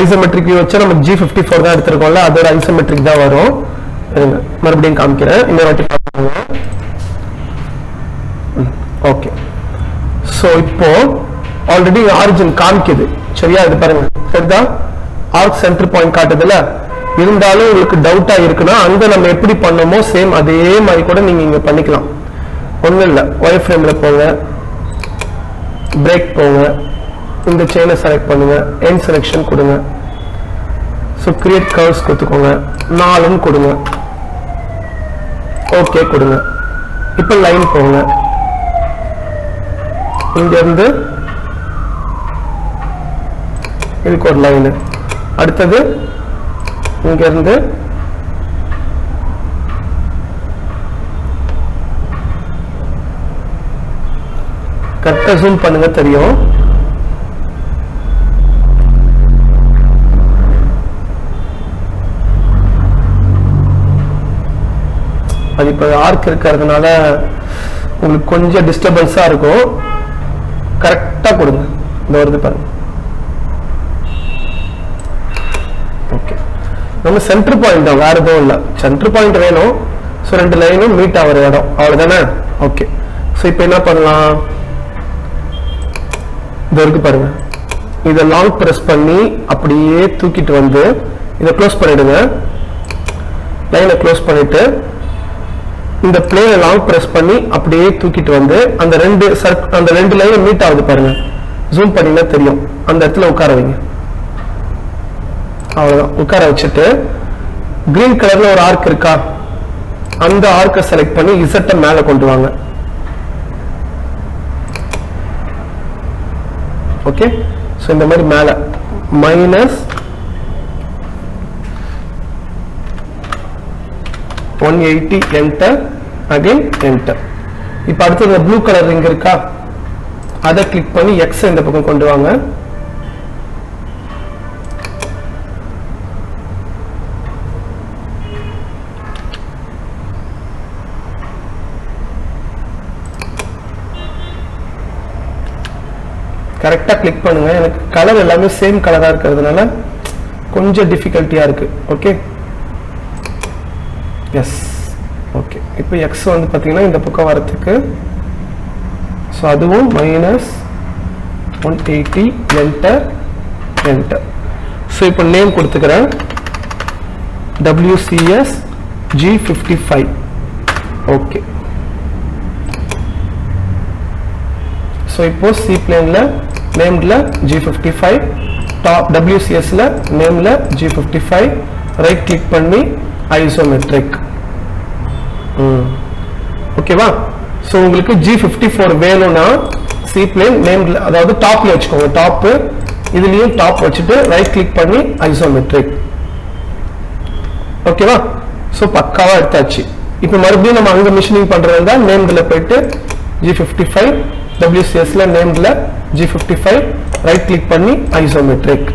ஐசோமெட்ரிக் வியூ வச்சா நம்ம G54 தான் எடுத்திருக்கோம்ல, அதோட ஐசோமெட்ரிக் தான் வரும். மறுபடியும் காமிக்கிறேன், இந்த வாட்டி பாருங்க. ஓகே, சோ இப்போ ஆல்ரெடி ஆரிஜின் காமிக்குது. சரியா? இது பாருங்க, சரிதா? ஆர்க் சென்டர் பாயிண்ட் காட்டுதுல. இருந்தாலும் உங்களுக்கு டவுட்டா இருக்குன்னா அங்க நம்ம எப்படி பண்ணோமோ சேம் அதே மாதிரி கூட நீங்க இங்க பண்ணிக்கலாம். ஒண்ணும் இல்ல, ஒயர் ஃப்ரேம்ல போங்க, பிரேக் போங்க, இந்த செயினை செலக்ட் பண்ணுங்க, எண்ட் செலக்ஷன் கொடுங்க. ஸோ கிரியேட் கர்வ்ஸ் கொடுத்துக்கோங்க, 4 கொடுங்க, ஓகே கொடுங்க. இப்போ லைன் போங்க, இங்க இருந்து இதுக்கு ஒரு லைன், அடுத்தது இங்க இருந்து கரெக்டா ஜூம் பண்ணுங்க, தெரியும். அது இப்ப ஆர்க் இருக்கிறதுனால உங்களுக்கு கொஞ்சம் டிஸ்டர்பன்ஸா இருக்கும். கரெக்டா கொடுங்க, இந்த வருது பாருங்க. ஓகே, நம்ம சென்டர் பாயிண்ட் தான், வேற எதுவும் இல்லை. சென்டர் பாயிண்ட் வேணும். ஸோ 2 லைனும் மீட் ஆகிற இடம், அவ்வளவுதானே? ஓகே, ஸோ இப்போ என்ன பண்ணலாம்? இது இருக்கு பாருங்க, இதை லாங் பிரஸ் பண்ணி அப்படியே தூக்கிட்டு வந்து இதை க்ளோஸ் பண்ணிடுங்க. லைனை க்ளோஸ் பண்ணிட்டு இந்த பிளேனை லாங் பிரஸ் பண்ணி அப்படியே தூக்கிட்டு வந்து அந்த ரெண்டு லைனும் மீட் ஆகுது பாருங்க. ஜூம் பண்ணினா தெரியும். அந்த இடத்துல உட்கார வைங்க. அவ்வளவுதான், உட்கார வச்சுட்டு கிரீன் கலர்ல ஒரு ஆர்க் இருக்கா, அந்த ஆர்க்கை செலக்ட் பண்ணி இசட்டை மேல கொண்டு வாங்க. ஓகே, ஸோ இந்த மாதிரி மேலே மைனஸ் 180 என்டர், அகைன் என்டர். இப்போ அடுத்தது ப்ளூ கலர் ரிங் இருக்கா, அதை கிளிக் பண்ணி எக்ஸ் இந்த பக்கம் கொண்டு வாங்க. கரெக்டா கிளிக் பண்ணுங்க. எனக்கு கலர் எல்லாமே சேம் கலரா இருக்கிறதுனால கொஞ்சம் டிஃபிகல்ட்டியா இருக்கு. Okay, yes, okay. இப்போ எக்ஸ் வந்து பார்த்தீங்கன்னா இந்த பக்கம் வரத்துக்கு, ஸோ அதுவும் மைனஸ் 180 என்டர் என்டர். ஸோ இப்போ நேம் கொடுத்துக்கிறேன் WCS G55. ஓகே, ஸோ இப்போ சி பிளேன்ல நேம்ல G55, டாப் WCSல நேம்ல G55, ரைட் கிளிக் பண்ணி ஐசோமெட்ரிக். ஓகேவா? ஸோ உங்களுக்கு G54 வேணும்னா சி பிளேன் நேம்ல, அதாவது டாப்ல வச்சுக்கோங்க. டாப் இதுலயும் டாப் வச்சுட்டு ரைட் கிளிக் பண்ணி ஐசோமெட்ரிக். ஓகேவா? ஸோ பக்காவா எடுத்தாச்சு. இப்போ மறுபடியும் நம்ம அங்க மிஷினிங் பண்றதா நேம்ல போயிட்டு G55, WCSல நேம்ல G55, ரைட் கிளிக் பண்ணி ஐசோமெட்ரிக்.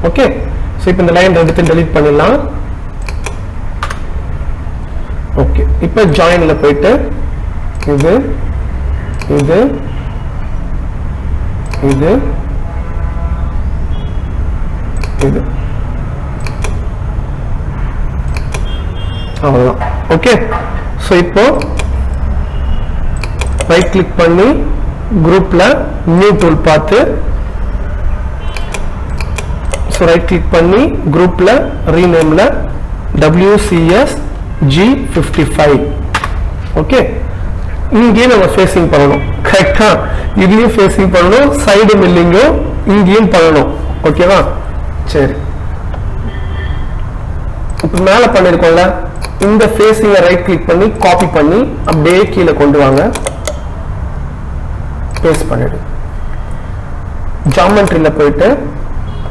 ஓகே, ஸோ இப்போ இந்த லைன் ரெண்டுத்தையும் டெலீட் பண்ணிடலாம். ஓகே, இப்போ ஜாயின்ல போயிட்டு இது இது இது இது அவ்வளவுதான். ஓகே, ஸோ இப்போ ரைட் கிளிக் பண்ணி குரூப்ல நியூ டூல் பார்த்து, ஸோ ரைட் கிளிக் பண்ணி குரூப்ல ரீநேம்ல WCS G55. ஓகே, இங்கேயும் நம்ம ஃபேஸிங் பண்ணணும். கரெக்டா? இதுலயும் ஃபேஸிங் பண்ணணும், சைடு மில்லிங்கும் இங்கேயும் பண்ணணும். ஓகேவா? சரி, இப்போ மேல பண்ணிருக்கோம்ல, இந்த ஃபேஸிங்கை ரைட் கிளிக் பண்ணி காப்பி பண்ணி அப்படியே கீழே கொண்டு வாங்க, பேஸ்ட் பண்ணிடு. ஜாமெட்ரியில போயிட்டு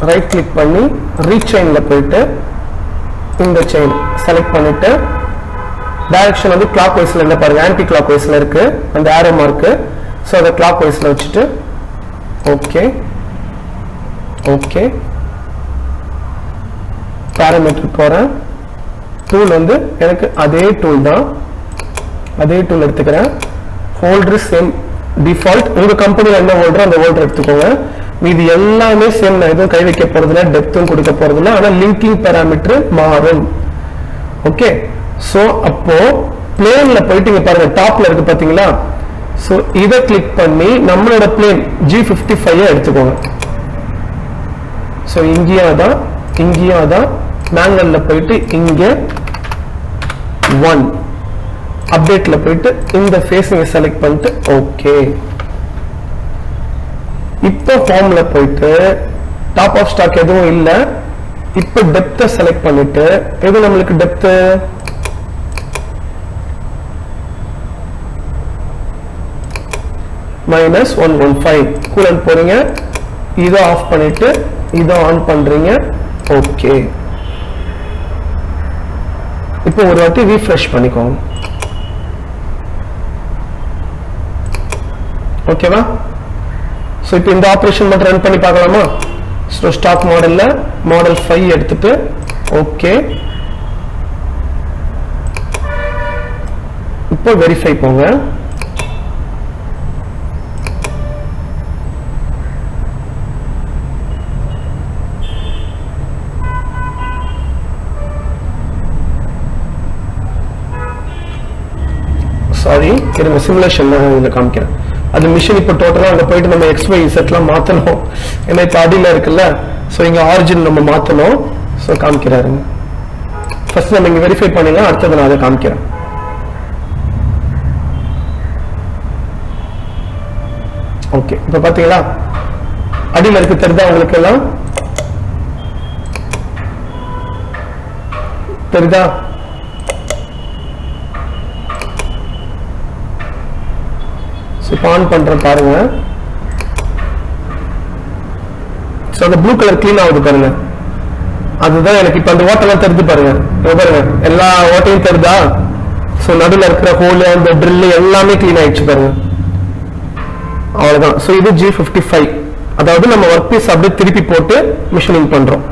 ரைட் கிளிக் பண்ணி ரீசெயின்ல போயிட்டு இந்த செயின் செலக்ட் பண்ணிட்டு டைரக்ஷன் வந்து கிளாக் வைஸ்ல என்ன பாருங்க, ஆன்டி கிளாக் வைஸ்ல இருக்கு அந்த ஆரோ மார்க். ஸோ அதை கிளாக் வைஸ்ல வச்சுட்டு ஓகே ஓகே, பாராமீட்டர் போறேன். டூல் வந்து எனக்கு அதே டூல் தான், அதே டூல் எடுத்துக்கிறேன். ஹோல்டர் சேம் டிஃபால்ட், உங்க கம்பெனியில் என்ன ஹோல்டர் அந்த ஹோல்டர் எடுத்துக்கோங்க. இது எல்லாமே சேம், நான் எதுவும் கை வைக்க போறதில்ல, டெப்த்தும் கொடுக்க போறதில்ல, ஆனா லிங்கிங் பாராமீட்டர் மாறும். ஓகே, சோ அப்போ பிளேன்ல போயிட்டு இங்க பாருங்க டாப்ல இருக்கு பாத்தீங்களா, சோ இத கிளிக் பண்ணி நம்மளோட பிளேன் G55 எடுத்துக்கோங்க. சோ இங்கேயா தான் மேங்கல்ல போயிட்டு இங்க 1 அப்டேட்ல போயிட்டு இந்த ஃபேஸிங் செலக்ட் பண்ணிட்டு ஓகே. இப்போ ஃபார்ம்ல போயிட்டு டாப் ஆஃப் ஸ்டாக் எதுவும் இல்ல, இப்போ டெப்த் செலக்ட் பண்ணிட்டு எது நம்மளுக்கு டெப்த் -115 கூலன் போறீங்க, இதை ஆஃப் பண்ணிட்டு இதை ஆன் பண்றீங்க. ஓகே, இப்போ ஒரு வாட்டி ரீஃப்ரெஷ் பண்ணிக்கோங்க. ஓகேவா? சோ இப்போ இந்த ஆபரேஷன் மட்டும் ரன் பண்ணி பார்க்கலாமா? சோ ஸ்டாக் மாடல்ல மாடல் 5 எடுத்துட்டு ஓகே, இப்போ வெரிஃபை போங்க. சாரி, இருங்க சிமுலேஷன் இதில் காமிக்கிறேன். அது மிஷின் இப்போ டோட்டலாக அங்கே போயிட்டு நம்ம XY செட்லாம் மாற்றணும். ஏன்னா இப்போ அடியில் இருக்குல்ல, ஸோ இங்கே ஆரிஜின் நம்ம மாற்றணும். ஸோ காமிக்கிறாருங்க. ஃபர்ஸ்ட் நம்ம இங்கே வெரிஃபை பண்ணிடலாம், அடுத்தது நான் அதை காமிக்கிறேன். ஓகே, இப்போ பார்த்தீங்களா அடியில் இருக்கு, தெரியுதா உங்களுக்கு எல்லாம்? தெரியுதா? இப்போ ஆன் பண்றேன் பாருங்க. ஸோ அந்த ப்ளூ கலர் கிளீன் ஆகுது பாருங்க, அதுதான் எனக்கு இப்போ அந்த ஓட்டெல்லாம் தெரிஞ்சு பாருங்க. பாருங்க எல்லா ஓட்டையும் தெரியுதா? ஸோ நடுவில் இருக்கிற ஹோல் அந்த ட்ரில் எல்லாமே கிளீன் ஆயிடுச்சு பாருங்க. அவ்வளவுதான். ஸோ இது G55, அதாவது நம்ம ஒர்க் பீஸ் அப்படியே திருப்பி போட்டு மிஷினிங் பண்றோம்.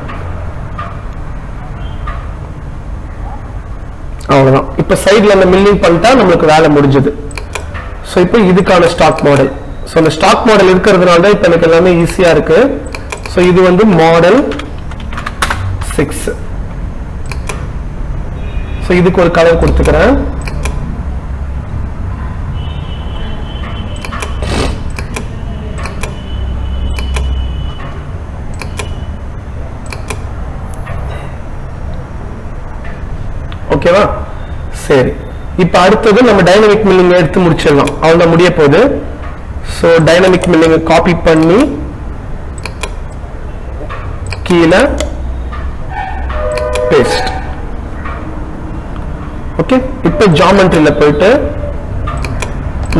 அவ்வளவுதான். இப்ப சைட்ல அந்த மில்லிங் பண்ணிட்டா நம்மளுக்கு வேலை முடிஞ்சது. ஸோ இப்போ இதுக்கான ஸ்டாக் மாடல். ஸோ அந்த ஸ்டாக் மாடல் இருக்கிறதுனால தான் இப்போ எனக்கு எல்லாமே ஈஸியா இருக்கு. ஸோ இது வந்து மாடல் 6. ஸோ இதுக்கு ஒரு கலர் கொடுத்துக்கிறேன். ஓகேவா? சரி, இப்ப அடுத்தது நம்ம டைனமிக் மில்லிங் எடுத்து முடிச்சிடலாம். அவ்வளவு முடிய போகுது. ஸோ டைனமிக் மில்லிங் காப்பி பண்ணி கீழே பேஸ்ட். ஓகே, இப்ப ஜாமெட்ரியில போயிட்டு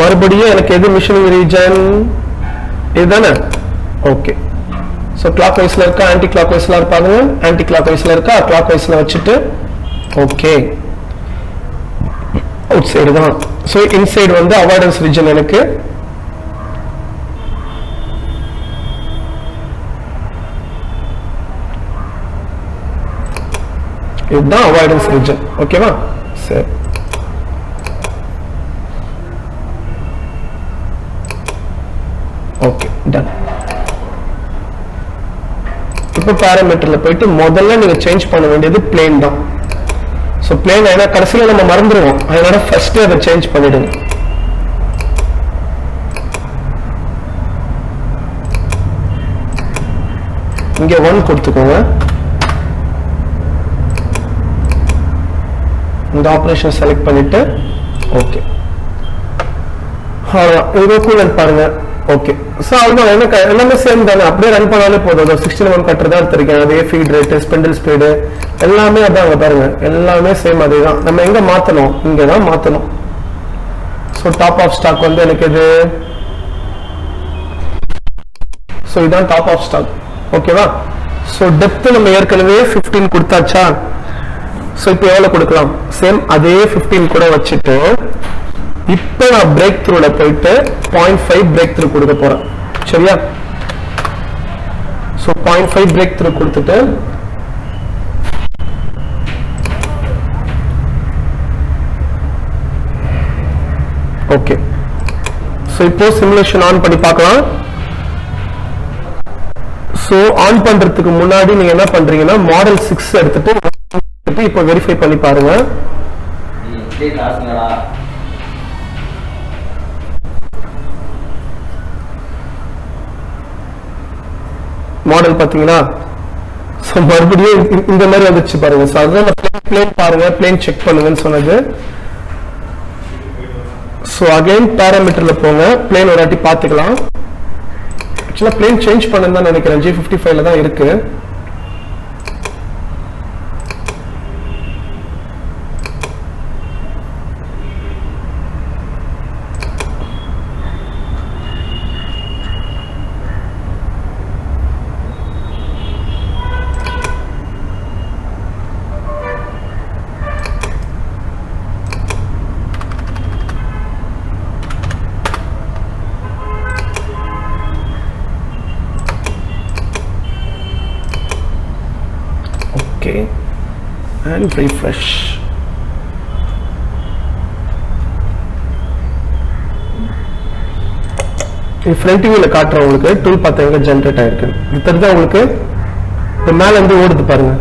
மறுபடியும் எனக்கு எது மிஷினிங் ரீஜன் இதுதானே? ஓகே. ஸோ கிளாக் வைஸ்ல இருக்கா, ஆன்டி கிளாக் வைஸ்ல இருப்பாங்க. ஆன்டி கிளாக் வைஸ்ல இருக்கா, கிளாக் வைஸ்ல வச்சுட்டு ஓகே. அவுட் சைடு தான். ஸோ இன்சைடு வந்து அவாய்டன்ஸ் ரீஜன் எனக்கு. இதுதான் அவாய்டன்ஸ் ரீஜன். ஓகேவா? சரி, ஓகே டன். இப்போ பாராமீட்டர்ல போயிட்டு முதல்ல நீங்க சேஞ்ச் பண்ண வேண்டியது பிளேன் தான். ஸோ பிளேன் ஏன்னா கடைசியில் நம்ம மறந்துடுவோம், அதனால ஃபர்ஸ்ட் அதை சேஞ்ச் பண்ணிடுங்க. இங்க 1 கொடுத்துக்கோங்க. இந்த ஆபரேஷன் செலக்ட் பண்ணிட்டு ஓகே. இது கூலண்ட் பாருங்க. ஓகே. ஸோ அதுதான் எனக்கு எல்லாமே சேம் தானே, அப்படியே ரன் பண்ணாலே போதும். 16 கட்டுறதா எடுத்திருக்கேன். அதே ஃபீட் ரேட்டு, ஸ்பெண்டில் ஸ்பீடு எல்லாமே அதான். அங்கே பாருங்க எல்லாமே சேம் அதே தான். நம்ம எங்க மாற்றணும்? இங்கே தான் மாற்றணும். ஸோ டாப் ஆஃப் ஸ்டாக் வந்து எனக்கு இது. ஸோ இதுதான் டாப் ஆஃப் ஸ்டாக். ஓகேவா? ஸோ டெப்த் நம்ம ஏற்கனவே 15 கொடுத்தாச்சா? ஸோ இப்போ எவ்வளோ கொடுக்கலாம்? சேம் அதே 15 கூட வச்சுட்டு இப்போ நான் பிரேக் த்ரூல போயிட்டு 0.5 பிரேக் த்ரூ கொடுக்க போறேன். சரியா? ஸோ 0.5 பிரேக் த்ரூ கொடுத்துட்டு ஓகே. ஸோ இப்போ சிமுலேஷன் ஆன் பண்ணி பார்க்கலாம். ஸோ ஆன் பண்றதுக்கு முன்னாடி நீங்க என்ன பண்றீங்கன்னா மாடல் 6 எடுத்துட்டு இப்போ வெரிஃபை பண்ணி பாருங்க. மாடல் பாத்தீங்களா? மறுபடியும் இந்த மாதிரி வந்துச்சு பாருங்க. ஸோ அதுதான் பிளேன் பாருங்க, பிளேன் செக் பண்ணுங்கன்னு சொன்னது. ஸோ அகைன் பாராமீட்டர்ல போங்க, பிளேன் ஒரு வாட்டி பார்த்துக்கலாம். ஆக்சுவலா பிளேன் சேஞ்ச் பண்ணுன்னு தான் நினைக்கிறேன். G55ல தான் இருக்கு. And refresh. ஃப்ரண்ட் வியூல காட்டுற உங்களுக்கு டூல் பார்த்து எங்க ஜெனரேட் ஆயிருக்கு. இது தெரிஞ்சா உங்களுக்கு மேல இருந்து ஓடுது பாருங்க,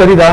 தெரியுதா?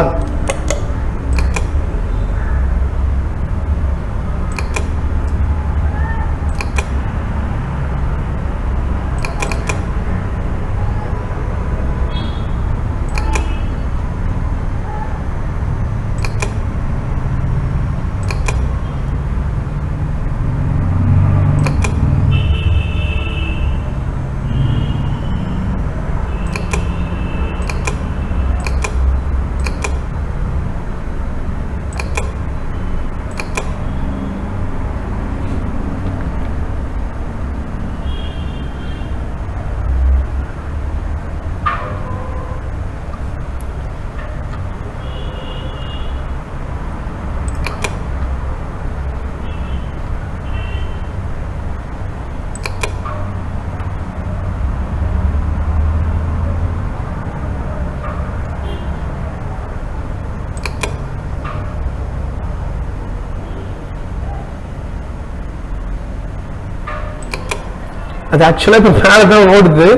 அது ஆக்சுவலா இப்போ மேலதான் ஓடுது.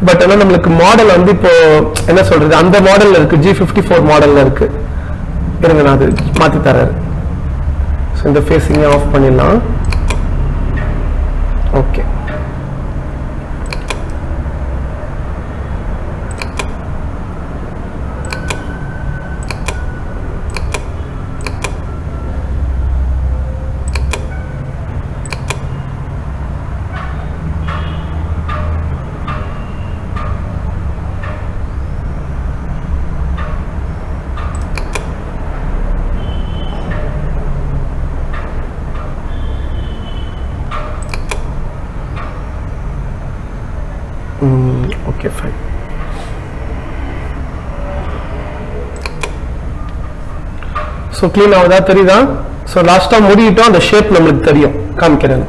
பட் ஆனா நம்மளுக்கு மாடல் வந்து இப்போ என்ன சொல்றது, அந்த மாடல்ல இருக்கு, G54 மாடல்ல இருக்கு. இருங்க நான் அது மாத்தி தரேன். இந்த ஃபேஸிங் ஆஃப் பண்ணிடலாம். Okay, okay fine. So clean ஆகுதா, தெரியுதா? ஸோ லாஸ்டா முடிட்டோம், அந்த ஷேப் நம்மளுக்கு தெரியும், காமிக்கிறேன்.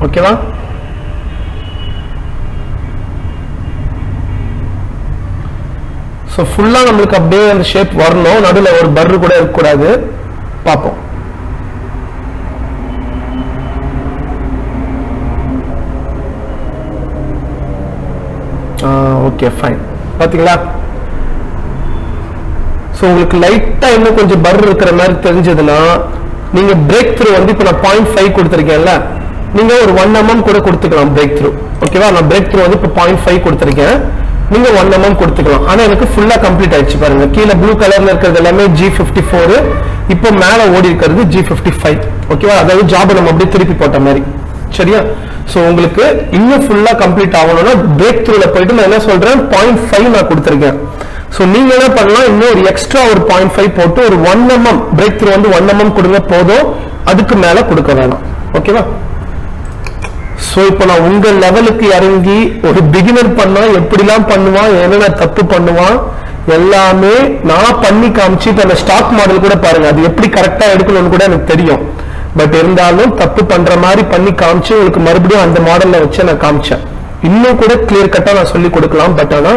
ஓகேவா? ஸோ ஃபுல்லா நம்மளுக்கு அப்படியே அந்த ஷேப் வரணும், நடுவில் ஒரு பர்ரு கூட இருக்கக்கூடாது. பார்ப்போம். Okay fine. பாத்தீங்களா? ஸோ உங்களுக்கு லைட்டா இன்னும் கொஞ்சம் பர் இருக்கிற மாதிரி தெரிஞ்சதுன்னா நீங்க பிரேக் த்ரூ வந்து இப்போ நான் 0.5 கொடுத்துருக்கேன்ல, நீங்க ஒரு 1 mm கூட கொடுத்துக்கலாம் பிரேக் த்ரூ. ஓகேவா? நான் பிரேக் த்ரூ வந்து இப்போ 0.5 கொடுத்துருக்கேன், நீங்க 1 mm கொடுத்துக்கலாம். ஆனா எனக்கு ஃபுல்லா கம்ப்ளீட் ஆயிடுச்சு பாருங்க. கீழே ப்ளூ கலர்ல இருக்கிறது எல்லாமே G54, இப்போ மேல ஓடி இருக்கிறது G55. ஓகேவா? அதாவது ஜாப் நம்ம அப்படியே திருப்பி போட்ட மாதிரி. சரியா? சோ உங்களுக்கு இன்னும் ஃபுல்லா கம்ப்ளீட் ஆகணும்னா பிரேக் த்ரூல போயிட்டு நான் என்ன சொல்றேன், 0.5 நான் கொடுத்துருக்கேன். சோ நீங்க என்ன பண்ணலாம், இன்னும் ஒரு எக்ஸ்ட்ரா ஒரு 0.5 போட்டு ஒரு 1 mm பிரேக் த்ரூ வந்து 1 mm கொடுங்க போதும், அதுக்கு மேல கொடுக்க வேணாம். ஓகேவா? சோ இப்போ நான் உங்க லெவலுக்கு இறங்கி ஒரு பிகினர் பண்ணா எப்படிலாம் பண்ணுவான், என்னென்ன தப்பு பண்ணுவான் எல்லாமே நான் பண்ணி காமிச்சு, இப்ப அந்த ஸ்டாக் மாடல் கூட பாருங்க, அது எப்படி கரெக்டா எடுக்கணும்னு கூட எனக்கு தெரியும். பட் இருந்தாலும் தப்பு பண்ற மாதிரி பண்ணி காமிச்சு உங்களுக்கு மறுபடியும் அந்த மாடல்ல வச்சு நான் காமிச்சேன். இன்னும் கூட கிளியர் கட்டா நான் சொல்லி கொடுக்கலாம். பட் ஆனா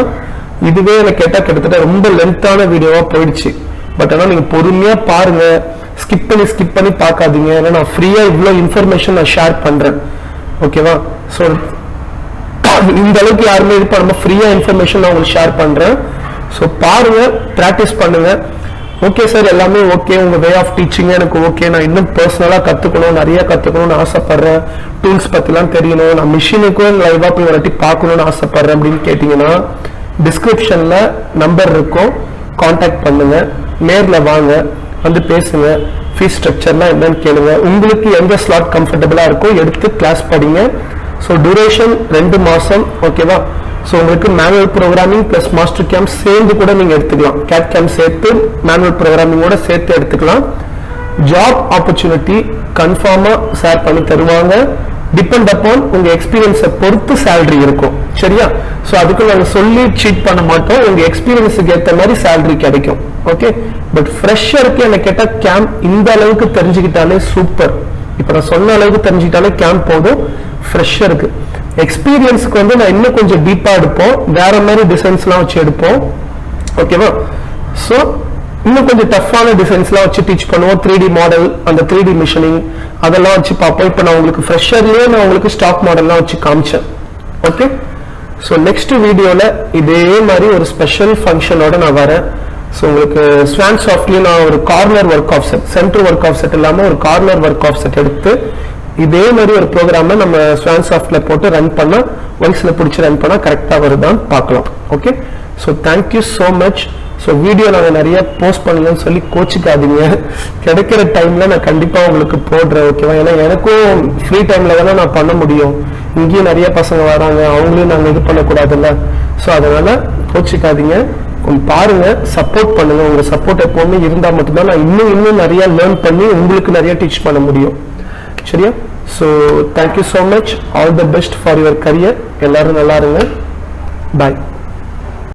இதுவே எனக்கு கேட்டா கிட்டத்தட்ட ரொம்ப லென்த்தான வீடியோவா போயிடுச்சு. பட் ஆனா நீங்க பொறுமையா பாருங்க, ஸ்கிப் பண்ணி பார்க்காதீங்க. ஏன்னா நான் ஃப்ரீயா இவ்வளவு இன்ஃபர்மேஷன் நான் ஷேர் பண்றேன். ஓகேவா? ஸோ இந்த அளவுக்கு யாருமே இது பண்ணாம ஃப்ரீயா இன்ஃபர்மேஷன் நான் உங்களுக்கு ஷேர் பண்றேன். ஸோ பாருங்க, பிராக்டிஸ் பண்ணுங்க. ஓகே சார், எல்லாமே ஓகே, உங்க வே ஆஃப் டீச்சிங் எனக்கு ஓகே, நான் இன்னும் பர்சனலா கத்துக்கணும், நிறைய கத்துக்கணும்னு ஆசைப்படுறேன், டூல்ஸ் பத்திலாம் தெரியணும், நான் மிஷினுக்கும் லைவா போய் ஒரு பார்க்கணும்னு ஆசைப்படுறேன் அப்படின்னு கேட்டீங்கன்னா டிஸ்கிரிப்ஷன்ல நம்பர் இருக்கும், கான்டாக்ட் பண்ணுங்க, நேர்ல வாங்க, வந்து பேசுங்க, ஃபீஸ் ஸ்ட்ரக்சர்லாம் என்னன்னு கேளுங்க, உங்களுக்கு எந்த ஸ்லாட் கம்ஃபர்டபுளா இருக்கோ எடுத்து கிளாஸ் படிங்க. ஸோ டியூரேஷன் 2 மாசம். ஓகேவா? ஸோ உங்களுக்கு manual programming plus master camp சேர்ந்து கூட நீங்க எடுத்துக்கலாம், கேட் கேம்ப் சேர்த்து மேனுவல் ப்ரோக்ராமிங்கோட சேர்த்து எடுத்துக்கலாம். ஜாப் ஆப்பர்ச்சுனிட்டி கன்ஃபார்மா ஷேர் பண்ணி தருவாங்க. டிபெண்ட் அப்பான் உங்க எக்ஸ்பீரியன்ஸை பொறுத்து சேலரி இருக்கும். சரியா? ஸோ அதுக்கு நாங்க சொல்லி சீட் பண்ண மாட்டோம், உங்க எக்ஸ்பீரியன்ஸுக்கு ஏற்ற மாதிரி சேலரி கிடைக்கும். ஓகே? பட் ஃப்ரெஷருக்கு என்ன கேட்டா கேம்ப் இந்த அளவுக்கு தெரிஞ்சுக்கிட்டாலே சூப்பர். இப்ப நான் சொன்ன அளவுக்கு தெரிஞ்சுக்கிட்டாலே கேம்ப் போதும். ஃப்ரெஷருக்கு எக்ஸ்பீரியன்ஸ்க்கு வந்து நான் இன்னும் கொஞ்சம் டீப்பா எடுப்போம், வேற மாதிரி டிசைன்ஸ்லாம் வச்சு எடுப்போம். ஓகேவா? ஸோ இன்னும் கொஞ்சம் டஃப்பான டிசைன்ஸ்லாம் வச்சு டீச் பண்ணுவோம். 3D மாடல், அந்த 3D மிஷினிங் அதெல்லாம் வச்சு பார்ப்போம். இப்போ நான் உங்களுக்கு ஃப்ரெஷர்லயே நான் உங்களுக்கு ஸ்டாக் மாடல்லாம் வச்சு காமிச்சேன். ஓகே? ஸோ நெக்ஸ்ட் வீடியோல இதே மாதிரி ஒரு ஸ்பெஷல் ஃபங்க்ஷனோட நான் வரேன். ஸோ உங்களுக்கு ஸ்வான் சாஃப்ட்லயும் நான் ஒரு corner work offset, centre work offset இல்லாமல் ஒரு கார்னர் ஒர்க் ஆஃப் செட் எடுத்து இதே மாதிரி ஒரு ப்ரோக்ராமை நம்ம ஸ்வான் சாஃப்ட்ல போட்டு ரன் பண்ணா, ஒன்ஸ்ல பிடிச்சி ரன் பண்ணா கரெக்டா வருதான்னு பார்க்கலாம். Okay? So thank you so much. So video நாங்கள் நிறைய போஸ்ட் பண்ணலன்னு சொல்லி கோச்சிக்காதீங்க, கிடைக்கிற டைம்ல நான் கண்டிப்பா உங்களுக்கு போடுறேன். ஓகேவா? ஏன்னா எனக்கும் ஃப்ரீ டைம்ல தானே நான் பண்ண முடியும், இங்கேயும் நிறைய பசங்க வராங்க, அவங்களையும் நாங்கள் இது பண்ணக்கூடாதுல்ல. ஸோ அதனால கோச்சிக்காதீங்க, கொஞ்சம் பாருங்க, சப்போர்ட் பண்ணுங்க. உங்க சப்போர்ட் எப்பவுமே இருந்தால் மட்டும்தான் நான் இன்னும் நிறைய லேர்ன் பண்ணி உங்களுக்கு நிறைய டீச் பண்ண முடியும். சரியா? So thank you so much. All the best for your career. எல்லாரும் நல்லா இருங்க. பாய்.